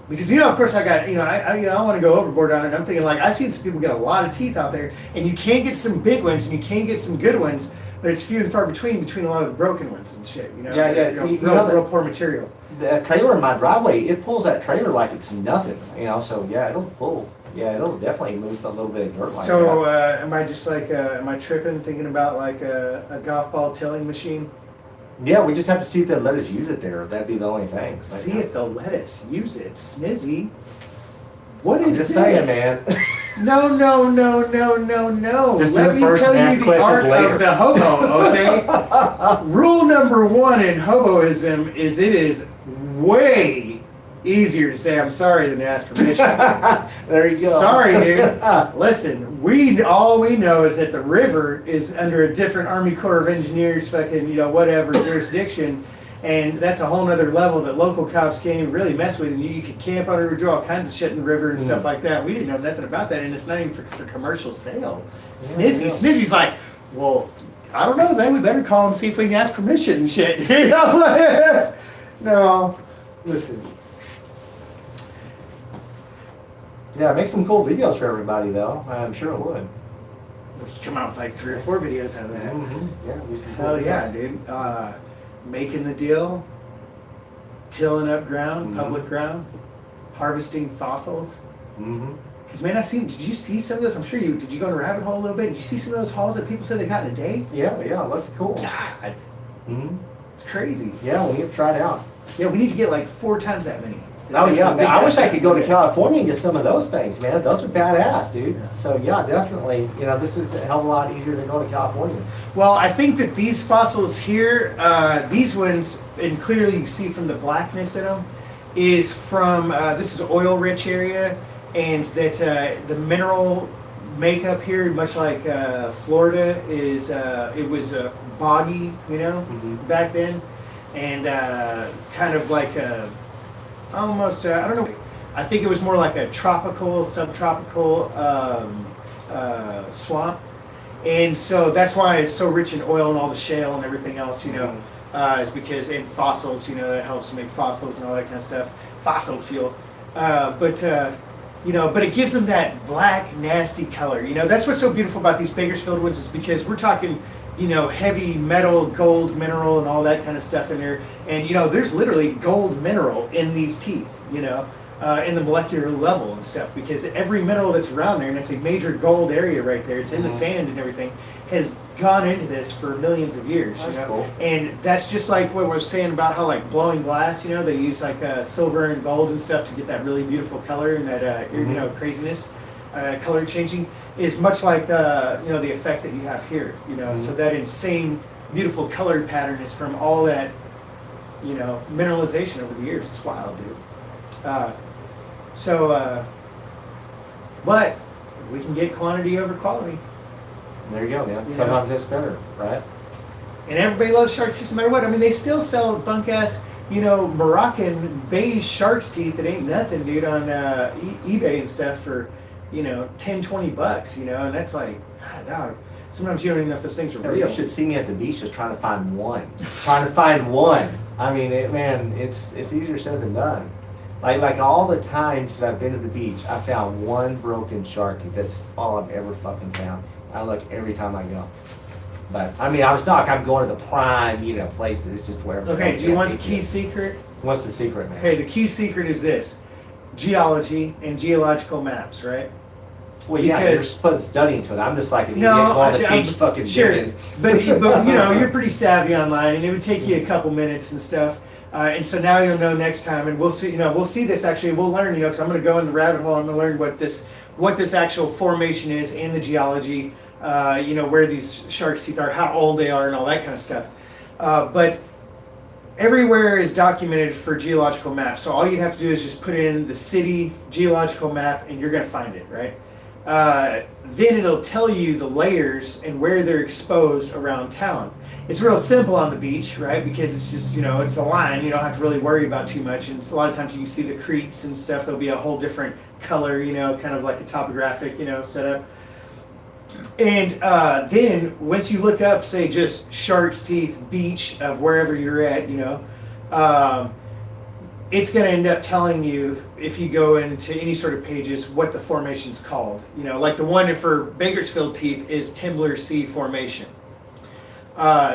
Because, you know, of course I got, you know, I don't want to go overboard on it. I'm thinking, like, I've seen some people get a lot of teeth out there, and you can get some big ones, and you can get some good ones, but it's few and far between a lot of the broken ones and shit, you know? Real poor material. The trailer in my driveway, it pulls that trailer like it's nothing, you know, so yeah, it'll pull. Yeah, it'll definitely move a little bit of dirt like that. So, am I just like, am I tripping thinking about like a golf ball tilling machine? Yeah, we just have to see if they'll let us use it there. That'd be the only thing. See if they'll let us use it. Snizzy. What is just this? saying, man. No. Just Let me tell you the art of the hobo, okay? Rule number 1 in hoboism is it is way easier to say I'm sorry than to ask permission. There you go. Sorry, dude. Listen, all we know is that the river is under a different Army Corps of Engineers fucking, you know, whatever jurisdiction, And that's a whole nother level that local cops can't even really mess with. And you could camp under, do all kinds of shit in the river and stuff like that. We didn't know nothing about that, and it's not even for commercial sale. Snizzy's like, well, I don't know, Zane, we better call and see if we can ask permission and shit. You know? No, listen. Yeah, make some cool videos for everybody, though. I'm sure it would. We could come out with like 3 or 4 videos out of that. Yeah, at least Hell yeah, dude. Making the deal, tilling up ground, public ground, harvesting fossils. Because man, did you see some of those? I'm sure did you go in a rabbit hole a little bit? Did you see some of those hauls that people said they got in a day? Yeah, it looked cool. God. It's crazy. Yeah, we have tried out. Yeah, we need to get like 4 times that many. Oh yeah, man, I wish I could go to California and get some of those things, man. Those are badass, dude. So yeah, definitely. You know, this is a hell of a lot easier than going to California. Well, I think that these fossils here, these ones, and clearly you see from the blackness in them, is from this is oil-rich area, and that the mineral makeup here, much like Florida, is it was boggy, you know, back then, and kind of like a. Almost, I don't know. I think it was more like a tropical, subtropical swamp, and so that's why it's so rich in oil and all the shale and everything else. You know, is because in fossils, you know, that helps make fossils and all that kind of stuff, fossil fuel. You know, but it gives them that black, nasty color. You know, that's what's so beautiful about these Bakersfield woods is because we're talking. You know, heavy metal, gold mineral, and all that kind of stuff in there. And, you know, there's literally gold mineral in these teeth, you know, in the molecular level and stuff, because every mineral that's around there, and it's a major gold area right there, it's in the sand and everything, has gone into this for millions of years. That's you know? cool. And that's just like what we were saying about how, like, blowing glass, you know, they use, like, silver and gold and stuff to get that really beautiful color and that, you know, craziness. Color changing is much like you know, the effect that you have here, you know, so that insane beautiful color pattern is from all that, you know, mineralization over the years. It's wild, dude. But we can get quantity over quality. There you go, man. Sometimes it's better, right? And everybody loves shark's teeth no matter what. I mean, they still sell bunk ass, you know, Moroccan beige shark's teeth that ain't nothing, dude, on eBay and stuff for, you know, $10-$20, you know, and that's like, God, dog. Sometimes you don't even know if those things are real. You should see me at the beach just trying to find one. I mean, it's easier said than done. Like all the times that I've been to the beach, I found one broken shark tooth. That's all I've ever fucking found. I look every time I go. But I mean, I'm going to the prime, you know, places. It's just wherever. Okay, do you want the key secret? What's the secret, man? Okay, the key secret is this: geology and geological maps, right? Well, yeah, you're putting study into it. I'm just like an idiot going to the beach fucking sure, digging. but you know, you're pretty savvy online, and it would take you a couple minutes and stuff. And so now you'll know next time, and we'll see. You know, we'll see this actually. We'll learn. You know, because I'm going to go in the rabbit hole. I'm going to learn what this actual formation is in the geology. You know, where these shark's teeth are, how old they are, and all that kind of stuff. But everywhere is documented for geological maps. So all you have to do is just put in the city geological map, and you're going to find it, right? Then it'll tell you the layers and where they're exposed around town. It's real simple on the beach, right? Because it's just, you know, it's a line. You don't have to really worry about too much. And a lot of times you can see the creeks and stuff. There'll be a whole different color, you know, kind of like a topographic, you know, setup. And then once you look up, say, just Shark's Teeth Beach of wherever you're at, you know, it's going to end up telling you, if you go into any sort of pages, what the formation's called. You know, like the one for Bakersfield Teeth is Timbler C Formation.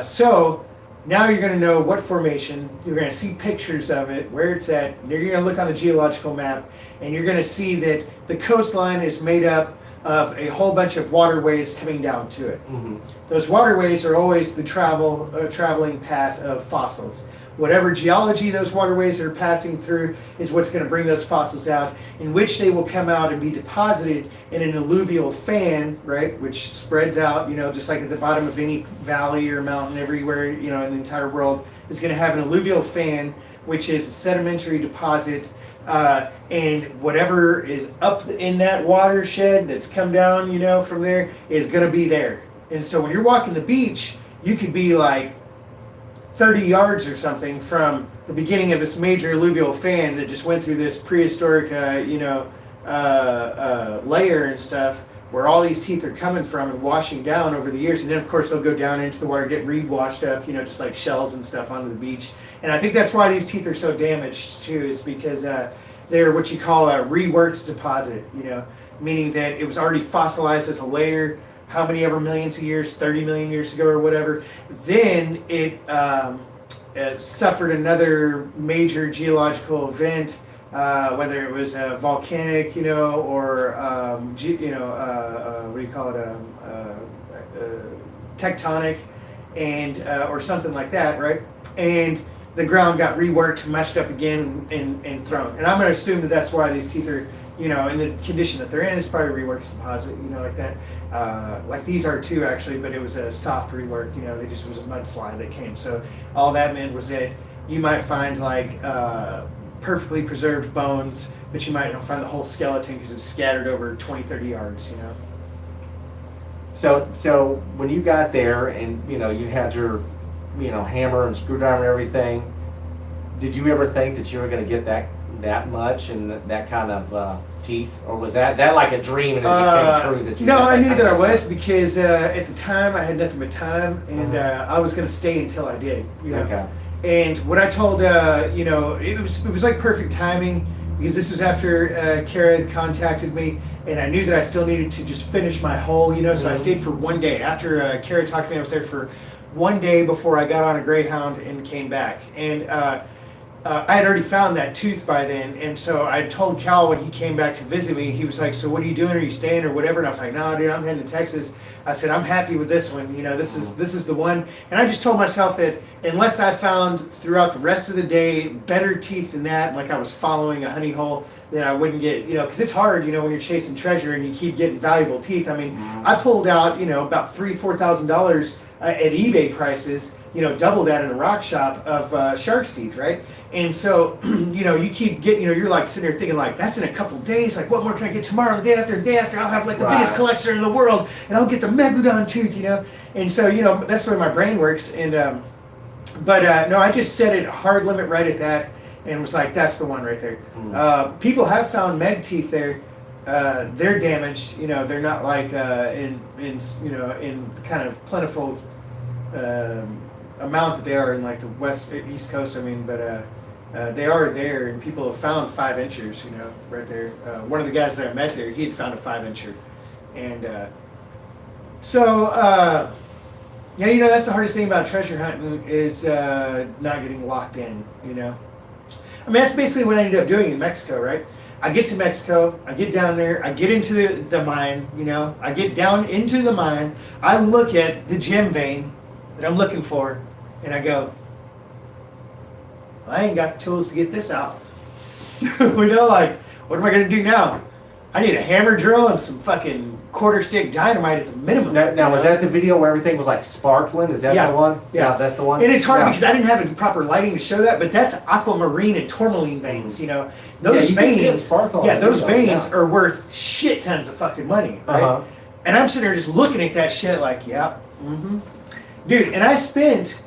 So now you're going to know what formation, you're going to see pictures of it, where it's at, and you're going to look on the geological map, and you're going to see that the coastline is made up of a whole bunch of waterways coming down to it. Mm-hmm. Those waterways are always the traveling path of fossils. Whatever geology those waterways are passing through is what's going to bring those fossils out, in which they will come out and be deposited in an alluvial fan, right, which spreads out, you know, just like at the bottom of any valley or mountain everywhere, you know, in the entire world, is going to have an alluvial fan, which is a sedimentary deposit, and whatever is up in that watershed that's come down, you know, from there is going to be there. And so when you're walking the beach, you could be like 30 yards or something from the beginning of this major alluvial fan that just went through this prehistoric, layer and stuff, where all these teeth are coming from and washing down over the years. And then, of course, they'll go down into the water, get re-washed up, just like shells and stuff onto the beach. And I think that's why these teeth are so damaged, too, is because they're what you call a reworked deposit, meaning that it was already fossilized as a layer, how many ever millions of years, 30 million years ago or whatever. Then it suffered another major geological event, whether it was volcanic, or what do you call it, tectonic, and or something like that, right? And the ground got reworked, meshed up again, and thrown. And I'm going to assume that that's why these teeth are, in the condition that they're in. It's probably a reworked deposit, like that. Like these are too, actually, but it was a soft rework. They just was a mudslide that came. So all that meant was that you might find like perfectly preserved bones, but you might not find the whole skeleton because it's scattered over 20, 30 yards. So when you got there and you had your hammer and screwdriver and everything, did you ever think that you were going to get that much and that kind of teeth, or was that like a dream and it just came true that you? No, I knew that I was, because at the time I had nothing but time, and I was going to stay until I did. Okay. And what I told, it was like perfect timing, because this was after Kara had contacted me, and I knew that I still needed to just finish my hole, so I stayed for one day. After Kara talked to me, I was there for one day before I got on a Greyhound and came back. And I had already found that tooth by then, and so I told Cal when he came back to visit me, he was like, so what are you doing? Are you staying or whatever? And I was like, no, dude, I'm heading to Texas. I said, I'm happy with this one. This is the one. And I just told myself that unless I found throughout the rest of the day better teeth than that, like I was following a honey hole, then I wouldn't get, because it's hard, when you're chasing treasure and you keep getting valuable teeth. I mean, I pulled out, about $3,000-$4,000 at eBay prices, double that in a rock shop of shark's teeth, right? And so, you keep getting, you're like sitting there thinking like, that's in a couple days, like what more can I get tomorrow, the day after, I'll have like the biggest collection in the world, and I'll get the Megalodon tooth, And so, that's the way my brain works. And, no, I just set it a hard limit right at that, and was like, that's the one right there. People have found Meg teeth there. They're damaged, they're not like in kind of plentiful amount that they are in like the east coast. I mean, but they are there, and people have found 5 inchers, right there. One of the guys that I met there, he had found a 5 incher, and yeah, that's the hardest thing about treasure hunting is not getting locked in. I mean, that's basically what I ended up doing in Mexico, right? I get to Mexico, I get down there, I get into the mine, I get down into the mine, I look at the gem vein that I'm looking for, and I go, I ain't got the tools to get this out. Like, what am I going to do now? I need a hammer drill and some fucking quarter stick dynamite at the minimum. Now, was that the video where everything was like sparkling? Is that the one? Yeah, that's the one. And it's hard because I didn't have any proper lighting to show that, but that's aquamarine and tourmaline veins. Those veins. Those veins are worth shit tons of fucking money, right? And I'm sitting there just looking at that shit like, dude. And I spent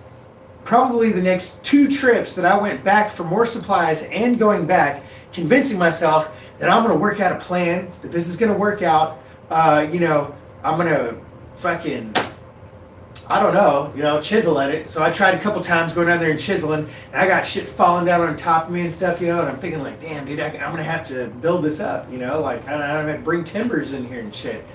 probably the next 2 trips that I went back for more supplies and going back, convincing myself that I'm going to work out a plan, that this is going to work out. I'm going to fucking, I don't know, chisel at it. So I tried a couple times going down there and chiseling, and I got shit falling down on top of me and stuff, and I'm thinking like, damn, dude, I'm going to have to build this up, like I don't have to bring timbers in here and shit.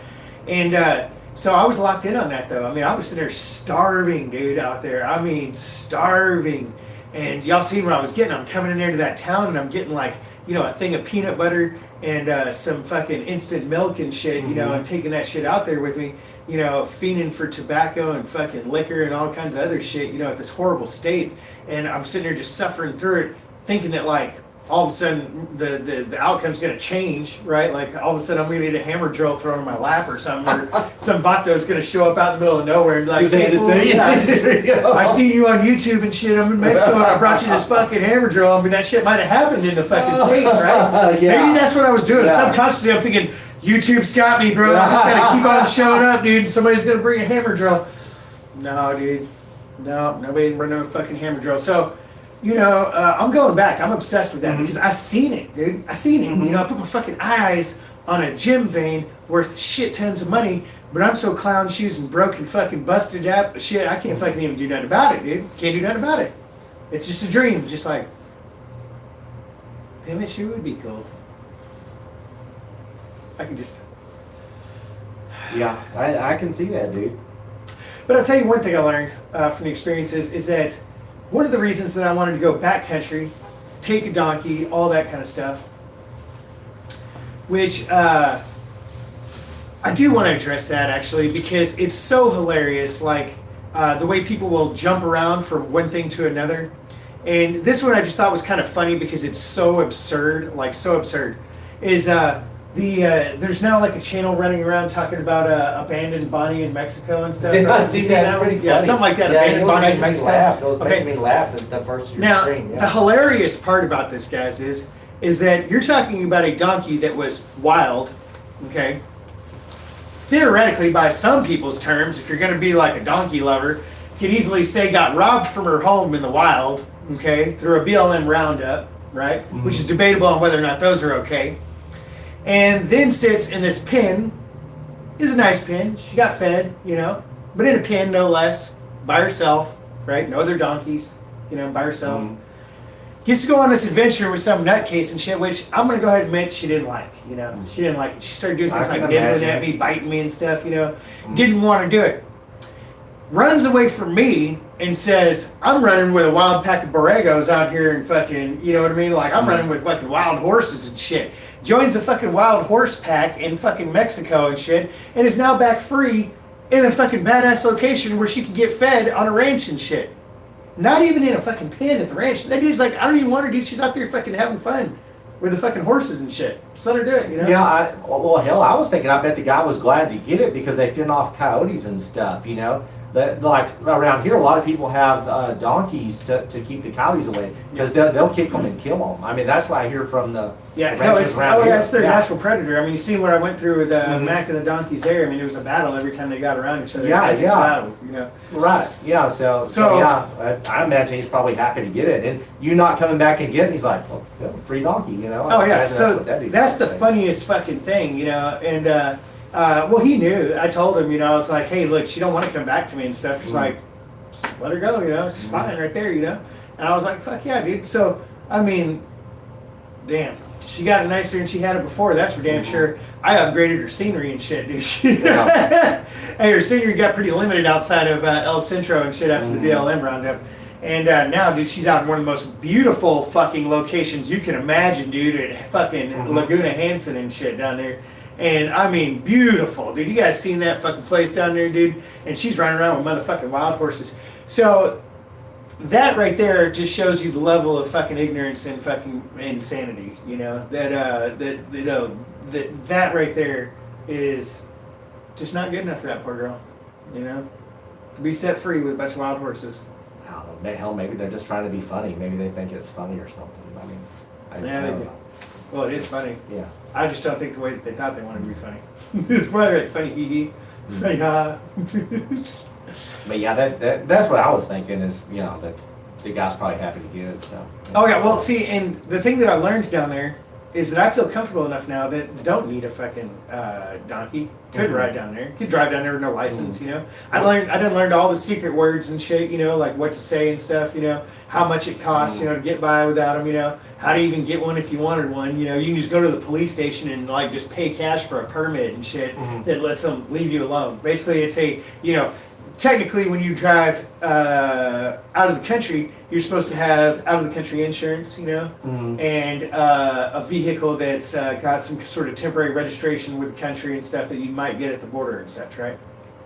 And so I was locked in on that, though. I mean, I was sitting there starving, dude, out there. I mean, starving. And y'all seen what I was getting. I'm coming in there to that town, and I'm getting like, a thing of peanut butter and some fucking instant milk and shit, and taking that shit out there with me, fiending for tobacco and fucking liquor and all kinds of other shit, at this horrible state. And I'm sitting there just suffering through it, thinking that like, all of a sudden the outcome's going to change, right? Like all of a sudden I'm going to get a hammer drill thrown in my lap or something, or some vato's going to show up out in the middle of nowhere and be like, I seen you on YouTube and shit, I'm in Mexico and I brought you this fucking hammer drill. I mean, that shit might have happened in the fucking States, right? Maybe that's what I was doing. Subconsciously I'm thinking, YouTube's got me, bro. I just got to keep on showing up, dude. Somebody's going to bring a hammer drill. No, dude. No, nobody didn't run no fucking hammer drill. So, you know, I'm going back. I'm obsessed with that because I seen it, dude. I seen it. You know, I put my fucking eyes on a gym vein worth shit tons of money, but I'm so clown shoes and broken fucking busted up shit, I can't fucking even do nothing about it, dude. Can't do nothing about it. It's just a dream. Just like, damn, it sure would be cool. I can just... Yeah, I can see that, dude. But I'll tell you one thing I learned from the experiences is that one of the reasons that I wanted to go backcountry, take a donkey, all that kind of stuff, which I do want to address that actually because it's so hilarious, like the way people will jump around from one thing to another. And this one I just thought was kind of funny because it's so absurd, like so absurd, is there's now like a channel running around talking about abandoned Bonnie in Mexico and stuff. Yeah, see, that's pretty funny. Yeah, something like that. Yeah, Abandoned Bonnie in Mexico. It was making me laugh at the first year Now, stream. Yeah. the hilarious part about this, guys, is that you're talking about a donkey that was wild, okay? Theoretically, by some people's terms, if you're going to be like a donkey lover, you could easily say got robbed from her home in the wild, okay, through a BLM roundup, right? Mm-hmm. Which is debatable on whether or not those are okay. And then sits in this pen. Is a nice pen. She got fed, you know, but in a pen no less, by herself, right? No other donkeys, you know, by herself. Mm-hmm. Gets to go on this adventure with some nutcase and shit, which I'm gonna go ahead and admit she didn't like. You know, mm-hmm. She didn't like it. She started doing things like nibbling at me, biting me and stuff. You know, mm-hmm. Didn't want to do it. Runs away from me and says, "I'm running with a wild pack of borregos out here and fucking, you know what I mean? Like I'm running with fucking wild horses and shit." Joins a fucking wild horse pack in fucking Mexico and shit, and is now back free in a fucking badass location where she can get fed on a ranch and shit. Not even in a fucking pen at the ranch. That dude's like, I don't even want her, dude. She's out there fucking having fun with the fucking horses and shit. Just let her do it, you know? Yeah, well, hell, I was thinking, I bet the guy was glad to get it because they fend off coyotes and stuff, you know? Like around here, a lot of people have donkeys to keep the coyotes away because they'll kick them and kill them. I mean, that's what I hear from the ranches around here. It's their natural predator. I mean, you seen what I went through with Mac and the donkeys there. I mean, it was a battle every time they got around each other. Yeah. Battle, you know? Right. Yeah. So yeah, I imagine he's probably happy to get it, and you not coming back and getting, he's like, well, free donkey, you know? Oh yeah. So that's the funniest fucking thing, you know, and. Well, he knew. I told him, you know, I was like, hey, look, she don't want to come back to me and stuff. She's like, just let her go, you know, she's fine right there, you know. And I was like, fuck yeah, dude. So, I mean, damn, she got it nicer than she had it before. That's for damn sure. I upgraded her scenery and shit, dude. Hey, her scenery got pretty limited outside of El Centro and shit after the BLM roundup. And now, dude, she's out in one of the most beautiful fucking locations you can imagine, dude, at fucking Laguna Hansen and shit down there. And I mean, beautiful, dude. You guys seen that fucking place down there, dude? And she's running around with motherfucking wild horses. So that right there just shows you the level of fucking ignorance and fucking insanity. You know that right there is just not good enough for that poor girl. You know, to be set free with a bunch of wild horses. Oh, hell, maybe they're just trying to be funny. Maybe they think it's funny or something. I mean, I don't know. Well, it is funny. Yeah. I just don't think the way that they thought they wanted to be funny. It's probably like funny hee hee, funny ha. But yeah, that's what I was thinking is, you know, that the guy's probably happy to get it. So. Oh yeah, well see, and the thing that I learned down there is that I feel comfortable enough now that don't need a fucking donkey. Could ride down there. Could drive down there with no license, you know. I done learned all the secret words and shit, you know, like what to say and stuff, you know, how much it costs, you know, to get by without them, you know, how to even get one if you wanted one, you know. You can just go to the police station and like just pay cash for a permit and shit that lets them leave you alone. Basically, it's a, you know, technically when you drive out of the country, you're supposed to have out of the country insurance, you know, and a vehicle that's got some sort of temporary registration with the country and stuff that you might get at the border and such, right?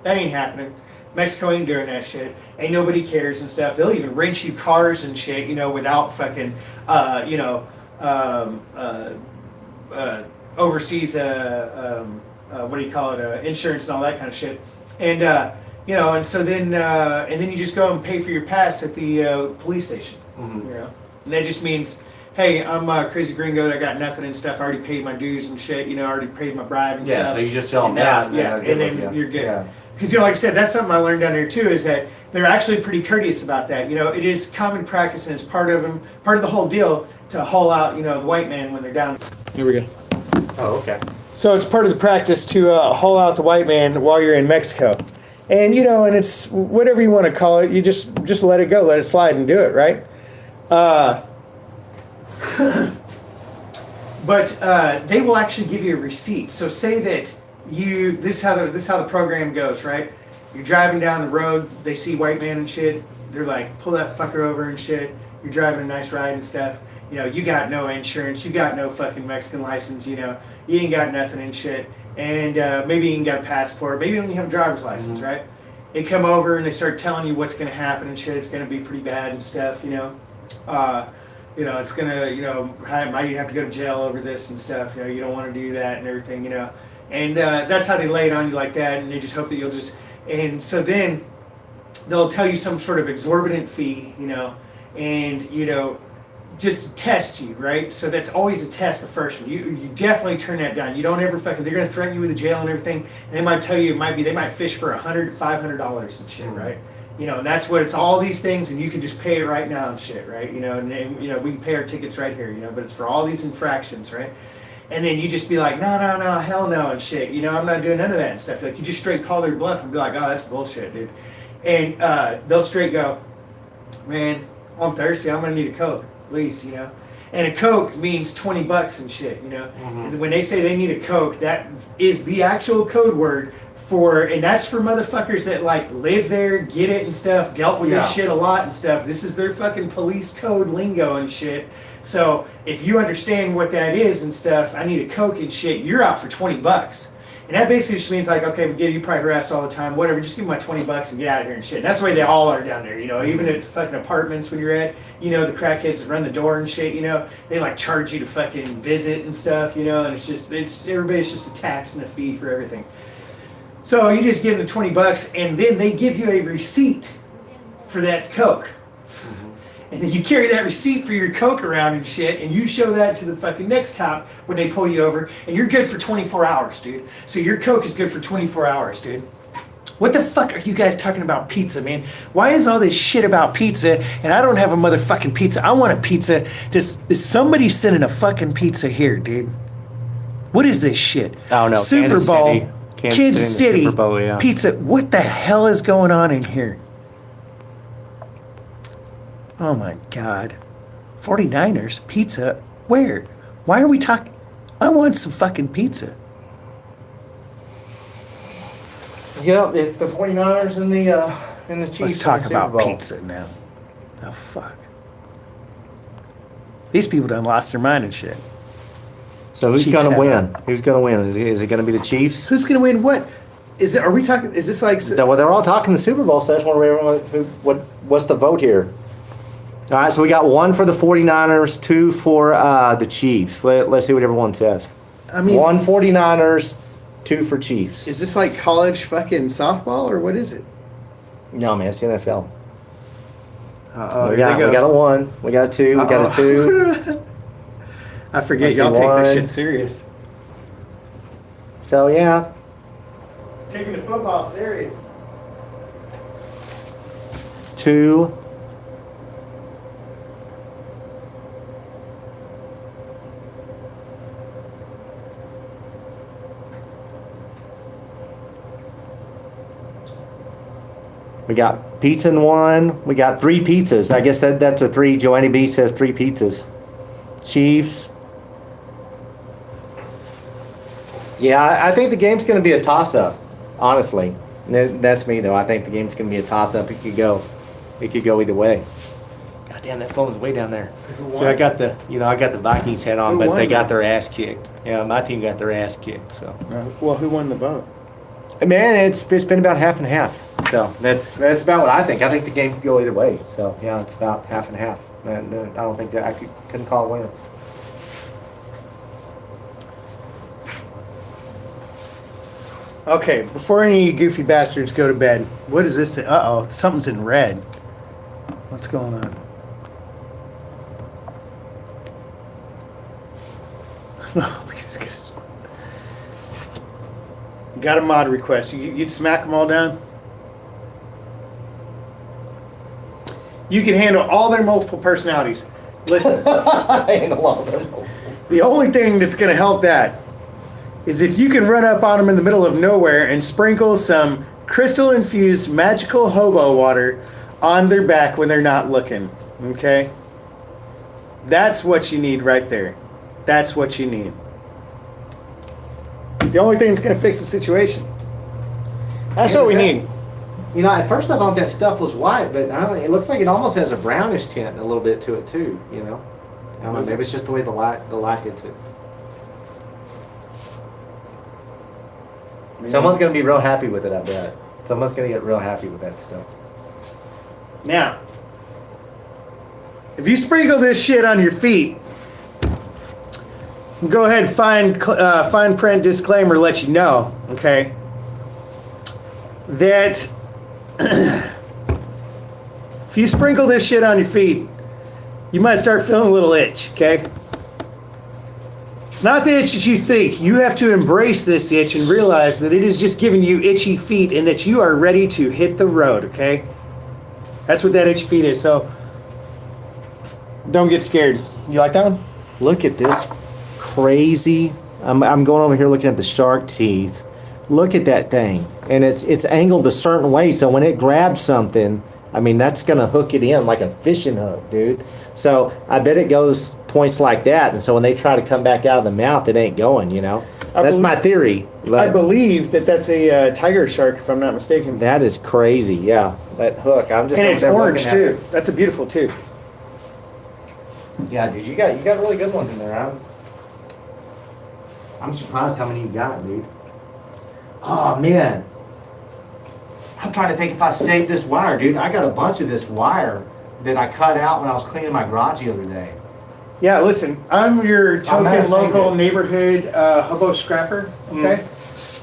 That ain't happening. Mexico ain't doing that shit. Ain't nobody cares and stuff. They'll even rent you cars and shit, you know, without fucking, you know, overseas, what do you call it, insurance and all that kind of shit. And, you know, and so then you just go and pay for your pass at the police station, you know. And that just means, hey, I'm a crazy gringo that got nothing and stuff. I already paid my dues and shit, you know, I already paid my bribe and stuff. Yeah, so you just tell them that. And then you're good. Yeah. Because, like I said, that's something I learned down there too, is that they're actually pretty courteous about that. It is common practice, and it's part of the whole deal to haul out, the white man when they're down. Here we go. Oh, okay. So it's part of the practice to haul out the white man while you're in Mexico. And, and it's whatever you want to call it. You just let it go, let it slide and do it, right? But they will actually give you a receipt. So say that this is how the program goes, right? You're driving down the road, they see white man and shit. They're like, pull that fucker over and shit. You're driving a nice ride and stuff. You got no insurance, you got no fucking Mexican license, you ain't got nothing and shit. And maybe you ain't got a passport, maybe you don't even have a driver's license, right? They come over and they start telling you what's going to happen and shit. It's going to be pretty bad and stuff, it's going to, might have to go to jail over this and stuff. You don't want to do that and everything, And that's how they lay it on you like that, and they just hope that you'll just... And so then they'll tell you some sort of exorbitant fee, and, just to test you, right? So that's always a test, the first one. You definitely turn that down. You don't ever fucking... They're going to threaten you with a jail and everything, and they might tell you they might fish for $100 to $500 and shit, right? And that's what it's, all these things, and you can just pay it right now and shit, right? And we can pay our tickets right here, but it's for all these infractions, right? And then you just be like, no, hell no, and shit. I'm not doing none of that and stuff. Like, you just straight call their bluff and be like, oh, that's bullshit, dude. And they'll straight go, man, I'm thirsty. I'm gonna need a Coke, please, And a Coke means $20 and shit, When they say they need a Coke, that is the actual code word and that's for motherfuckers that like live there, get it and stuff, dealt with this shit a lot and stuff. This is their fucking police code lingo and shit. So if you understand what that is and stuff, I need a Coke and shit, you're out for $20. And that basically just means like, okay, we get you probably harassed all the time, whatever, just give me my $20 and get out of here and shit. And that's the way they all are down there, even at fucking apartments when you're at, the crackheads that run the door and shit, they like charge you to fucking visit and stuff, and everybody's just a tax and a fee for everything. So you just give them the $20 and then they give you a receipt for that Coke. And then you carry that receipt for your Coke around and shit, and you show that to the fucking next cop when they pull you over, and you're good for 24 hours, dude. So your Coke is good for 24 hours, dude. What the fuck are you guys talking about pizza, man? Why is all this shit about pizza, and I don't have a motherfucking pizza? I want a pizza. Is somebody sending a fucking pizza here, dude? What is this shit? Oh, no. Super Bowl. Kansas City. Super Bowl, yeah. Pizza. What the hell is going on in here? Oh my God. 49ers pizza? Where? Why are we talking? I want some fucking pizza. Yep, it's the 49ers and the Chiefs. Let's talk about pizza now. Oh fuck. These people done lost their mind and shit. So who's going to win? Who's going to win? Is it going to be the Chiefs? Who's going to win what? Is it? Are we talking? Is this like? Well, they're all talking the Super Bowl, so I just want to remember what's the vote here? All right, so we got 1 for the 49ers, 2 for the Chiefs. Let's see what everyone says. I mean, 1 49ers, 2 for Chiefs. Is this like college fucking softball or what is it? No, man, it's the NFL. We got a 1, we got a 2, we got a 2. I forget y'all take this shit serious. So yeah, taking the football serious. 2. We got pizza in 1. We got 3 pizzas. I guess that's a 3. Joanny B says 3 pizzas. Chiefs. Yeah, I think the game's going to be a toss-up, honestly. That's me, though. I think the game's going to be a toss-up. It could go either way. God damn, that phone's way down there. So I got the Vikings hat on, but they got their ass kicked. Yeah, my team got their ass kicked. So. Well, who won the vote? Man, it's been about half and half. So that's about what I think. I think the game could go either way. So yeah, it's about half and half. Man, I don't think that couldn't call a winner. Okay, before any of you goofy bastards go to bed, what is this? Uh-oh, something's in red. What's going on? Oh, he's gonna... got a mod request. You'd smack them all down. You can handle all their multiple personalities. Listen, Handle all them. the only thing that's going to help that is if you can run up on them in the middle of nowhere and sprinkle some crystal-infused magical hobo water on their back when they're not looking. Okay? That's what you need right there. That's what you need. It's the only thing that's going to fix the situation. That's what we need. You know, at first I thought that stuff was white, but I don't, it looks like it almost has a brownish tint a little bit to it too. You know, I don't know. Maybe it's just the way the light hits it. Someone's gonna be real happy with it. I bet. Someone's gonna get real happy with that stuff. Now, if you sprinkle this shit on your feet, go ahead and fine print disclaimer let you know, okay, that if you sprinkle this shit on your feet, you might start feeling a little itch, okay? It's not the itch that you think. You have to embrace this itch and realize that it is just giving you itchy feet and that you are ready to hit the road, okay? That's what that itchy feet is, so don't get scared. You like that one? Look at this crazy. I'm going over here looking at the shark teeth. Look at that thing, and it's angled a certain way, so when it grabs something, I mean that's gonna hook it in like a fishing hook, dude. So I bet it goes points like that, and so when they try to come back out of the mouth, it ain't going. You know, that's my theory. I believe that that's a tiger shark, if I'm not mistaken. That is crazy. Yeah, that hook. I'm just. And it's orange too. That's a beautiful tooth. Yeah, dude, you got really good ones in there. I'm surprised how many you got, dude. Oh man, I'm trying to think if I saved this wire, dude. I got a bunch of this wire that I cut out when I was cleaning my garage the other day. Yeah, listen, I'm your token local neighborhood hobo scrapper. Okay,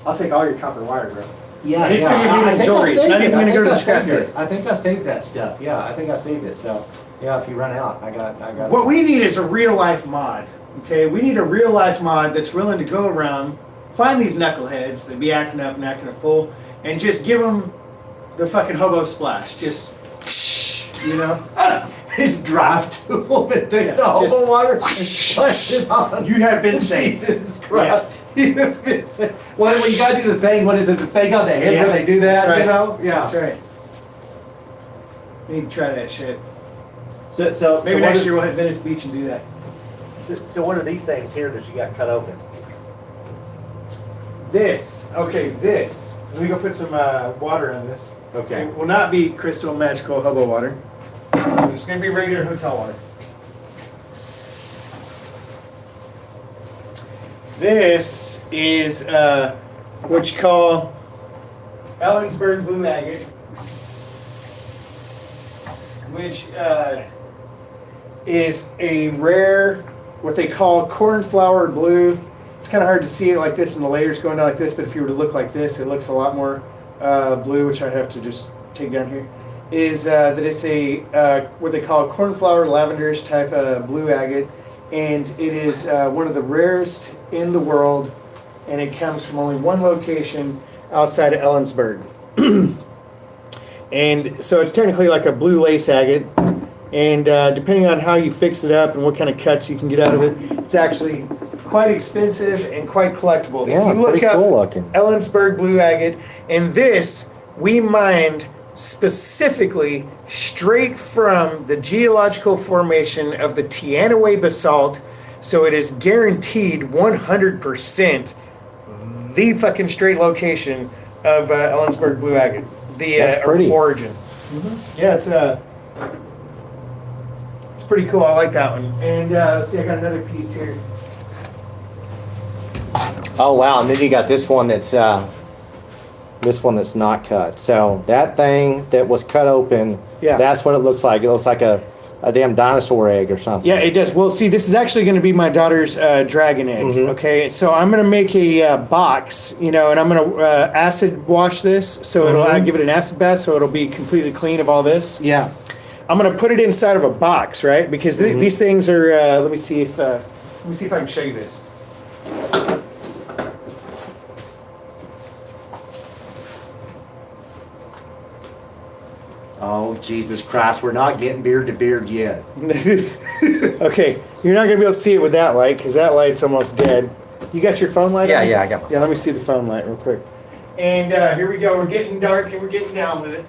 I'll take all your copper wire, bro. Yeah, and it's gonna give you the jewelry. It's not even gonna go to the scrapyard. I think I saved that stuff. Yeah, I think I saved it. So yeah, if you run out, I got. What we need is a real life mod. Okay, we need a real life mod that's willing to go around, find these knuckleheads that be acting up and acting a fool, and just give them the fucking hobo splash. Just, you know, just drive to them and take the hobo water and splash it on. You have been saved. Jesus Christ. Yes. You have been saved. Well, you gotta do the thing. What is it? The thing on the head where they do that. Right. You know? Yeah. That's right. We need to try that shit. So maybe next year we'll hit Venice Beach and do that. So what are these things here that you got cut open? This. Let me go put some water on this. Okay. It will not be crystal magical hobo water. It's going to be regular hotel water. This is what you call Ellensburg blue agate, which is a rare, what they call cornflower blue. It's kind of hard to see it like this and the layers going down like this, but if you were to look like this, it looks a lot more blue, which I'd have to just take down here, is that it's a what they call cornflower lavenderish type of blue agate, and it is one of the rarest in the world, and it comes from only one location outside of Ellensburg. And so it's technically like a blue lace agate, and depending on how you fix it up and what kind of cuts you can get out of it, it's actually quite expensive and quite collectible. Yeah, if you look up cool looking. Ellensburg blue agate, and this we mined specifically straight from the geological formation of the Teanaway basalt, so it is guaranteed 100% the fucking straight location of Ellensburg blue agate, the origin. Mm-hmm. Yeah, it's pretty cool. I like that one. And let's see, I got another piece here. Oh wow! And then you got this one that's not cut. So that thing that was cut open, that's what it looks like. It looks like a damn dinosaur egg or something. Yeah, it does. Well, see, this is actually going to be my daughter's dragon egg. Mm-hmm. Okay, so I'm going to make a box, and I'm going to acid wash this, so it'll give it an acid bath, so it'll be completely clean of all this. Yeah. I'm going to put it inside of a box, right? Because these things are. Let me see if I can show you this. Jesus Christ, we're not getting beard to beard yet. Okay, you're not gonna be able to see it with that light because that light's almost dead. You got your phone light on? Yeah, I got my Yeah, let me see the phone light real quick. And here we go. We're getting dark and we're getting down with it.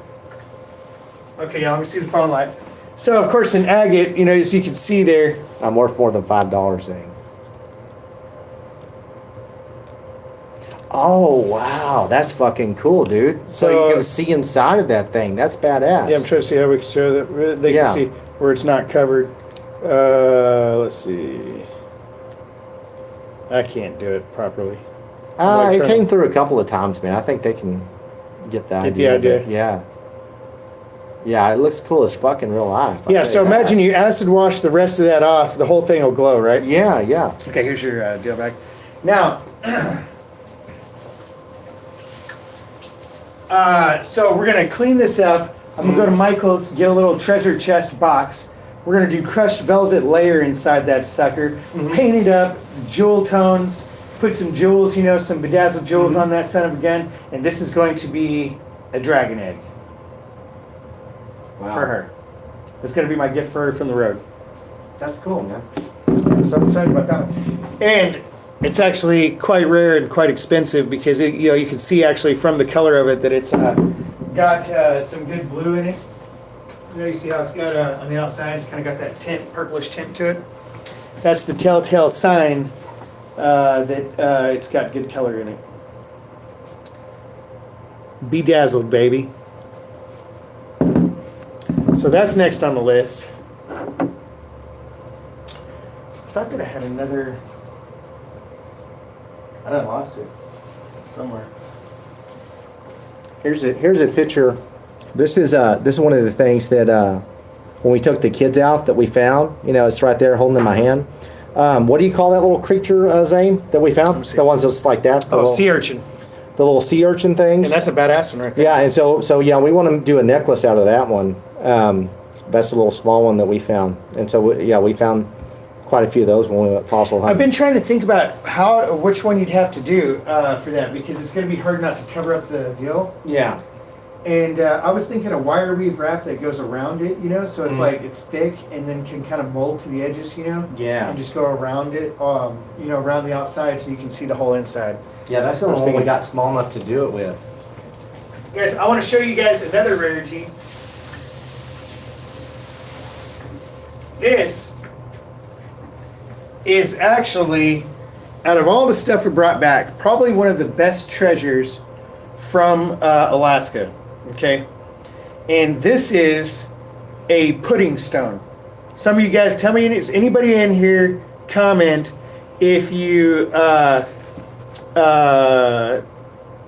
Okay, yeah, let me see the phone light. So, of course, in agate, you know, as you can see there. I'm worth more than $5 thing. Oh, wow. That's fucking cool, dude. So you can see inside of that thing. That's badass. Yeah, I'm trying to see how we can show that. They can see where it's not covered. Let's see. I can't do it properly. It came through a couple of times, man. I think they can get the idea. Yeah. Yeah, it looks cool as fuck in real life. Yeah, so imagine you acid wash the rest of that off, the whole thing will glow, right? Yeah, yeah. Okay, here's your deal back. Now, so we're going to clean this up. I'm going to go to Michael's, get a little treasure chest box. We're going to do crushed velvet layer inside that sucker, paint it up, jewel tones, put some jewels, you know, some bedazzled jewels on that son of a gun, and this is going to be a dragon egg. Wow. For her. It's going to be my gift for her from the road. That's cool, man. So I'm excited about that one. And it's actually quite rare and quite expensive because it, you know, you can see actually from the color of it that it's got some good blue in it. You know, you see how it's got on the outside, it's kind of got that tint, purplish tint to it. That's the telltale sign that it's got good color in it. Bedazzled, baby. So that's next on the list. I thought that I had another. I done lost it somewhere. Here's a picture. This is one of the things that when we took the kids out that we found. You know, it's right there holding in my hand. What do you call that little creature, Zane, that we found? The ones that's like that. Sea urchin. The little sea urchin things. And that's a badass one right there. Yeah, and so yeah, we want to do a necklace out of that one. That's a little small one that we found, and so we found quite a few of those when we went fossil hunting. I've been trying to think about which one you'd have to do for that because it's going to be hard not to cover up the deal. Yeah. And I was thinking a wire weave wrap that goes around it, you know, so it's like it's thick and then can kind of mold to the edges, you know. Yeah. And just go around it, you know, around the outside so you can see the whole inside. Yeah, that's the one we got small enough to do it with. Guys, I want to show you guys another rarity. This is actually, out of all the stuff we brought back, probably one of the best treasures from Alaska. Okay? And this is a pudding stone. Some of you guys tell me, is anybody in here comment if you know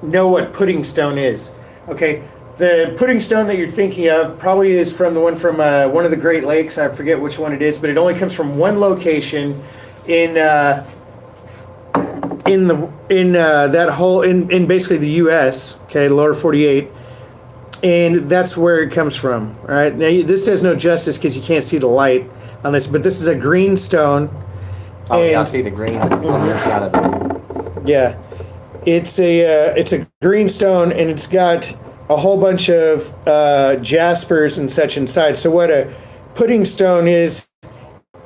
what pudding stone is? Okay? The pudding stone that you're thinking of probably is from the one from one of the Great Lakes. I forget which one it is, but it only comes from one location in basically the U.S. Okay, the lower 48, and that's where it comes from. All right, now this does no justice because you can't see the light on this, but this is a green stone. Oh, yeah, I see the green on the inside of it. Yeah, it's a green stone, and it's got a whole bunch of jaspers and such inside. So what a pudding stone is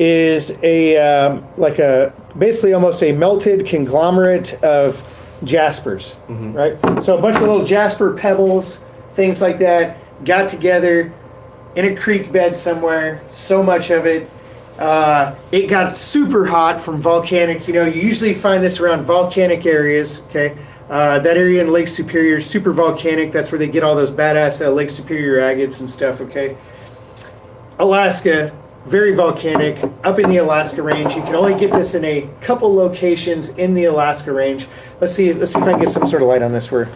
a like a basically almost a melted conglomerate of jaspers, right? So a bunch of little jasper pebbles, things like that, got together in a creek bed somewhere. So much of it. It got super hot from volcanic. You know, you usually find this around volcanic areas. Okay. That area in Lake Superior is super volcanic. That's where they get all those badass Lake Superior agates and stuff, okay? Alaska, very volcanic, up in the Alaska range. You can only get this in a couple locations in the Alaska range. Let's see if I can get some sort of light on this where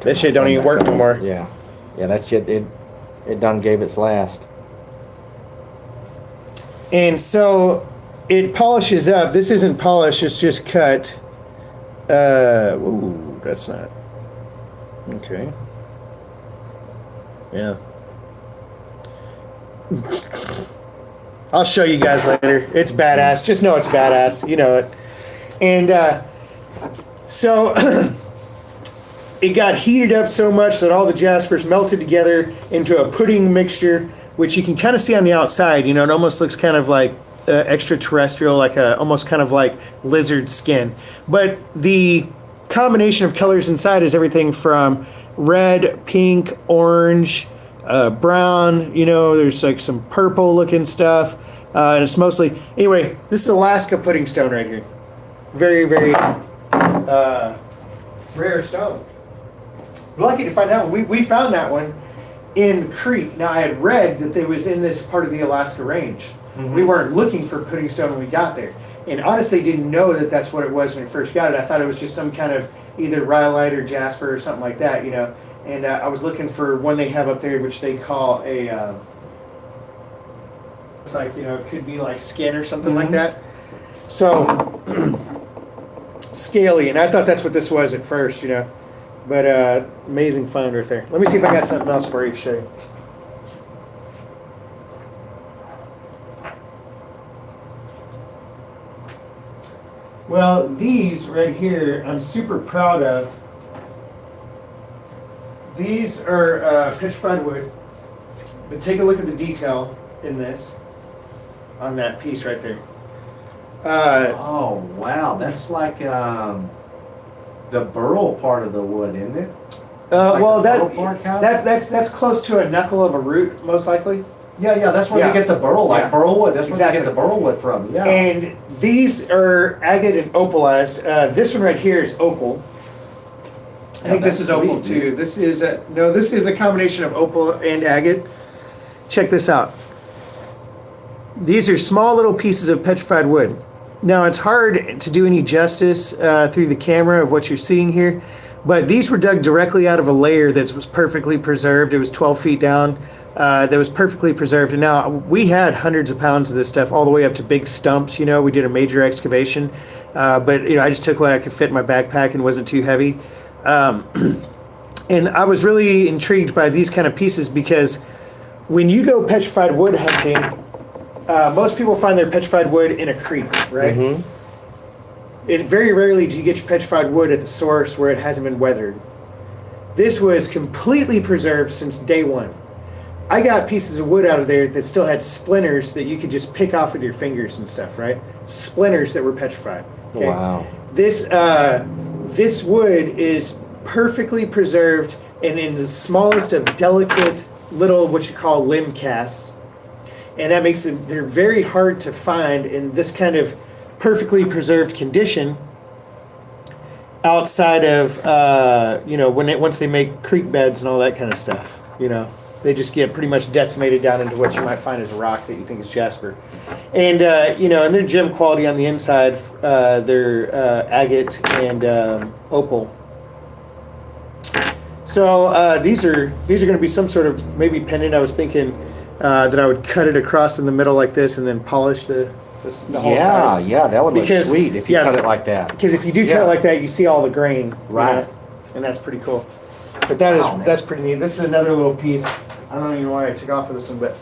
this shit don't even work no more. Yeah. Yeah, that shit, it done gave its last. And so it polishes up. This isn't polished, it's just cut. Ooh, that's not. Okay. Yeah. I'll show you guys later. It's badass. Just know it's badass. You know it. And so it got heated up so much that all the jaspers melted together into a pudding mixture, which you can kind of see on the outside. You know, it almost looks kind of like extraterrestrial, like almost kind of like lizard skin. But the combination of colors inside is everything from red, pink, orange, brown. You know, there's like some purple looking stuff, and it's mostly anyway. This is Alaska pudding stone right here. Very, very rare stone. We're lucky to find out one. We found that one in Crete. Now I had read that it was in this part of the Alaska range. Mm-hmm. We weren't looking for pudding stone when we got there, and honestly didn't know that that's what it was when we first got it. I thought it was just some kind of either rhyolite or jasper or something like that, you know. And I was looking for one they have up there, which they call a. It's like, you know, it could be like skin or something like that. So scaly, and I thought that's what this was at first, you know. But amazing find right there. Let me see if I got something else for you to show you. Well, these right here, I'm super proud of. These are petrified wood, but take a look at the detail in this, on that piece right there. Oh wow, that's like the burl part of the wood, isn't it? Well, that's close to a knuckle of a root, most likely. Yeah, that's where you get the burl, like burl wood. That's where you get the burl wood from. Yeah. And these are agate and opalized. This one right here is opal. I think this is opal too. This is this is a combination of opal and agate. Check this out. These are small little pieces of petrified wood. Now it's hard to do any justice through the camera of what you're seeing here, but these were dug directly out of a layer that was perfectly preserved. It was 12 feet down. That was perfectly preserved. And now we had hundreds of pounds of this stuff, all the way up to big stumps. You know, we did a major excavation, but you know, I just took what I could fit in my backpack and wasn't too heavy. And I was really intrigued by these kind of pieces because when you go petrified wood hunting, most people find their petrified wood in a creek, right? Mm-hmm. Very rarely do you get your petrified wood at the source where it hasn't been weathered. This was completely preserved since day one. I got pieces of wood out of there that still had splinters that you could just pick off with your fingers and stuff, right? Splinters that were petrified. Okay? Wow. This wood is perfectly preserved and in the smallest of delicate little what you call limb casts. And that makes them, they're very hard to find in this kind of perfectly preserved condition outside of, you know, once they make creek beds and all that kind of stuff, you know. They just get pretty much decimated down into what you might find as a rock that you think is jasper. And, you know, and they're gem quality on the inside. They're agate and opal. So these are going to be some sort of maybe pendant. I was thinking that I would cut it across in the middle like this and then polish the whole side. Yeah, that would look sweet if you cut it like that. Because if you do cut it like that, you see all the grain. Right. You know? And that's pretty cool. But that's pretty neat. This is another little piece. I don't even know why I took off of this one, but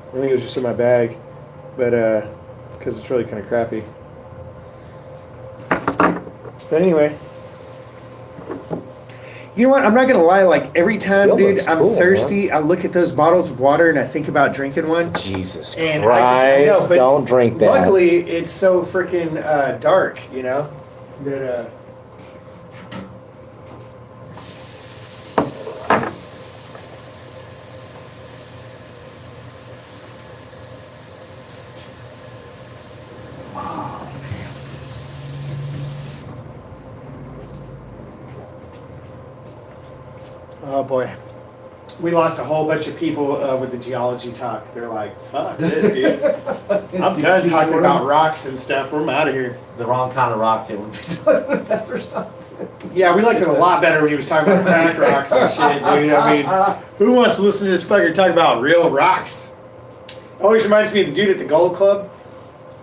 I think it was just in my bag. But because it's really kind of crappy. But anyway, you know what? I'm not gonna lie. Like every time, dude, I'm thirsty. Man. I look at those bottles of water and I think about drinking one. Jesus and Christ! I know, but don't drink that. Luckily, it's so freaking dark. You know that. Oh boy, we lost a whole bunch of people with the geology talk. They're like, "Fuck this, dude! I'm done talking about rocks and stuff. We're out of here." The wrong kind of rocks it would be talking about or something. Yeah, we liked it a lot better when he was talking about crack rocks and shit, dude. I mean, who wants to listen to this fucker talk about real rocks? Always reminds me of the dude at the Gold Club.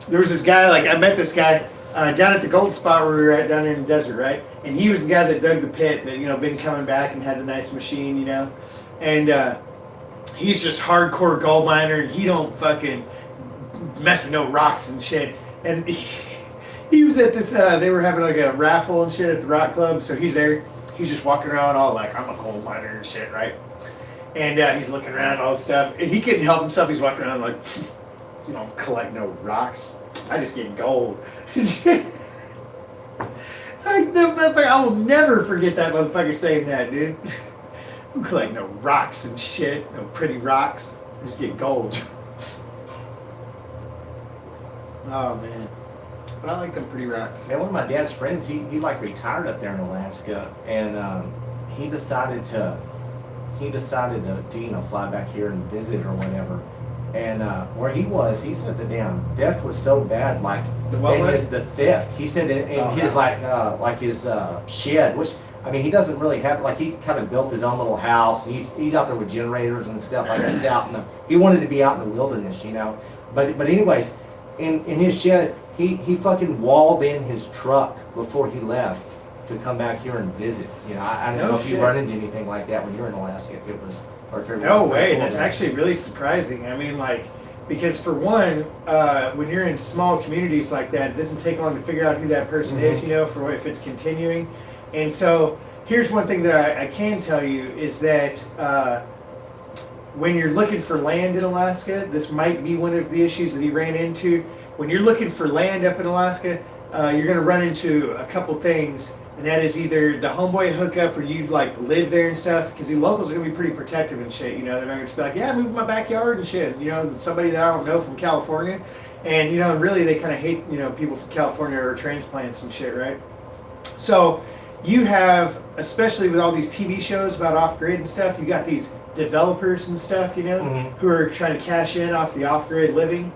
There was this guy, like I met this guy down at the gold spot where we were at down there in the desert, right? And he was the guy that dug the pit that, you know, been coming back and had the nice machine, you know? And he's just hardcore gold miner. He don't fucking mess with no rocks and shit. And he was at this. They were having like a raffle and shit at the rock club. So he's there. He's just walking around all like, I'm a coal miner and shit, right? And he's looking around all this stuff, and he couldn't help himself. He's walking around like, you don't collect no rocks. I just get gold. Like the motherfucker, I will never forget that motherfucker saying that, dude. I don't collect no rocks and shit, no pretty rocks. I just get gold. Oh man, but I like them pretty rocks. Man, one of my dad's friends, he like retired up there in Alaska, and he decided to fly back here and visit or whatever. And where he was, he said the damn theft was so bad, like the theft. He said in his like his shed, which I mean he doesn't really have, like he kind of built his own little house. And he's out there with generators and stuff like that. He's out in the, he wanted to be out in the wilderness, you know. But anyways, in his shed, he fucking walled in his truck before he left to come back here and visit. You know, I don't know if you run into anything like that when you're in Alaska, if it was. No way, that's actually really surprising. I mean, like, because for one, when you're in small communities like that, it doesn't take long to figure out who that person is, you know, for if it's continuing. And so, here's one thing that I can tell you is that when you're looking for land in Alaska, this might be one of the issues that he ran into. When you're looking for land up in Alaska, you're going to run into a couple things. And that is either the homeboy hookup or you like live there and stuff, because the locals are gonna be pretty protective and shit. You know, they're not gonna just be like, yeah, move my backyard and shit. You know, somebody that I don't know from California, and you know, really they kind of hate, you know, people from California or transplants and shit, right? So you have, especially with all these TV shows about off grid and stuff, you got these developers and stuff, you know, who are trying to cash in off the off grid living.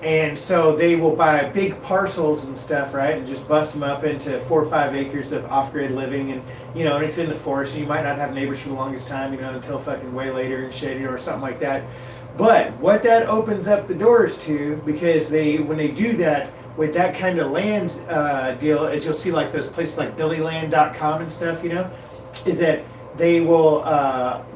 And so they will buy big parcels and stuff, right, and just bust them up into 4 or 5 acres of off-grid living, and you know, and it's in the forest, and you might not have neighbors for the longest time, you know, until fucking way later and shit, you know, or something like that. But what that opens up the doors to, because when they do that with that kind of land deal, is you'll see like those places like BillyLand.com and stuff, you know, is that they will,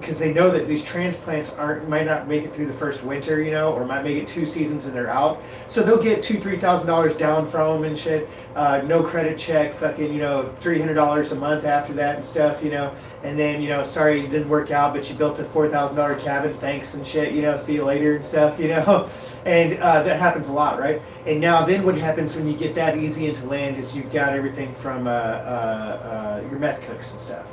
because they know that these transplants might not make it through the first winter, you know, or might make it 2 seasons and they're out. So they'll get $2,000-$3,000 down from them and shit. No credit check, fucking, you know, $300 a month after that and stuff, you know. And then, you know, sorry it didn't work out, but you built a $4,000 cabin, thanks and shit, you know, see you later and stuff, you know. And that happens a lot, right? And now then what happens when you get that easy into land is you've got everything from your meth cooks and stuff.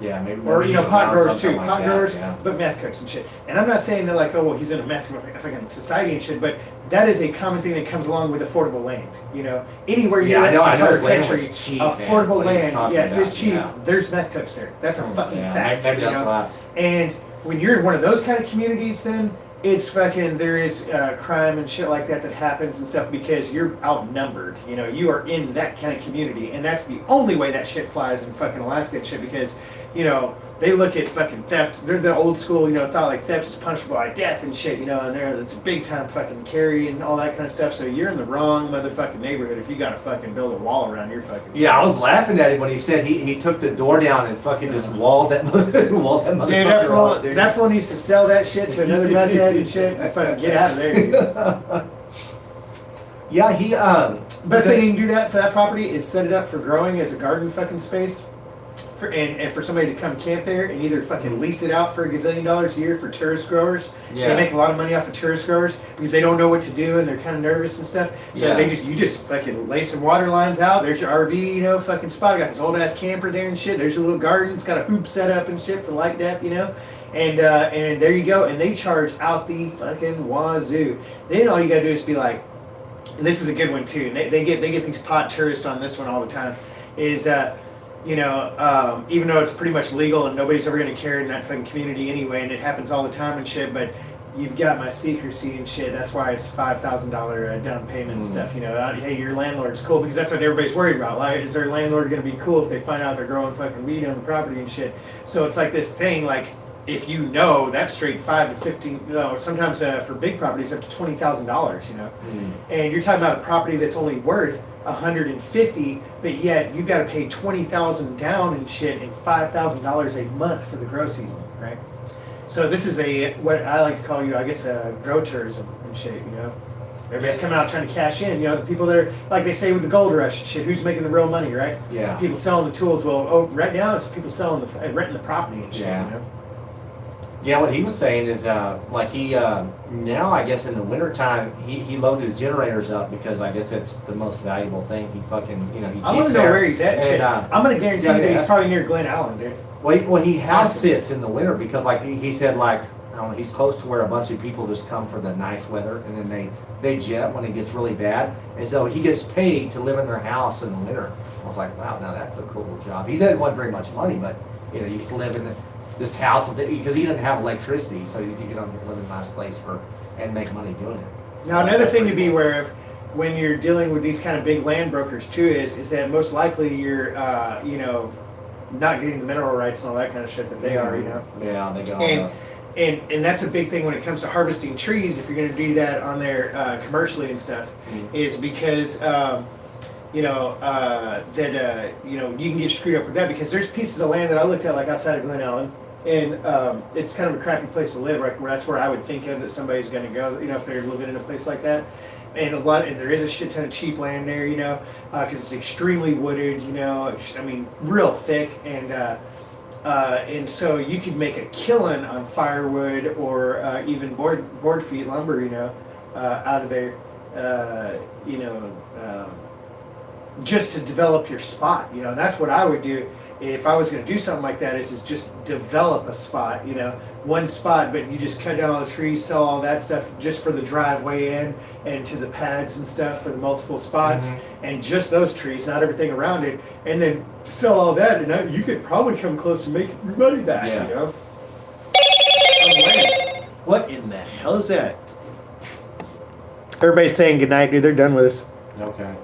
Yeah, maybe. Or, you know, pot growers too. Like pot growers, yeah. but meth cooks and shit. And I'm not saying that like, oh, well, he's in a meth fucking society and shit, but that is a common thing that comes along with affordable land. You know, anywhere you're in the entire country, cheap, affordable land, yeah, if it's cheap, yeah. There's meth cooks there. That's a fucking fact. Maybe you that's know? And when you're in one of those kind of communities, then it's fucking, there is crime and shit like that happens and stuff because you're outnumbered. You know, you are in that kind of community, and that's the only way that shit flies in fucking Alaska and shit because, you know, they look at fucking theft. They're the old school, you know, thought like theft is punishable by death and shit, you know, and it's a big time fucking carry and all that kind of stuff. So you're in the wrong motherfucking neighborhood if you gotta fucking build a wall around your fucking. Yeah, I was laughing at him when he said he took the door down and fucking just walled that motherfucker. Dude, that fool needs to sell that shit to another meth head and shit. And fucking get out of there. Yeah, he best thing you can do that for that property is set it up for growing as a garden fucking space. And for somebody to come camp there and either fucking lease it out for $1 gazillion a year for tourist growers. Yeah. They make a lot of money off of tourist growers because they don't know what to do and they're kind of nervous and stuff. So you just fucking lay some water lines out. There's your RV, you know, fucking spot. I got this old ass camper there and shit. There's your little garden. It's got a hoop set up and shit for light depth, you know. And there you go. And they charge out the fucking wazoo. Then all you gotta do is be like, and this is a good one too. They get these pot tourists on this one all the time. Is you know, even though it's pretty much legal and nobody's ever going to care in that fucking community anyway, and it happens all the time and shit, but you've got my secrecy and shit. That's why it's $5,000 down payment and stuff, you know. Hey, your landlord's cool because that's what everybody's worried about. Like, is their landlord going to be cool if they find out they're growing fucking weed on the property and shit? So it's like this thing, like, if you know, that's straight 5 to 15, you know, sometimes for big properties up to $20,000, you know. And you're talking about a property that's only worth $150, but yet you've got to pay $20,000 down and shit and $5,000 a month for the grow season, right? So this is what I like to call, I guess, grow tourism and shit, you know. Everybody's coming out trying to cash in. You know, the people there, like they say with the gold rush and shit, who's making the real money, right? Yeah. People selling the tools. Well, right now it's people selling renting the property and shit. Yeah. You know? Yeah, what he was saying is, like he, now I guess in the wintertime, he loads his generators up because I guess that's the most valuable thing. He fucking, you know, he I want to know where he's at. And, I'm going to guarantee that he's probably near Glen Allen, dude. Well, he house sits in the winter because, like, he said, like, I don't know, he's close to where a bunch of people just come for the nice weather and then they jet when it gets really bad. And so he gets paid to live in their house in the winter. I was like, wow, now that's a cool little job. He said it wasn't very much money, but, you know, you get to live in this house because he doesn't have electricity, so you get to live in a nice place and make money doing it. Now, another thing to be aware of when you're dealing with these kind of big land brokers too is that most likely you're, you know, not getting the mineral rights and all that kind of shit that they are, you know. Yeah, they go. And that's a big thing when it comes to harvesting trees. If you're going to do that on there commercially and stuff, is because you know that you know you can get screwed up with that because there's pieces of land that I looked at like outside of Glen Allen, and it's kind of a crappy place to live. Right, that's where I would think of that somebody's going to go. You know, if they're living in a place like that. And there is a shit ton of cheap land there, you know, because it's extremely wooded, you know. I mean, real thick, and so you could make a killing on firewood or even board feet lumber, you know, out of there, you know, just to develop your spot, you know. And that's what I would do if I was going to do something like that. Is just develop a spot, you know, one spot, but you just cut down all the trees, sell all that stuff just for the driveway in and to the pads and stuff for the multiple spots, and just those trees, not everything around it, and then sell all that, and you could probably come close to making your money back, you know. What in the hell is that? Everybody's saying goodnight, dude. They're done with us. Okay.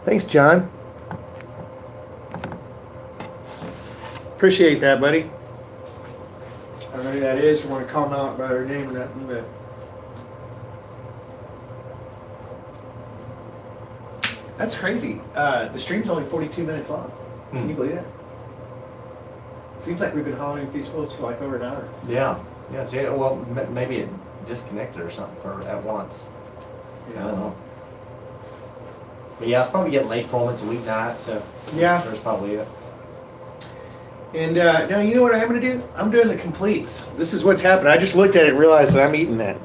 Thanks, John. Appreciate that, buddy. I don't know who that is. I want to call them out by their name or nothing, but that's crazy. The stream's only 42 minutes long. Can you believe that? Seems like we've been hollering at these fools for like over an hour. Yeah. Yeah. See, well, maybe it disconnected or something at once. Yeah. I don't know. But yeah, it's probably getting late for them. It's a weeknight, so Yeah. that's probably it. And now you know what I'm going to do? I'm doing the completes. This is what's happening. I just looked at it and realized that I'm eating that.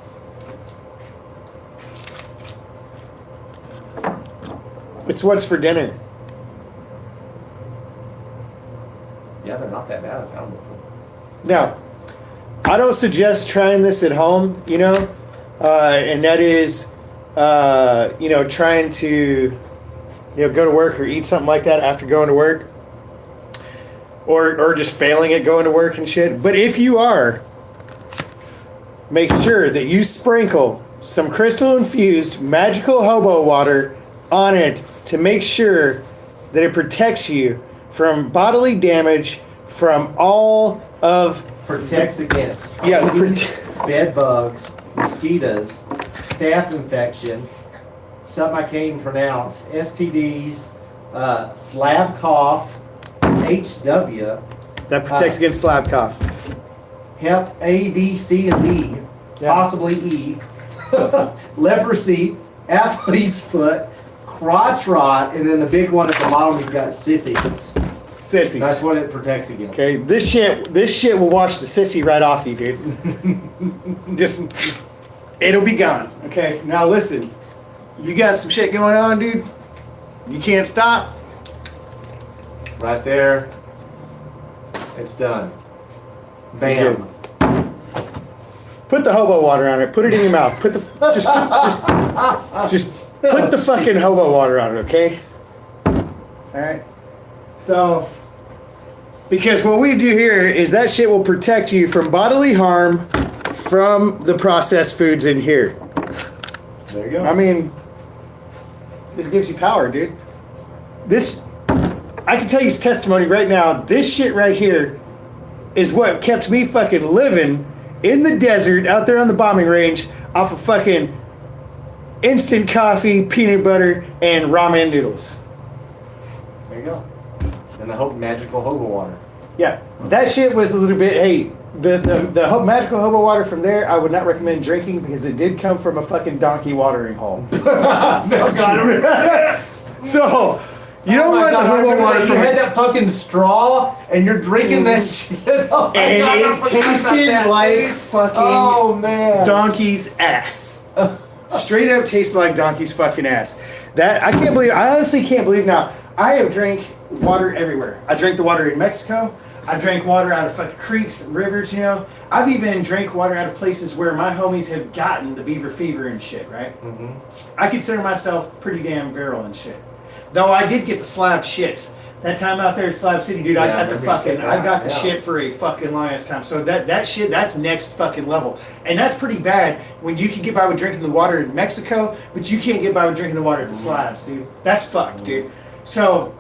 It's what's for dinner. Yeah, they're not that bad. I found before. Now, I don't suggest trying this at home, you know, and that is, you know, trying to, you know, go to work or eat something like that after going to work. Or just failing at going to work and shit. But if you are, make sure that you sprinkle some crystal infused magical hobo water on it to make sure that it protects you from bodily damage from all of Protects against bed bugs, mosquitoes, staph infection, something I can't even pronounce, STDs, slab cough, HW. that protects against slab cough. Hep A, B, C, and D, possibly E, leprosy, athlete's foot, crotch rot, and then the big one at the bottom you've got sissies. Sissies. That's what it protects against. Okay, this shit will wash the sissy right off you, dude. Just, it'll be gone. Okay, now listen, you got some shit going on, dude. You can't stop. Right there, it's done. Bam. Put the hobo water on it. Put it in your mouth. Just put the fucking hobo water on it, okay? All right. So, because what we do here is that shit will protect you from bodily harm from the processed foods in here. There you go. I mean, this gives you power, dude. This, I can tell you testimony right now. This shit right here is what kept me fucking living in the desert out there on the bombing range off of fucking instant coffee, peanut butter, and ramen noodles. There you go. And the magical hobo water. Yeah, that shit was a little bit. Hey, the magical hobo water from there, I would not recommend drinking because it did come from a fucking donkey watering hole. So. You don't want the hobo water You from had that fucking straw and you're drinking that shit. Oh my and God, I it forgot about tasted that, like dude. fucking Oh man. donkey's ass. Straight up tasted like donkey's fucking ass. That I can't believe. I honestly can't believe now. I have drank water everywhere. I drank the water in Mexico. I drank water out of fucking creeks and rivers, you know. I've even drank water out of places where my homies have gotten the beaver fever and shit, right? Mm-hmm. I consider myself pretty damn virile and shit. Though I did get the slab shits. That time out there at Slab City, dude, I got the shit for a fucking lion's time. So that shit, that's next fucking level. And that's pretty bad when you can get by with drinking the water in Mexico, but you can't get by with drinking the water at the slabs, dude. That's fucked, dude. So,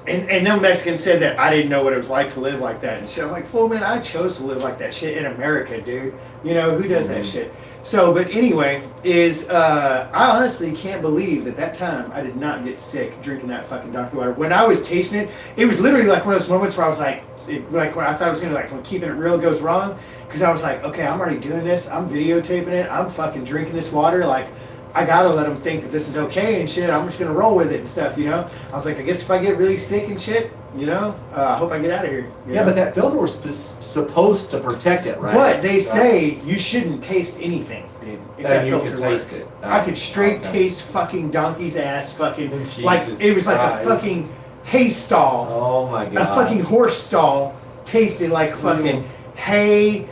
and no Mexican said that I didn't know what it was like to live like that and shit. I'm like, fool, man, I chose to live like that shit in America, dude. You know, who does that shit? So, but anyway, I honestly can't believe that time I did not get sick drinking that fucking donkey water. When I was tasting it was literally like one of those moments where I was like when I thought I was gonna when keeping it real goes wrong, because I was like, okay, I'm already doing this, I'm videotaping it, I'm fucking drinking this water, like I gotta let them think that this is okay and shit. I'm just gonna roll with it and stuff, you know. I was like, I guess if I get really sick and shit, you know, I hope I get out of here. Yeah, but that filter was supposed to protect it, right? But they say you shouldn't taste anything, dude. If that you filter can works. taste it. I could straight taste fucking donkey's ass, fucking like Jesus it was like Christ. a fucking hay stall. Oh my God. A fucking horse stall tasted like fucking hay.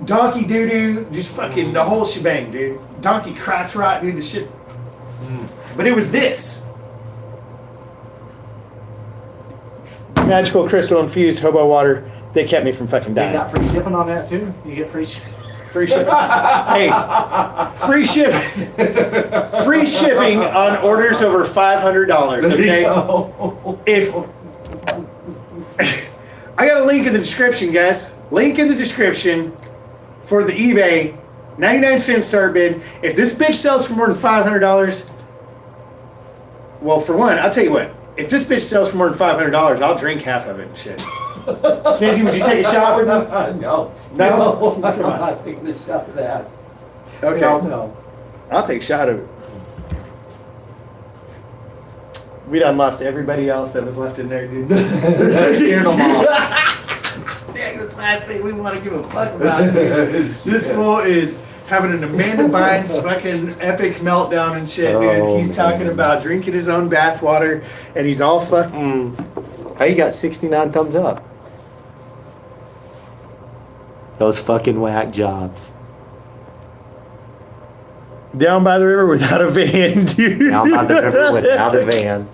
Donkey doo doo, just fucking the whole shebang, dude. Donkey crotch rot, dude. The shit. But it was this magical crystal infused hobo water that kept me from fucking dying. You got free shipping on that too? You get free shipping? Free shipping. Hey, free shipping. Free shipping on orders over $500. Okay. If I got a link in the description, guys. Link in the description for the eBay 99-cent start bid. If this bitch sells for more than $500, well, for one, I'll tell you what. If this bitch sells for more than $500, I'll drink half of it and shit. Snizzy, would you take a shot with me? No. No? Come I'm on. not taking a shot of that. Okay. No. I'll take a shot of it. We done lost everybody else that was left in there, dude. Scared them all. Dang, that's the last thing we want to give a fuck about, dude. This fool is having an Amanda Bynes fucking epic meltdown and shit, dude. He's talking about drinking his own bathwater, and he's all fucking... Hey, you got 69 thumbs up. Those fucking whack jobs. Down by the river without a van, dude. Down by the river without a van.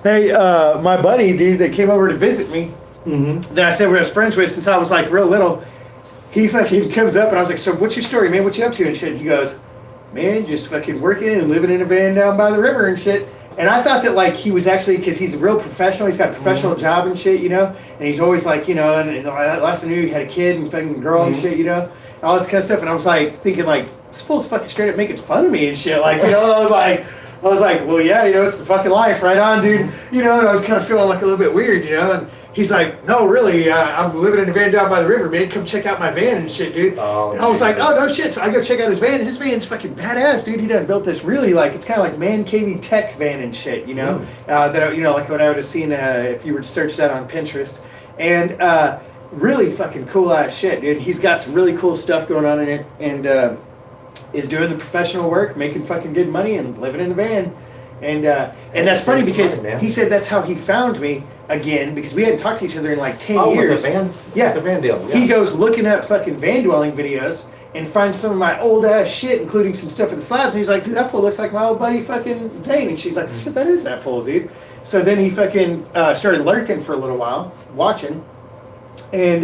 Hey, my buddy, dude, that came over to visit me, that I said we was friends with since I was like real little, he fucking comes up and I was like, so what's your story, man? What you up to and shit? And he goes, man, just fucking working and living in a van down by the river and shit. And I thought that like he was actually, because he's a real professional, he's got a professional job and shit, you know, and he's always like, you know, and last I knew he had a kid and fucking girl and shit, you know, and all this kind of stuff. And I was like thinking like, this fool's fucking straight up making fun of me and shit. Like, you know, I was like, well, yeah, you know, it's the fucking life, right on, dude. You know, and I was kind of feeling like a little bit weird, you know, and he's like, no, really, I'm living in a van down by the river, man. Come check out my van and shit, dude. Oh, and I was like, oh, no shit. So I go check out his van. His van's fucking badass, dude. He done built this really, like, it's kind of like man cavey tech van and shit, you know? That, you know, like what I would have seen if you were to search that on Pinterest. And really fucking cool ass shit, dude. He's got some really cool stuff going on in it. And is doing the professional work, making fucking good money, and living in a van. And that's funny because he said that's how he found me again, because we hadn't talked to each other in like 10 years. With the van? Yeah. The van deal. Yeah. He goes looking up fucking van dwelling videos and finds some of my old ass shit, including some stuff in the slabs. And he's like, dude, that fool looks like my old buddy fucking Zane. And she's like, shit, that is that fool, dude. So then he fucking started lurking for a little while, watching. And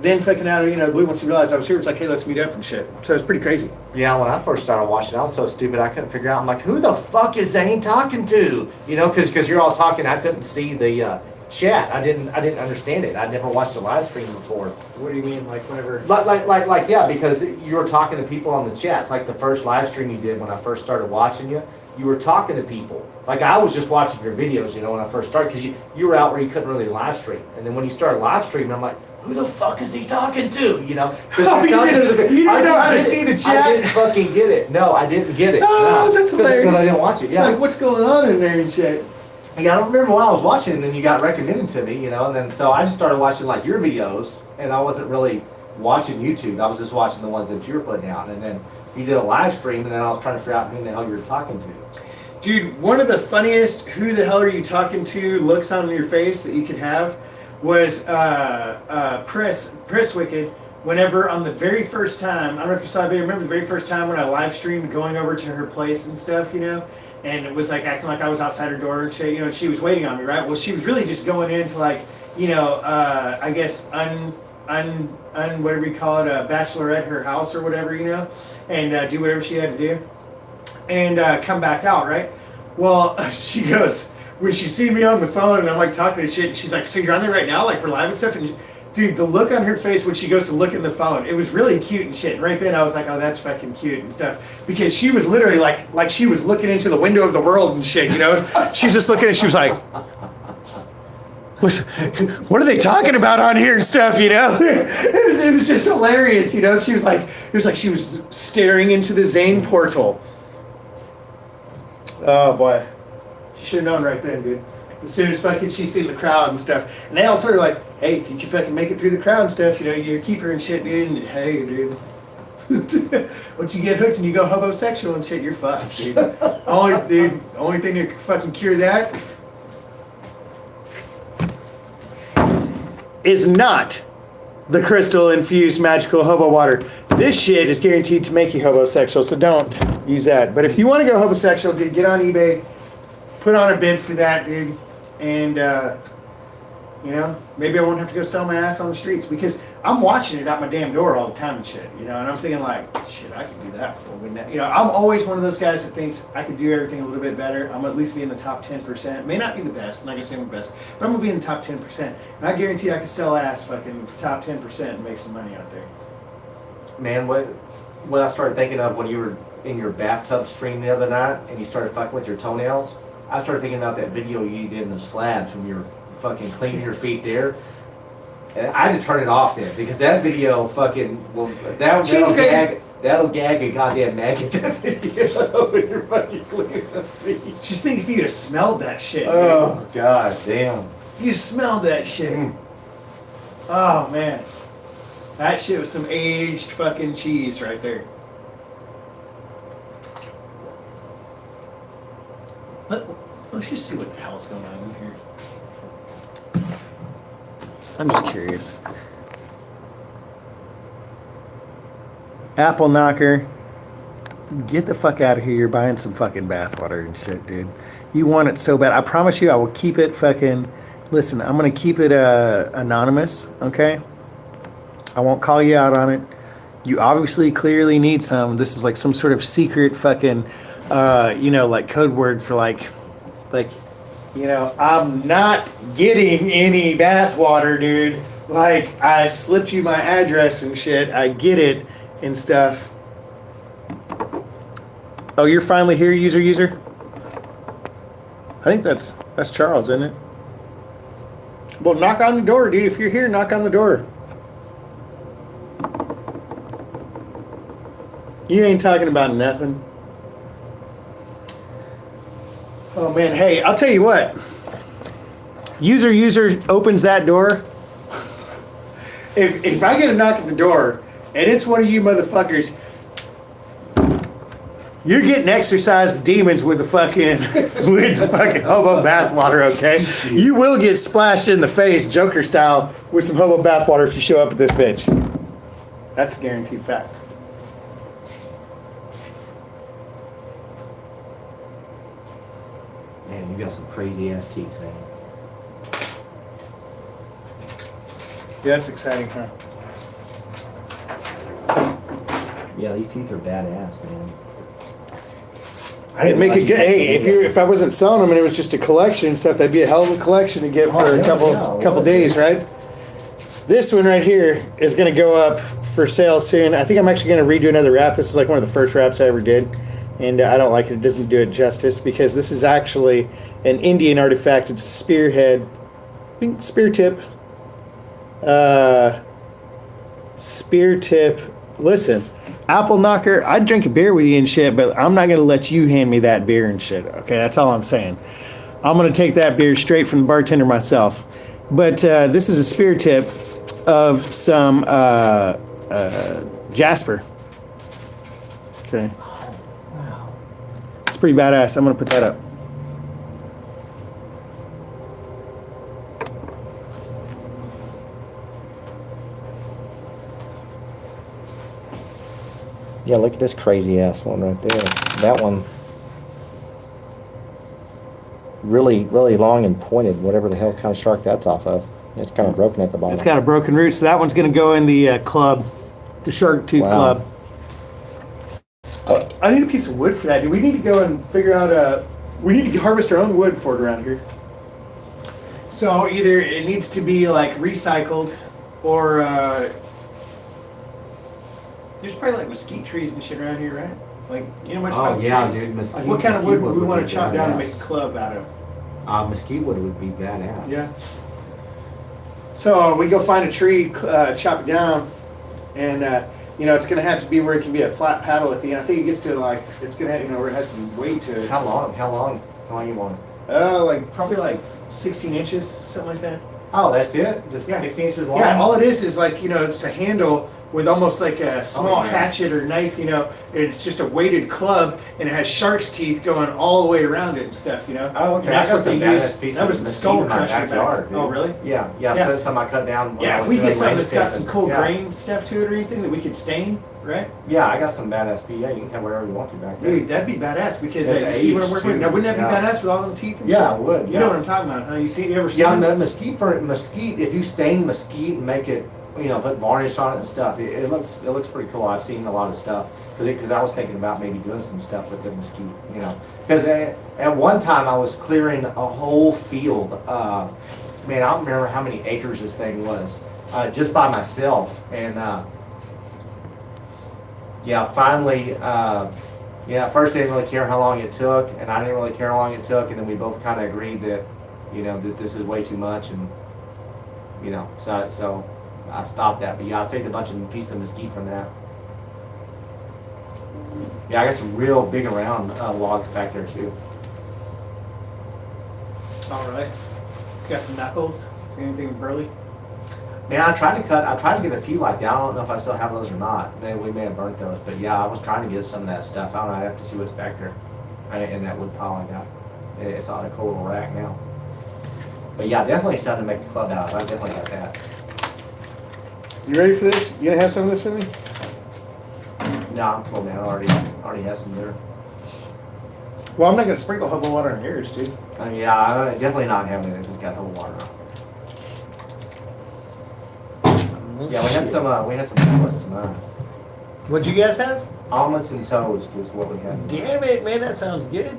then fucking out of, you know, blue, once he realized I was here, it's like, hey, let's meet up and shit. So it's pretty crazy. Yeah, when I first started watching, I was so stupid I couldn't figure out. I'm like, who the fuck is Zane talking to? You know, because you're all talking. I couldn't see the chat. I didn't understand it. I'd never watched a live stream before. What do you mean, like whenever? Like, yeah, because you were talking to people on the chat. It's like the first live stream you did when I first started watching you. You were talking to people. Like, I was just watching your videos, you know, when I first started, because you were out where you couldn't really live stream. And then when you started live streaming, I'm like, who the fuck is he talking to? You know? Oh, you didn't know how to see the chat? I didn't fucking get it. No, I didn't get it. Oh, that's hilarious. Because I didn't watch it, yeah. Like, what's going on in there and shit? Yeah, I don't remember why I was watching, and then you got recommended to me, you know, and then so I just started watching like your videos, and I wasn't really watching YouTube. I was just watching the ones that you were putting out, and then you did a live stream, and then I was trying to figure out who the hell you were talking to. Dude, one of the funniest "who the hell are you talking to" looks on your face that you could have was Press Wicked. Whenever on the very first time, I don't know if you saw the video, remember the very first time when I live streamed going over to her place and stuff, you know? And it was like acting like I was outside her door and shit, you know, and she was waiting on me, right? Well, she was really just going in to like, you know, I guess whatever you call it, a bachelorette her house or whatever, you know, and do whatever she had to do, and come back out, right? Well, she goes, when she seen me on the phone and I'm like talking to shit, and she's like, so you're on there right now, like for live and stuff? And dude, the look on her face when she goes to look in the phone, it was really cute and shit. And right then I was like, oh, that's fucking cute and stuff. Because she was literally like she was looking into the window of the world and shit, you know? She's just looking and she was like, what are they talking about on here and stuff, you know? It was just hilarious, you know? She was like, it was like she was staring into the Zane portal. Oh boy. She should have known right then, dude. As soon as fucking she seen the crowd and stuff. And they all sort of like, hey, if you can fucking make it through the crowd and stuff, you know, you keep her and shit, dude. And, hey, dude. Once you get hooked and you go homosexual and shit, you're fucked, dude. Only thing to fucking cure that is not the crystal infused magical hobo water. This shit is guaranteed to make you homosexual, so don't use that. But if you want to go homosexual, dude, get on eBay, put on a bid for that, dude. And, you know, maybe I won't have to go sell my ass on the streets because I'm watching it out my damn door all the time and shit, you know, and I'm thinking like, shit, I could do that for a minute. You know, I'm always one of those guys that thinks I could do everything a little bit better. I'm gonna at least be in the top 10%. May not be the best, I'm not gonna say I'm the best, but I'm gonna be in the top 10%. And I guarantee I could sell ass fucking top 10% and make some money out there. Man, what I started thinking of when you were in your bathtub stream the other night and you started fucking with your toenails, I started thinking about that video you did in the slabs when you were fucking cleaning your feet there. And I had to turn it off then because that video fucking that'll gag a goddamn maggot, that video when you're fucking cleaning the feet. Just think if you'd have smelled that shit. Oh, dude. god damn. If you smelled that shit. Oh man. That shit was some aged fucking cheese right there. Let's just see what the hell's going on in here. I'm just curious. Apple knocker. Get the fuck out of here. You're buying some fucking bathwater and shit, dude. You want it so bad. I promise you I will keep it fucking... Listen, I'm going to keep it anonymous, okay? I won't call you out on it. You obviously clearly need some. This is like some sort of secret fucking, you know, like code word for like, you know, I'm not getting any bath water, dude. Like, I slipped you my address and shit. I get it and stuff. Oh, you're finally here, user? I think that's Charles, isn't it? Well, knock on the door, dude. If you're here, knock on the door. You ain't talking about nothing. Oh man, hey, I'll tell you what. User opens that door. If I get a knock at the door and it's one of you motherfuckers, you're getting exercise demons with the fucking hobo bathwater, okay? You will get splashed in the face, Joker style, with some hobo bathwater if you show up at this bitch. That's a guaranteed fact. Man, you got some crazy ass teeth, man. Yeah, that's exciting, huh? Yeah, these teeth are badass, man. Make it good. Hey, if I wasn't selling them and it was just a collection and stuff, that'd be a hell of a collection to get for a couple days, right? This one right here is going to go up for sale soon. I think I'm actually going to redo another wrap. This is like one of the first wraps I ever did, and I don't like it. It doesn't do it justice because this is actually an Indian artifact. It's a spearhead, spear tip, spear tip. Listen, apple knocker. I'd drink a beer with you and shit, but I'm not going to let you hand me that beer and shit. Okay, that's all I'm saying. I'm going to take that beer straight from the bartender myself. But this is a spear tip of some jasper. Okay. Wow. It's pretty badass. I'm going to put that up. Yeah, look at this crazy ass one right there. That one, really, really long and pointed. Whatever the hell kind of shark that's off of. It's kind of broken at the bottom. It's got a broken root, so that one's going to go in the club, the shark tooth club. I need a piece of wood for that. Do we need to go and figure out we need to harvest our own wood for it around here. So either it needs to be like recycled, or there's probably like mesquite trees and shit around here, right? Like, you know much about the trees? Dude, mesquite. Like, what kind of wood would we want to be chop down and badass. make a club out of? Mesquite wood would be badass. Yeah. So we go find a tree, chop it down, and it's gonna have to be where it can be a flat paddle at the end. I think it gets to like it's gonna have, where it has some weight to it. How long you want it? Like probably like 16 inches, something like that. Oh, that's it? Just Yeah. 16 inches long? Yeah, all it is like, it's a handle with almost like a small hatchet or knife, It's just a weighted club, and it has shark's teeth going all the way around it and stuff, Oh, okay. And that's what they used. That was the skull crusher backyard. Oh, really? Yeah. Yeah. Some I cut down. when I Yeah, if was we doing get something that's got some landscaping. cool grain stuff to it or anything that we could stain, right? Yeah, I got some badass PA. You can have whatever you want to back there. Dude, that'd be badass because It's you see what I'm aged, working with. too. Now, wouldn't that be Yeah. badass with all them teeth and Yeah, shit? it would. You yeah. know what I'm talking about, huh? You ever seen Yeah, it? the mesquite. If you stain mesquite and make it, put varnish on it and stuff, it looks pretty cool. I've seen a lot of stuff because I was thinking about maybe doing some stuff with the mesquite, Because at one time I was clearing a whole field. Man, I don't remember how many acres this thing was, just by myself. And finally, at first they didn't really care how long it took, and I didn't really care how long it took, and then we both kind of agreed that, that this is way too much, and so I stopped that. But yeah, I saved a bunch of pieces of mesquite from that. Yeah, I got some real big around logs back there too. All right. It's got some knuckles. It's got anything burly? Man, I tried to get a few like that. I don't know if I still have those or not. We may have burnt those, but yeah, I was trying to get some of that stuff. I don't know. I'd have to see what's back there in that wood pile I got. It's on a cool little rack now. But yeah, definitely something to make a club out of. I definitely got that. You ready for this? You gonna have some of this for me? No, I'm cool, man. I already have some there. Well, I'm not gonna sprinkle a whole water on yours, dude. Yeah, I'm definitely not having it. It's just got a little water on it. Yeah, we had some breakfast tonight. What'd you guys have? Omelets and toast is what we had. Damn it, man, that sounds good.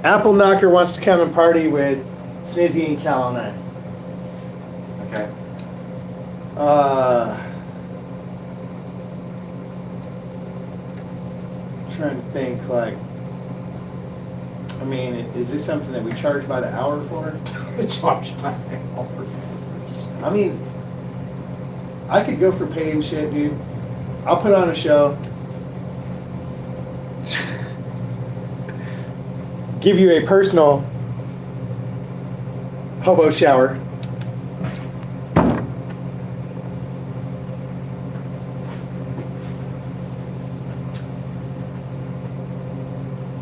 Apple Knocker wants to come and party with Snizzy and Cal and I. Okay. Trying to think, is this something that we charge by the hour for? Charge by the hour. I could go for pay and shit, dude. I'll put on a show. Give you a personal hobo shower.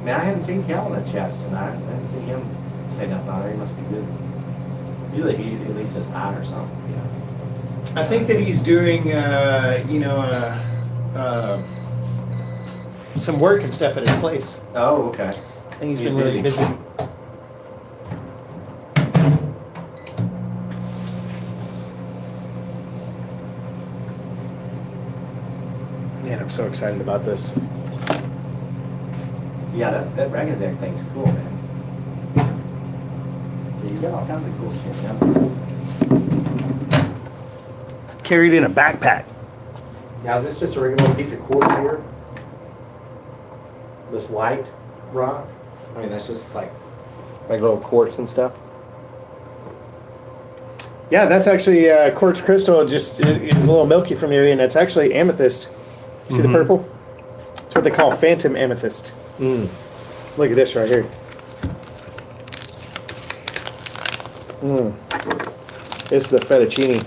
Man, I haven't seen Cal in the chats tonight. I haven't seen him say nothing on there. He must be busy. Usually he at least says hi or something. Yeah. I think that he's doing, some work and stuff at his place. Oh, okay. I think he's been really busy. Man, I'm so excited about this. Yeah, that Dragon's Egg thing's cool, man. So you got all kinds of cool shit, man. Carried in a backpack. Now, is this just a regular piece of quartz here? This white rock? I mean, that's just like little quartz and stuff. Yeah, that's actually quartz crystal. Just it's a little milky from you, and it's actually amethyst. You see the purple? It's what they call phantom amethyst. Look at this right here. It's the fettuccine.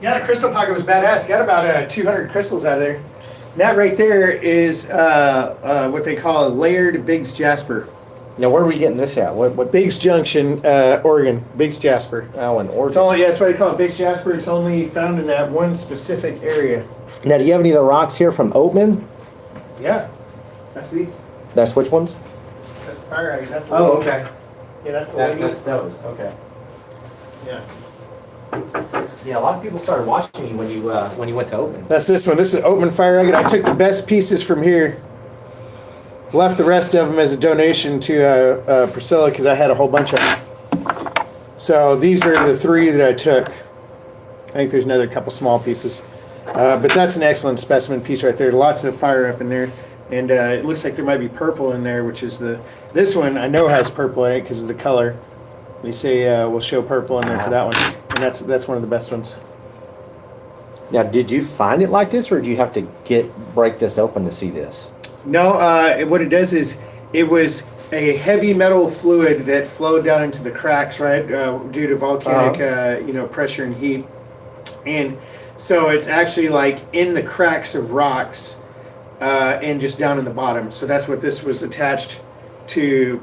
Yeah, the crystal pocket was badass. Got about 200 crystals out of there. And that right there is what they call a layered Biggs Jasper. Now, where are we getting this at? What? Biggs Junction, Oregon. Biggs Jasper. Oh, in Oregon. It's only, yeah, that's why they call it Biggs Jasper. It's only found in that one specific area. Now, do you have any of the rocks here from Oatman? Yeah, that's these. That's which ones? That's the fire agate. That's the Oh, lady. okay. Yeah, that's the lady. That's those. Okay. Yeah. Yeah, a lot of people started watching you when you went to Oatman. That's this one. This is Oatman fire agate. I took the best pieces from here. Left the rest of them as a donation to Priscilla because I had a whole bunch of them. So these are the 3 that I took. I think there's another couple small pieces. But that's an excellent specimen piece right there. Lots of fire up in there. And it looks like there might be purple in there, which is this one I know has purple in it because of the color. They say we'll show purple in there for that one. And that's one of the best ones. Now, did you find it like this, or did you have to break this open to see this? No, what it does is it was a heavy metal fluid that flowed down into the cracks, right, due to volcanic, pressure and heat. And so it's actually like in the cracks of rocks and just down in the bottom. So that's what this was attached to,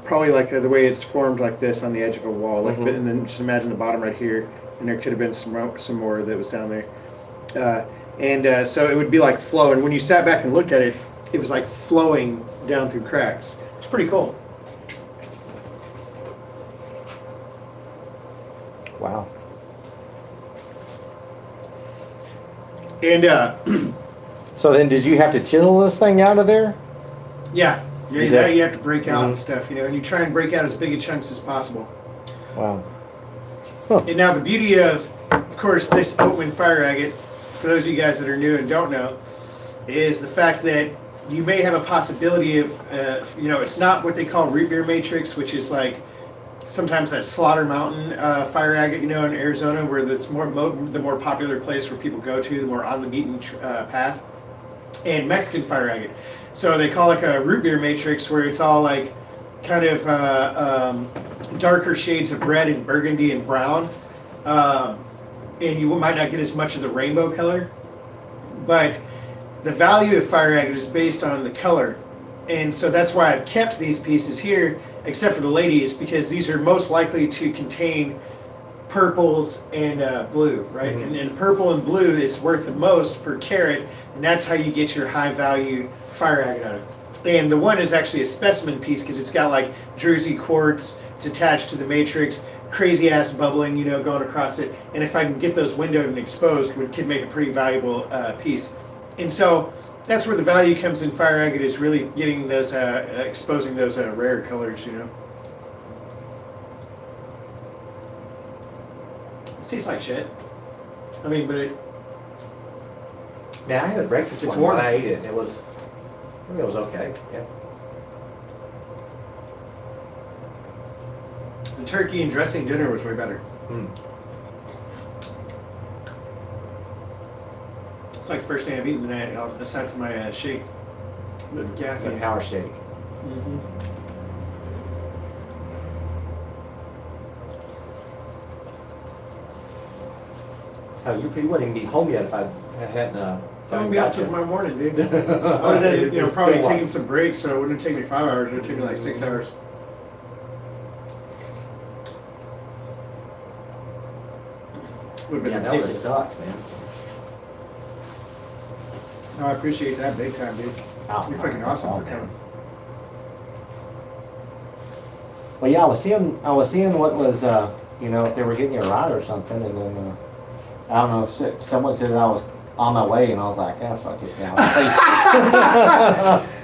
probably like the way it's formed like this on the edge of a wall. Like, and then just imagine the bottom right here, and there could have been some more that was down there. So it would be like flowing. When you sat back and looked at it, it was like flowing down through cracks. It's pretty cool. Wow. And so then, did you have to chisel this thing out of there? yeah, You you did? have to break out and stuff, and you try and break out as big a chunks as possible. Wow. And now the beauty of course, this Oatman fire agate, for those of you guys that are new and don't know, is the fact that you may have a possibility of, it's not what they call root beer matrix, which is like sometimes that Slaughter Mountain fire agate, in Arizona, where that's the more popular place where people go to, the more on the beaten path, and Mexican fire agate. So they call it a root beer matrix, where it's all like kind of darker shades of red and burgundy and brown, and you might not get as much of the rainbow color, but the value of fire agate is based on the color. And so that's why I've kept these pieces here, except for the ladies, because these are most likely to contain purples and blue, right? Mm-hmm. And purple and blue is worth the most per carat, and that's how you get your high value fire agate out of it. And the one is actually a specimen piece because it's got like Jersey quartz, it's attached to the matrix, crazy ass bubbling, going across it. And if I can get those windowed and exposed, it could make a pretty valuable piece. And so that's where the value comes in fire agate, is really getting those, exposing those rare colors, This tastes like shit. I mean, but Man, I had a breakfast It's one warm. when I ate it, and it was okay. Yeah. the turkey and dressing dinner was way better. Mm. It's like the first thing I've eaten tonight, aside from my shake with The caffeine. power shake. Mm-hmm. You wouldn't even be home yet if I hadn't. I won't be out till tomorrow morning, dude. I would have, It's probably still taken some breaks, so it wouldn't take me 5 hours. It would take me like 6 hours. Would have been Yeah, that would have ridiculous. sucked, man. No, I appreciate that big time, dude. Oh, You're fucking awesome for coming. Well, yeah, I was seeing what was, if they were getting you a ride or something, and then, I don't know, if someone said that I was on my way, and I was like, fuck it, now.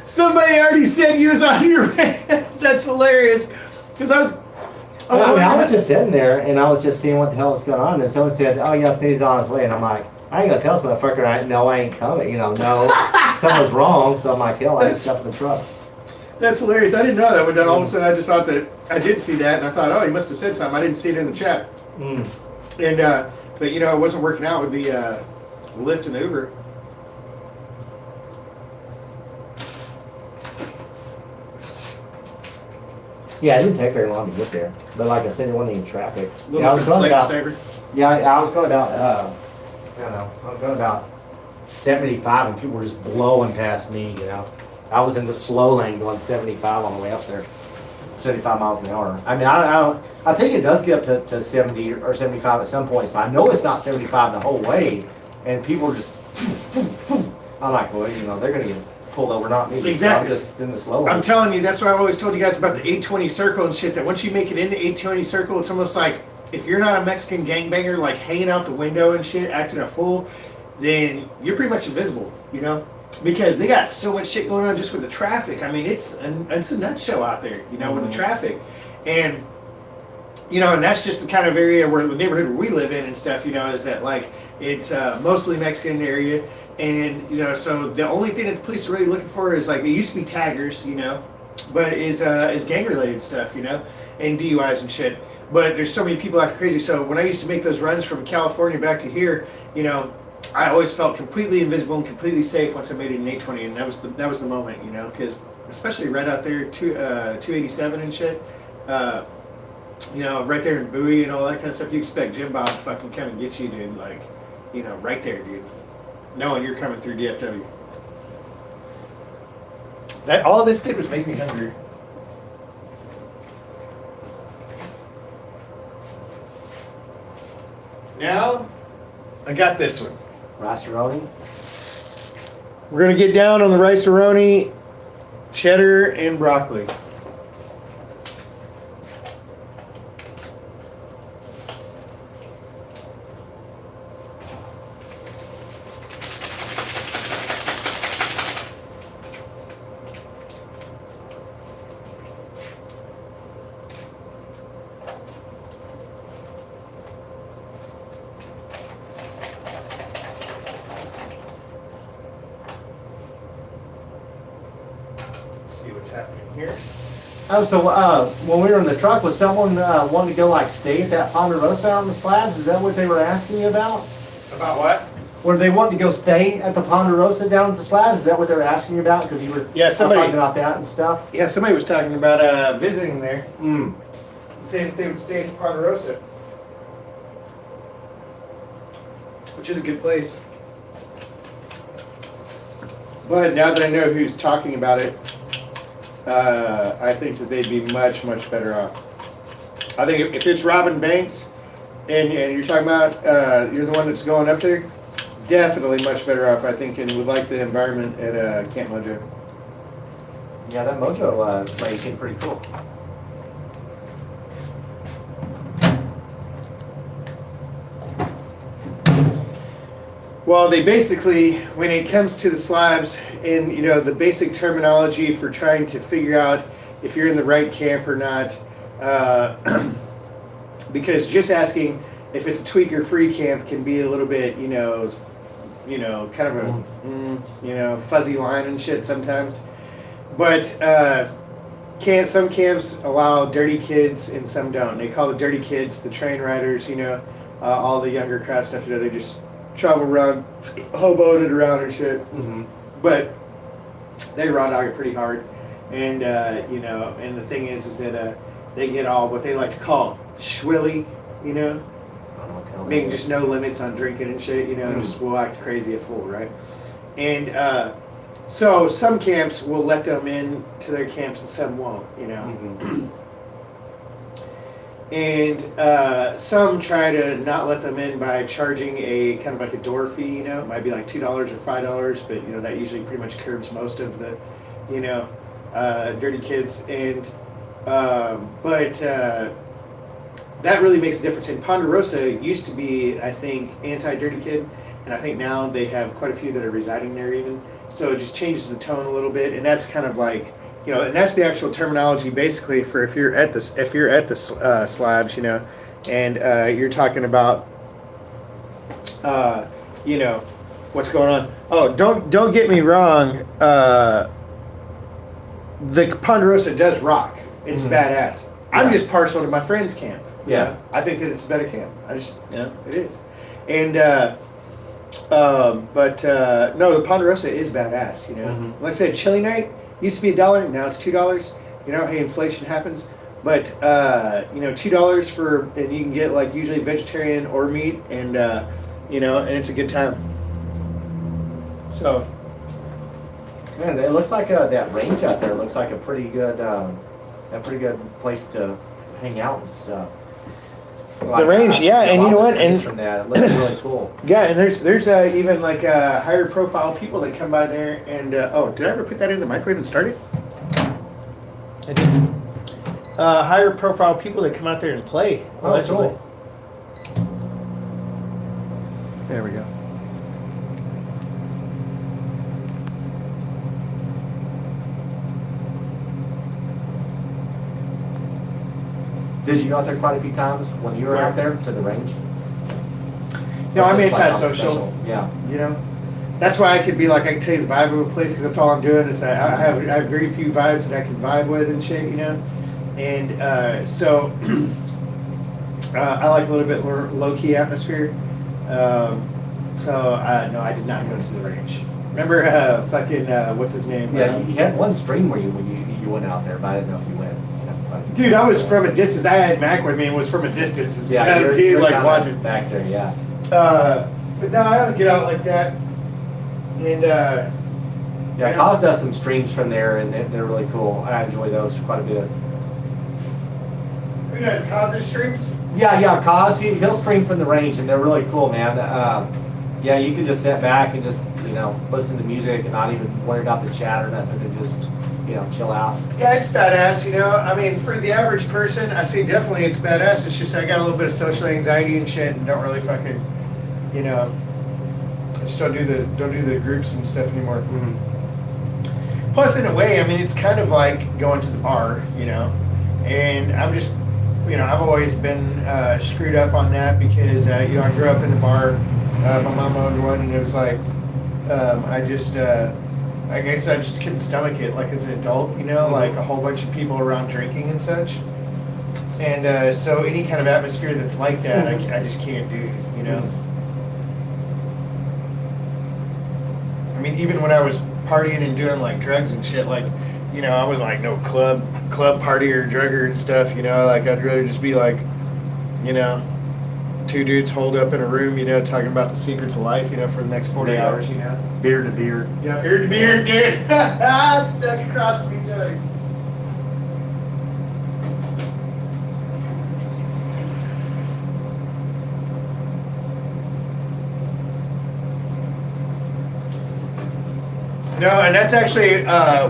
Somebody already said you was on your way. That's hilarious. Because I was just sitting there, and I was just seeing what the hell was going on, and someone said, oh, yeah, Snizzy's on his way, and I'm like, I ain't gonna tell this motherfucker, I ain't coming, no, something's wrong, so I'm like, hell, I ain't stuff in the truck. That's hilarious. I didn't know that. But then all of a sudden, I just thought that I did see that, and I thought, oh, he must have said something. I didn't see it in the chat. And but it wasn't working out with the Lyft and the Uber. Yeah, it didn't take very long to get there, but like I said, there wasn't any traffic. I was going about. I was going about. I was going about 75, and people were just blowing past me. I was in the slow lane going 75 on the way up there, 75 miles an hour. I mean, I think it does get up to 70 or 75 at some points, but I know it's not 75 the whole way. And people are just, I'm like, well, they're gonna get pulled over, not me. Exactly. So I'm just in the slow lane. I'm telling you, that's what I've always told you guys about the 820 circle and shit. That once you make it into 820 circle, it's almost like if you're not a Mexican gangbanger, like hanging out the window and shit, acting a fool, then you're pretty much invisible, Because they got so much shit going on just with the traffic. I mean, it's a nut show out there, with the traffic. And, and that's just the kind of area where the neighborhood where we live in and stuff, is that, like, it's mostly Mexican area. And, so the only thing that the police are really looking for is, like, it used to be taggers, but is gang-related stuff, and DUIs and shit. But there's so many people acting crazy. So when I used to make those runs from California back to here, I always felt completely invisible and completely safe once I made it in 820, and that was the moment, because especially right out there, 287 and shit, right there in Bowie and all that kind of stuff, you expect Jim Bob to fucking come and get you, dude, like, right there, dude, knowing you're coming through DFW. All this did was make me hungry. Now, I got this one. Rice-A-Roni. We're going to get down on the rice-a-roni, cheddar, and broccoli. See what's happening here. Oh, so when we were in the truck, was someone wanting to go stay at that Ponderosa on the slabs? Is that what they were asking you about? About what? Were they wanting to go stay at the Ponderosa down at the slabs? Is that what they were asking you about? Because you were talking about that and stuff. Yeah, somebody was talking about visiting there. Mm. Saying that they would stay at Ponderosa, which is a good place. But now that I know who's talking about it, I think that they'd be much, much better off. I think if it's Robin Banks and you're talking about, you're the one that's going up there, definitely much better off, I think, and would like the environment at Camp Mojo. Yeah, that Mojo place seemed pretty cool. Well, they basically, when it comes to the slabs and, the basic terminology for trying to figure out if you're in the right camp or not, because just asking if it's a tweaker free camp can be a little bit, kind of a, fuzzy line and shit sometimes. But some camps allow dirty kids and some don't. They call the dirty kids the train riders, all the younger crowd stuff, they just travel around, hoboed it around and shit. Mm-hmm. But they raw dog it pretty hard. And, and the thing is that they get all what they like to call schwilly, meaning just no limits on drinking and shit, just will act crazy a fool, right? And so some camps will let them in to their camps and some won't, Mm-hmm. and some try to not let them in by charging a kind of like a door fee. You know, it might be like $2 or $5, but you know that usually pretty much curbs most of the, you know, dirty kids. And but that really makes a difference. And Ponderosa used to be, I think, anti-dirty kid, and I think now they have quite a few that are residing there even. So it just changes the tone a little bit, and that's kind of like, you know, and that's the actual terminology basically for if you're at the slabs, you know, and you're talking about, you know, what's going on. Oh, don't get me wrong. The Ponderosa does rock. It's badass. I'm just partial to my friend's camp. Yeah. I think that it's a better camp. It is. And but no, the Ponderosa is badass. You know, like I said, chili night used to be $1, now it's $2. You know, hey, inflation happens. But you know, $2 for, and you can get like usually vegetarian or meat, and you know, and it's a good time. So, man, it looks like that range out there looks like a pretty good place to hang out and stuff. The range, yeah, and you know what? And from that, it looks really cool. Yeah, and there's even like higher profile people that come by there, and oh, did I ever put that in the microwave and start it? I did. Higher profile people that come out there and play. Allegedly. Cool. There we go. Did you go out there quite a few times when you were out there to the range? No, I'm Just like on antisocial. special? Yeah. You know, that's why I could be like, I can tell you the vibe of a place because that's all I'm doing is that I have very few vibes that I can vibe with and shit. You know, and so I like a little bit more low key atmosphere. So no, I did not go to the range. Remember, fucking what's his name? Yeah, you had one stream where you went out there, but I didn't know if you went. Dude, I was from a distance. I had Mac with me and was from a distance. Yeah, you're like watching back there. Yeah. But no, I don't get out like that. And yeah, Cos does some streams from there, and they're really cool. I enjoy those quite a bit. Who does Cos's streams? Yeah, Cos he'll stream from the range, and they're really cool, man. Yeah, you can just sit back and just listen to music and not even worry about the chat or nothing, and just chill out. Yeah, it's badass. You know, I mean, for the average person, I say definitely it's badass. It's just I got a little bit of social anxiety and shit, and don't really fucking, I just don't do the groups and stuff anymore. Mm-hmm. Plus, in a way, I mean, it's kind of like going to the bar, and I'm just, I've always been screwed up on that because I grew up in the bar. My mom owned one, and it was like, I guess I just couldn't stomach it, like as an adult, like a whole bunch of people around drinking and such. And so any kind of atmosphere that's like that, I just can't do, I mean, even when I was partying and doing like drugs and shit, like, I was like no club partier, drugger and stuff, like I'd rather just be like, two dudes holed up in a room, talking about the secrets of life, for the next 40 hours, Beard to beard. Yeah, beard to beard, dude. Stuck across from each other. No, and that's actually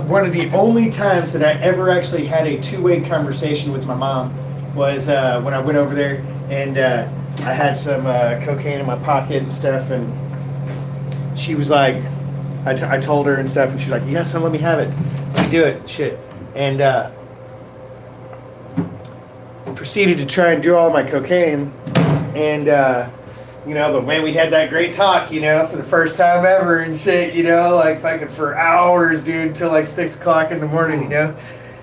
one of the only times that I ever actually had a two-way conversation with my mom was when I went over there and I had some cocaine in my pocket and stuff, and she was like, I told her and stuff, and she's like, "You got some? Let me have it. Let me do it." Shit, and proceeded to try and do all my cocaine, and but man, we had that great talk, for the first time ever and shit, like fucking for hours, dude, till like 6 o'clock in the morning,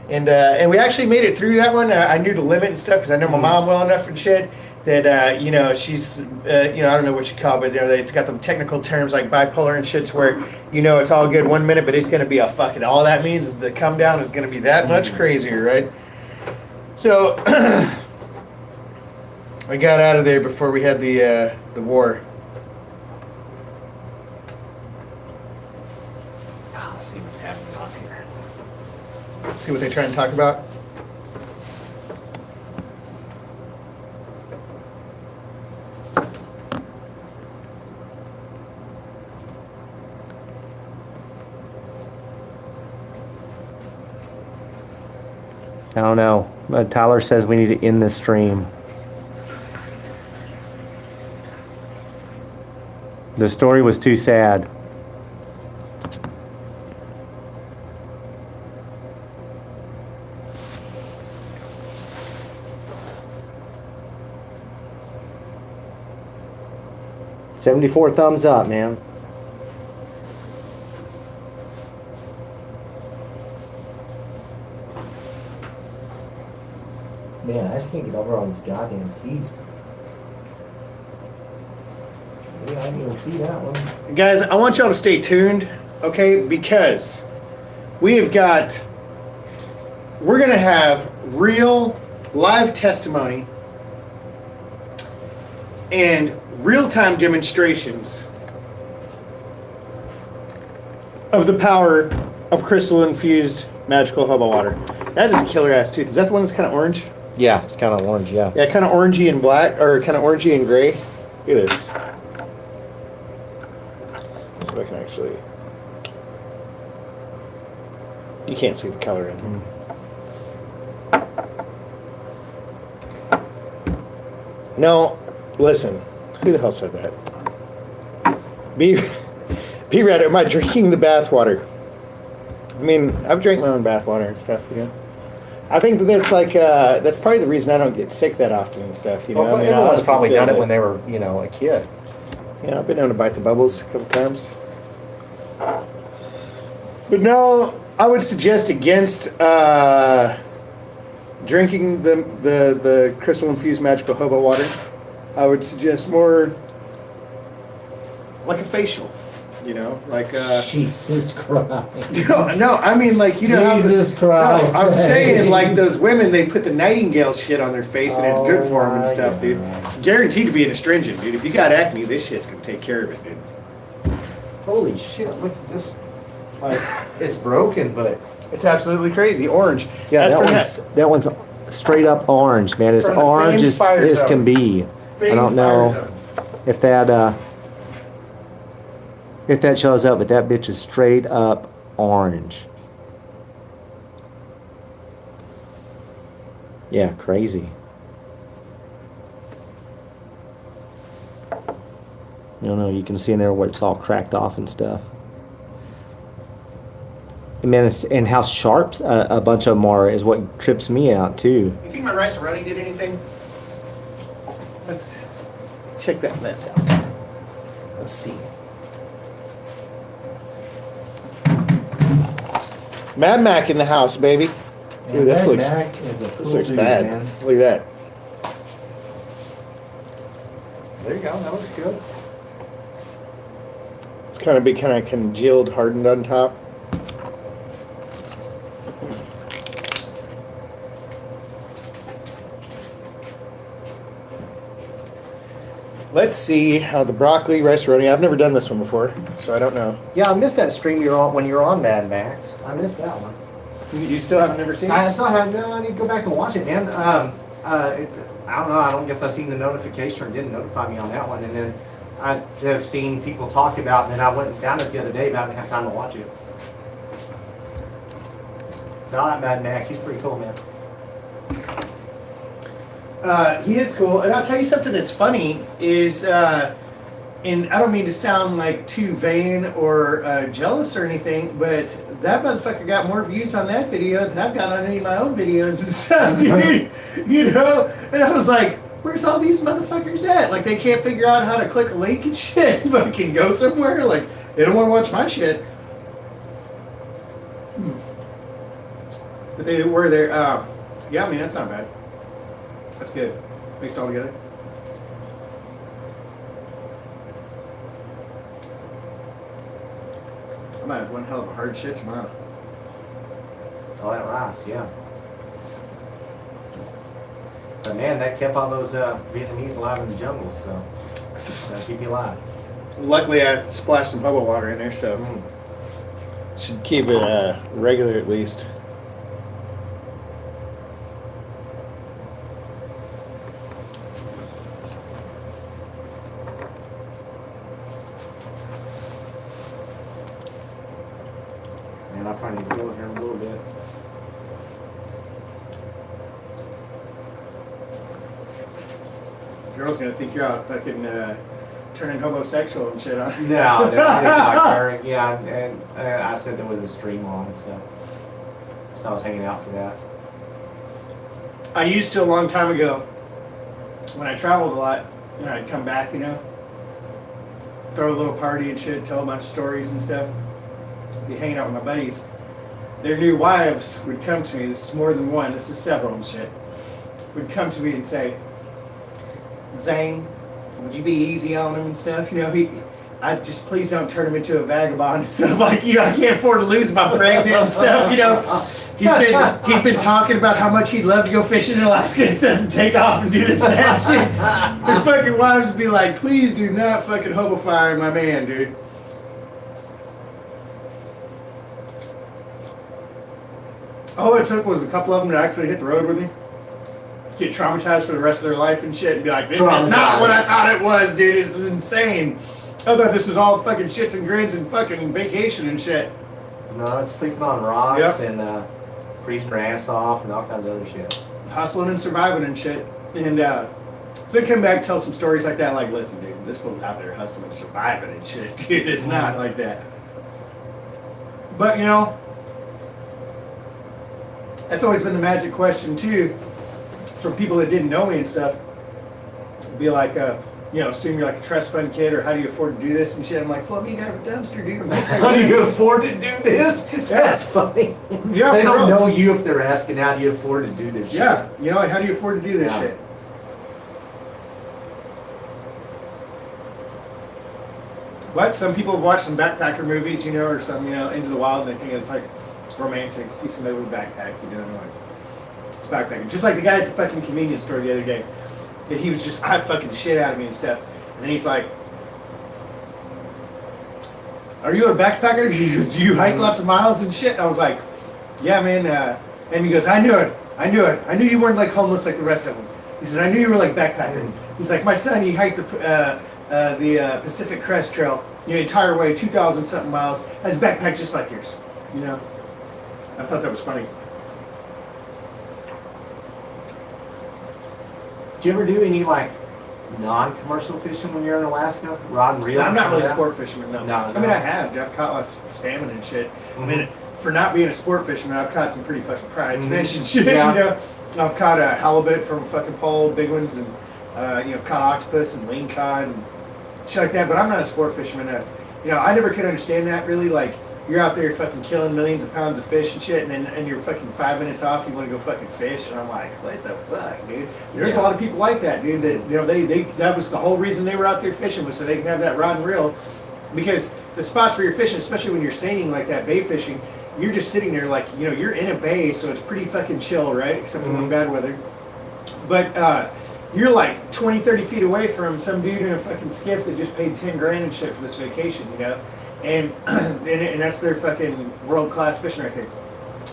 and we actually made it through that one. I knew the limit and stuff because I know my mom well enough and shit. That she's I don't know what you call it, but it's got them technical terms like bipolar and shit to where it's all good 1 minute, but it's gonna be a fucking, all that means is the come down is gonna be that much crazier, right? So I got out of there before we had the war. Let's see what's happening on here. See what they try and talk about. I don't know. Tyler says we need to end this stream. The story was too sad. $74 thumbs up, man. Man, I just can't get over all these goddamn teeth. Yeah, I didn't even see that one. Guys, I want y'all to stay tuned, okay? Because we're going to have real live testimony and real-time demonstrations of the power of crystal-infused magical hobo water. That is a killer-ass tooth. Is that the one that's kind of orange? Yeah, it's kind of orange, yeah. Yeah, kind of orangey and black, or kind of orangey and gray. Look at this. So I can actually... You can't see the color in here. No, listen. Who the hell said that? B-Red, am I drinking the bathwater? I mean, I've drank my own bathwater and stuff, you know. I think that's like, that's probably the reason I don't get sick that often and stuff, you know. Well, I mean, everyone's probably done it that, when they were, you know, a kid. Yeah, I've been known to bite the bubbles a couple times. But no, I would suggest against drinking the crystal-infused magical hobo water. I would suggest more like a facial, you know, like Jesus Christ. No, I mean like, you know, Jesus Christ. No, I'm saying like those women, they put the nightingale shit on their face and it's good for them and stuff, dude. Guaranteed to be an astringent, dude. If you got acne, this shit's gonna take care of it, dude. Holy shit! Look at this. Like, it's broken, but It's absolutely crazy. Orange. yeah, That's that one's straight up orange, man. It's From the orange famed as fire zone. can be. I don't know if that shows up, but that bitch is straight up orange. Yeah, crazy. No, you can see in there where it's all cracked off and stuff. And man, and how sharp a bunch of them are is what trips me out too. You think my rice running did anything? Let's check that mess out. Let's see. Mad Mac in the house, baby. Dude, this looks bad. Man. Look at that. There you go. That looks good. It's kind of congealed, hardened on top. Let's see how the broccoli rice roni. I've never done this one before, so I don't know. Yeah, I missed that stream you're on when you're on Mad Max. I missed that one. You still haven't never seen it? I still have. No, I need to go back and watch it, man. I don't know. I don't guess I seen the notification or didn't notify me on that one, and then I have seen people talk about it, and then I went and found it the other day, but I didn't have time to watch it. No, I like Mad Max. He's pretty cool, man. He is cool, and I'll tell you something that's funny is, and I don't mean to sound like too vain or jealous or anything, but that motherfucker got more views on that video than I've got on any of my own videos and stuff, dude. You know, and I was like, where's all these motherfuckers at? Like, they can't figure out how to click a link and shit. Fucking go somewhere. Like, they don't want to watch my shit. But they were there. Yeah, I mean, that's not bad. That's good. Mixed all together. I might have one hell of a hard shit tomorrow. All that rice, yeah. But man, that kept all those Vietnamese alive in the jungle, so that'll keep you alive. Luckily, I splashed some hobo water in there, so should keep it regular at least. And I'll probably need to go here in a little bit. Girl's gonna think you're out fucking turning homosexual and shit on. No, it's like her. Yeah, and I said there was a stream on, so I was hanging out for that. I used to a long time ago when I traveled a lot, and I'd come back, you know, throw a little party and shit, tell a bunch of stories and stuff, be hanging out with my buddies. Their new wives would come to me, this is more than one, this is several and shit, would come to me and say, Zane, would you be easy on him and stuff? You know, I just please don't turn him into a vagabond and stuff like you. I can't afford to lose my pregnant and stuff. You know, he's been talking about how much he'd love to go fishing in Alaska and stuff and take off and do this and that shit. Their fucking wives would be like, please do not fucking homofy my man, dude. All it took was a couple of them to actually hit the road with me, get traumatized for the rest of their life and shit, and be like, this is not what I thought it was, dude. This is insane. I thought this was all fucking shits and grins and fucking vacation and shit. No, it's sleeping on rocks and freezing your ass off and all kinds of other shit. Hustling and surviving and shit. And so they come back, tell some stories like that, like, listen, dude, this fool's out there hustling and surviving and shit, dude. It's not like that. But, you know, that's always been the magic question, too, from people that didn't know me and stuff. Be like, you know, assume you're like a trust fund kid, or how do you afford to do this and shit. I'm like, well, I mean, you have a dumpster, dude. How do you afford to do this? That's funny. Yeah, they don't know you if they're asking how do you afford to do this shit. Yeah, you know, like, how do you afford to do this shit? But some people have watched some backpacker movies, you know, or some, you know, Into the Wild, and they think it's like romantic. See somebody with a backpack, you know, like, it's backpacking. Just like the guy at the fucking convenience store the other day. That he was just fucking shit out of me and stuff. And then he's like, are you a backpacker? He goes, do you hike lots of miles and shit? And I was like, yeah, man. And he goes, I knew it. I knew you weren't like homeless like the rest of them. He says, I knew you were like backpacker. He's like, my son, he hiked the Pacific Crest Trail the entire way, 2,000 something miles. Has a backpack just like yours. You know? I thought that was funny. Do you ever do any like non-commercial fishing when you're in Alaska? Rod and reel? I'm not really a sport fisherman, no. No, I mean, I have. I've caught lots of salmon and shit. Mm-hmm. I mean, for not being a sport fisherman, I've caught some pretty fucking prize fish and shit. Yeah. You know, I've caught a halibut from a fucking pole, big ones, and you know, I've caught octopus and ling cod and shit like that. But I'm not a sport fisherman. You know, I never could understand that really. Like, you're out there fucking killing millions of pounds of fish and shit, and you're fucking 5 minutes off, you want to go fucking fish, and I'm like, what the fuck, dude? There's a lot of people like that, dude. That, you know, they that was the whole reason they were out there fishing, was so they can have that rod and reel, because the spots where you're fishing, especially when you're seining like that, bay fishing, you're just sitting there like, you know, you're in a bay, so it's pretty fucking chill, right? Except for when bad weather. But you're like 20, 30 feet away from some dude in a fucking skiff that just paid 10 grand and shit for this vacation, you know? And and that's their fucking world-class fishing right there.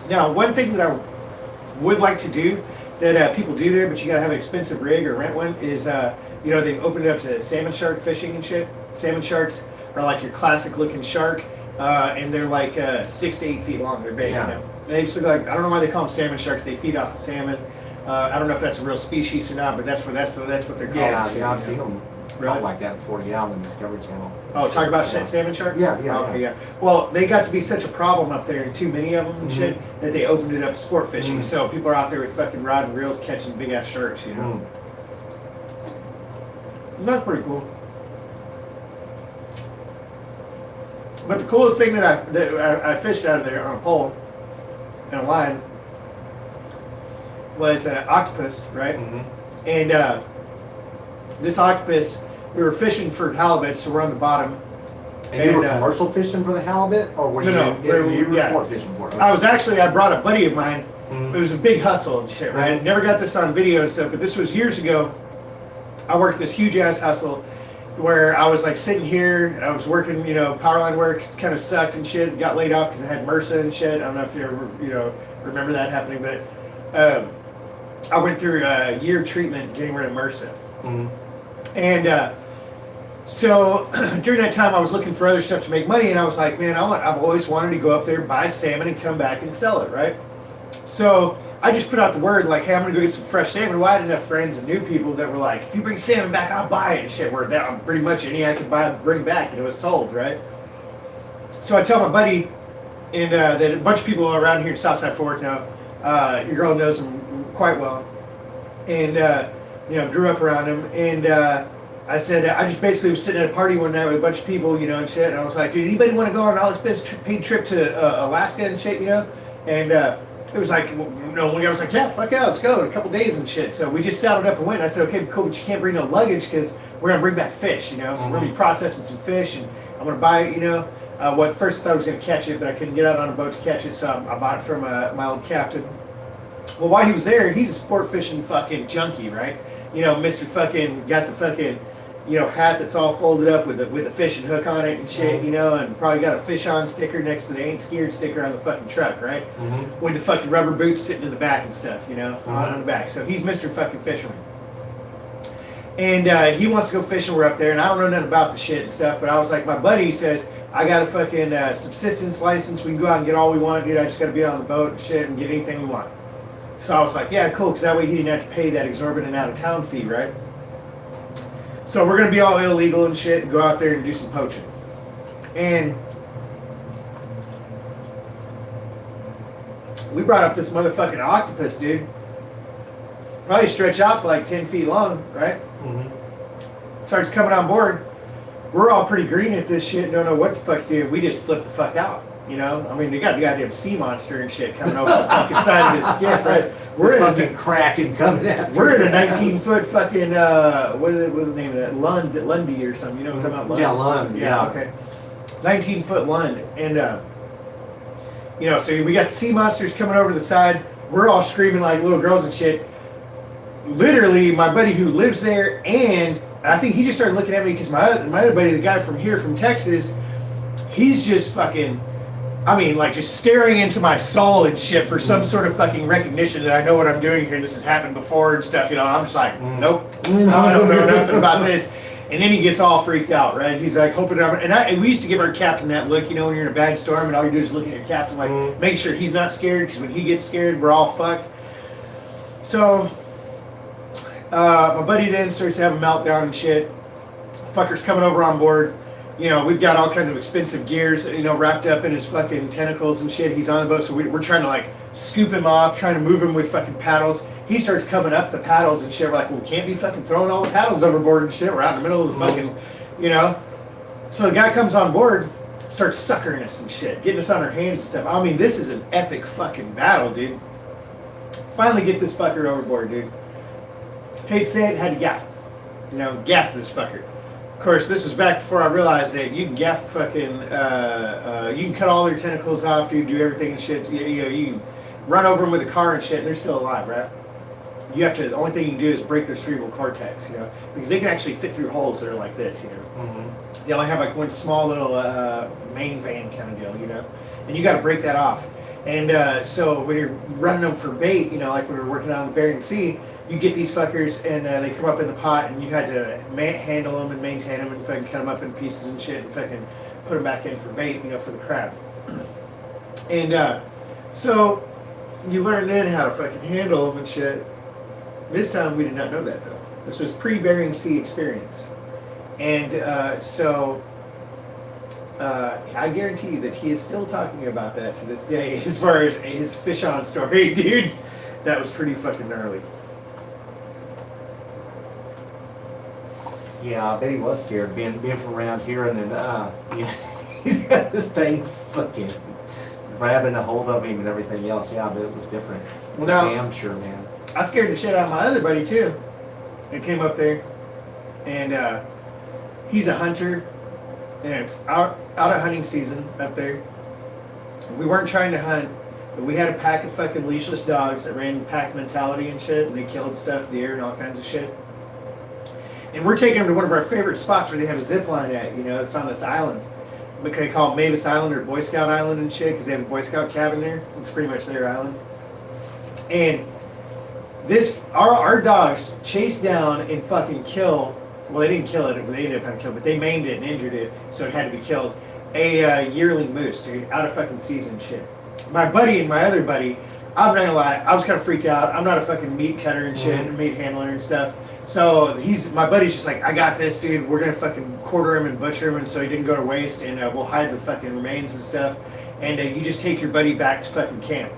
Now, one thing that I would like to do that people do there, but you gotta have an expensive rig or rent one, is you know, they opened it up to salmon shark fishing and shit. Salmon sharks are like your classic-looking shark, and they're like 6 to 8 feet long. They're big, you know. They just look like, I don't know why they call them salmon sharks. They feed off the salmon. I don't know if that's a real species or not, but that's what they're called. Yeah, I've seen them. Really? Like that before, on the Discovery Channel. Oh, talk about salmon sharks? Yeah. Okay, yeah. Well, they got to be such a problem up there, and too many of them and shit, that they opened it up to sport fishing. So people are out there with fucking rod and reels catching big ass sharks, you know. That's pretty cool. But the coolest thing that I fished out of there on a pole and a line was an octopus, right? And this octopus, we were fishing for halibut, so we're on the bottom. And you were commercial fishing for the halibut, or were you sport fishing for it? I brought a buddy of mine. It was a big hustle and shit, right? Never got this on video and stuff, but this was years ago. I worked this huge ass hustle where I was like sitting here, I was working, you know, power line work, kind of sucked and shit, got laid off because I had MRSA and shit. I don't know if you ever, you know, remember that happening, but I went through a year treatment getting rid of MRSA. And so during that time, I was looking for other stuff to make money, and I was like, man, I've always wanted to go up there, buy salmon, and come back and sell it, right? So I just put out the word like, hey, I'm gonna go get some fresh salmon. Well, I had enough friends and new people that were like, if you bring salmon back, I'll buy it and shit. Where down pretty much any I could buy, bring back, and it was sold, right? So I tell my buddy, and that a bunch of people around here in Southside Fort know. Your girl knows him quite well, and grew up around him. And I said, I just basically was sitting at a party one night with a bunch of people, and shit. And I was like, dude, anybody want to go on an all-expense paid trip to Alaska and shit, And it was like, one guy was like, yeah, fuck yeah, let's go in a couple days and shit. So we just saddled up and went. And I said, okay, cool, but you can't bring no luggage because we're gonna bring back fish, So we're gonna be processing some fish, and I'm gonna buy it, first I thought I was gonna catch it, but I couldn't get out on a boat to catch it, so I bought it from my old captain. Well, while he was there, he's a sport fishing fucking junkie, right? Mr. fucking got the fucking hat that's all folded up with a fishing hook on it and shit, and probably got a fish on sticker next to the ain't scared sticker on the fucking truck, right? With the fucking rubber boots sitting in the back and stuff, on the back. So he's Mr. fucking fisherman. And he wants to go fishing. We're up there, and I don't know nothing about the shit and stuff, but I was like, my buddy says, I got a fucking subsistence license. We can go out and get all we want, dude. I just got to be on the boat and shit and get anything we want. So I was like, yeah, cool, because that way he didn't have to pay that exorbitant out-of-town fee, right? So we're going to be all illegal and shit and go out there and do some poaching. And we brought up this motherfucking octopus, dude. Probably stretch out to like 10 feet long, right? Starts coming on board. We're all pretty green at this shit, don't know what the fuck to do. We just flip the fuck out, I mean, they got the goddamn sea monster and shit coming over the fucking side of this skiff, right? We're fucking cracking coming after. We're in a 19-foot fucking, what is the name of that? Lundy or something, what I'm talking about? Lund? Yeah, Lund, yeah. Okay. 19-foot Lund. And, so we got the sea monsters coming over the side. We're all screaming like little girls and shit. Literally, my buddy who lives there, and I think he just started looking at me because my other buddy, the guy from here, from Texas, he's just fucking, just staring into my soul and shit for some sort of fucking recognition that I know what I'm doing here and this has happened before and stuff, I'm just like, nope, I don't know nothing about this. And then he gets all freaked out, right? He's like, hoping we used to give our captain that look, when you're in a bad storm and all you do is look at your captain, like, make sure he's not scared, because when he gets scared, we're all fucked. So, my buddy then starts to have a meltdown and shit. Fucker's coming over on board. We've got all kinds of expensive gears, wrapped up in his fucking tentacles and shit. He's on the boat, so we're trying to, like, scoop him off, trying to move him with fucking paddles. He starts coming up the paddles and shit. We're like, well, we can't be fucking throwing all the paddles overboard and shit. We're out in the middle of the fucking, So the guy comes on board, starts suckering us and shit, getting us on our hands and stuff. I mean, this is an epic fucking battle, dude. Finally get this fucker overboard, dude. Hate to say it, had to gaff him. Gaff this fucker. Of course, this is back before I realized that you can gaff fucking, you can cut all their tentacles off, dude, do everything and shit. You can run over them with a car and shit, and they're still alive, right? The only thing you can do is break their cerebral cortex, because they can actually fit through holes that are like this, They only have like one small little main vein kind of deal, and you got to break that off. And so when you're running them for bait, like when we were working out on the Bering Sea, you get these fuckers and they come up in the pot, and you had to handle them and maintain them and fucking cut them up in pieces and shit and fucking put them back in for bait, for the crab. And so you learn then how to fucking handle them and shit. This time we did not know that though. This was pre-Bering Sea experience. And I guarantee you that he is still talking about that to this day as far as his fish on story, dude. That was pretty fucking gnarly. Yeah, I bet he was scared being from around here, and then he's got this thing fucking grabbing a hold of him and everything else. Yeah, but it was different. Well, now, damn sure, man. I scared the shit out of my other buddy too. He came up there, and he's a hunter, and it's out of hunting season up there. We weren't trying to hunt, but we had a pack of fucking leashless dogs that ran pack mentality and shit, and they killed stuff in the air and all kinds of shit. And we're taking them to one of our favorite spots where they have a zip line at, it's on this island. They call it Mavis Island or Boy Scout Island and shit, because they have a Boy Scout cabin there. It's pretty much their island. And our dogs chased down and fucking kill, well, they didn't kill it, they ended up having to kill it, but they maimed it and injured it, so it had to be killed. A yearling moose, dude, out of fucking season shit. My buddy and my other buddy I'm not gonna lie, I was kind of freaked out. I'm not a fucking meat cutter and shit, meat handler and stuff. So my buddy's just like, I got this, dude. We're gonna fucking quarter him and butcher him, and so he didn't go to waste, and we'll hide the fucking remains and stuff. And you just take your buddy back to fucking camp.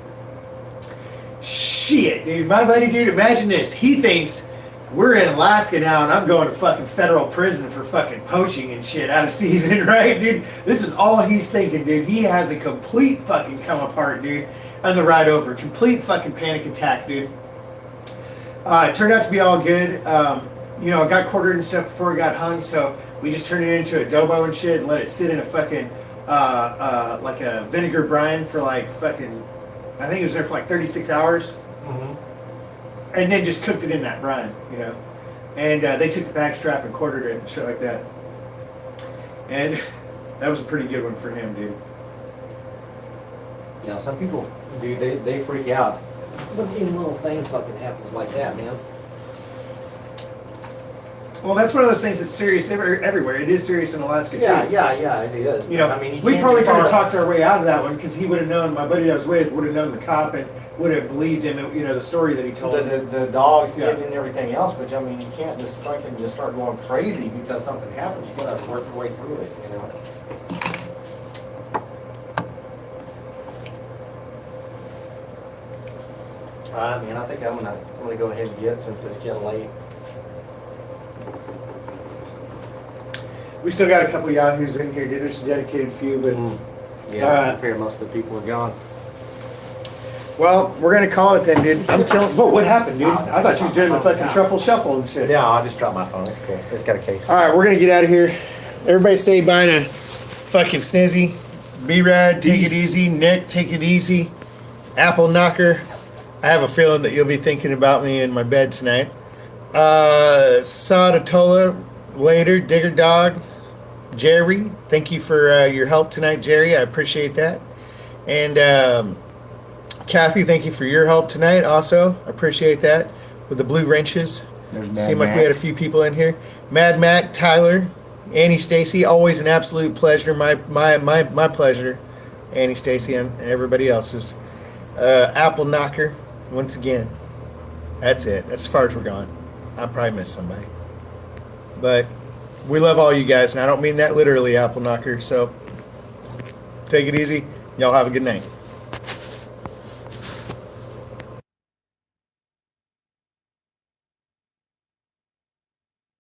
Shit, dude, my buddy, dude. Imagine this. He thinks we're in Alaska now, and I'm going to fucking federal prison for fucking poaching and shit out of season, right, dude? This is all he's thinking, dude. He has a complete fucking come apart, dude, on the ride over. Complete fucking panic attack, dude. It turned out to be all good. You know, I got quartered and stuff before it got hung, so we just turned it into adobo and shit and let it sit in a fucking, like a vinegar brine for like fucking, I think it was there for like 36 hours. And then just cooked it in that brine, you know. And they took the back strap and quartered it and shit like that. And that was a pretty good one for him, dude. Yeah, some people, dude, they freak out. Look, any little thing fucking happens like that, man. Well, that's one of those things that's serious everywhere. It is serious in Alaska, too. Yeah, it is. You know, I mean, we probably could have talked our way out of that one because he would have known, my buddy that I was with would have known the cop and would have believed him, you know, the story that he told. The dogs and everything else, but I mean, you can't just fucking just start going crazy because something happens. You gotta work your way through it, you know. Alright, man, I think I'm gonna go ahead and get, since it's getting late. We still got a couple yahoos in here, dude. There's a dedicated few, but Yeah, I fear most of the people are gone. well, we're gonna call it then, dude. I'm killing. Whoa, what happened, dude? I thought you was doing the fucking truffle shuffle and shit. Yeah, I just dropped my phone. It's cool. It's got a case. All right, we're gonna get out of here. Everybody say bye to fucking Snizzy, B-Rad, take it easy. Nick, take it easy. Apple Knocker. I have a feeling that you'll be thinking about me in my bed tonight. Sadatola, later. Digger Dog, Jerry. Thank you for your help tonight, Jerry. I appreciate that. And Kathy, thank you for your help tonight. Also, appreciate that with the blue wrenches. Seemed like we had a few people in here. Mad Mac, Tyler, Annie Stacy. Always an absolute pleasure. My pleasure. Annie Stacy and everybody else's. Apple Knocker. Once again, that's it. That's as far as we're going. I probably missed somebody. But we love all you guys, and I don't mean that literally, Apple Knocker. So take it easy. Y'all have a good night.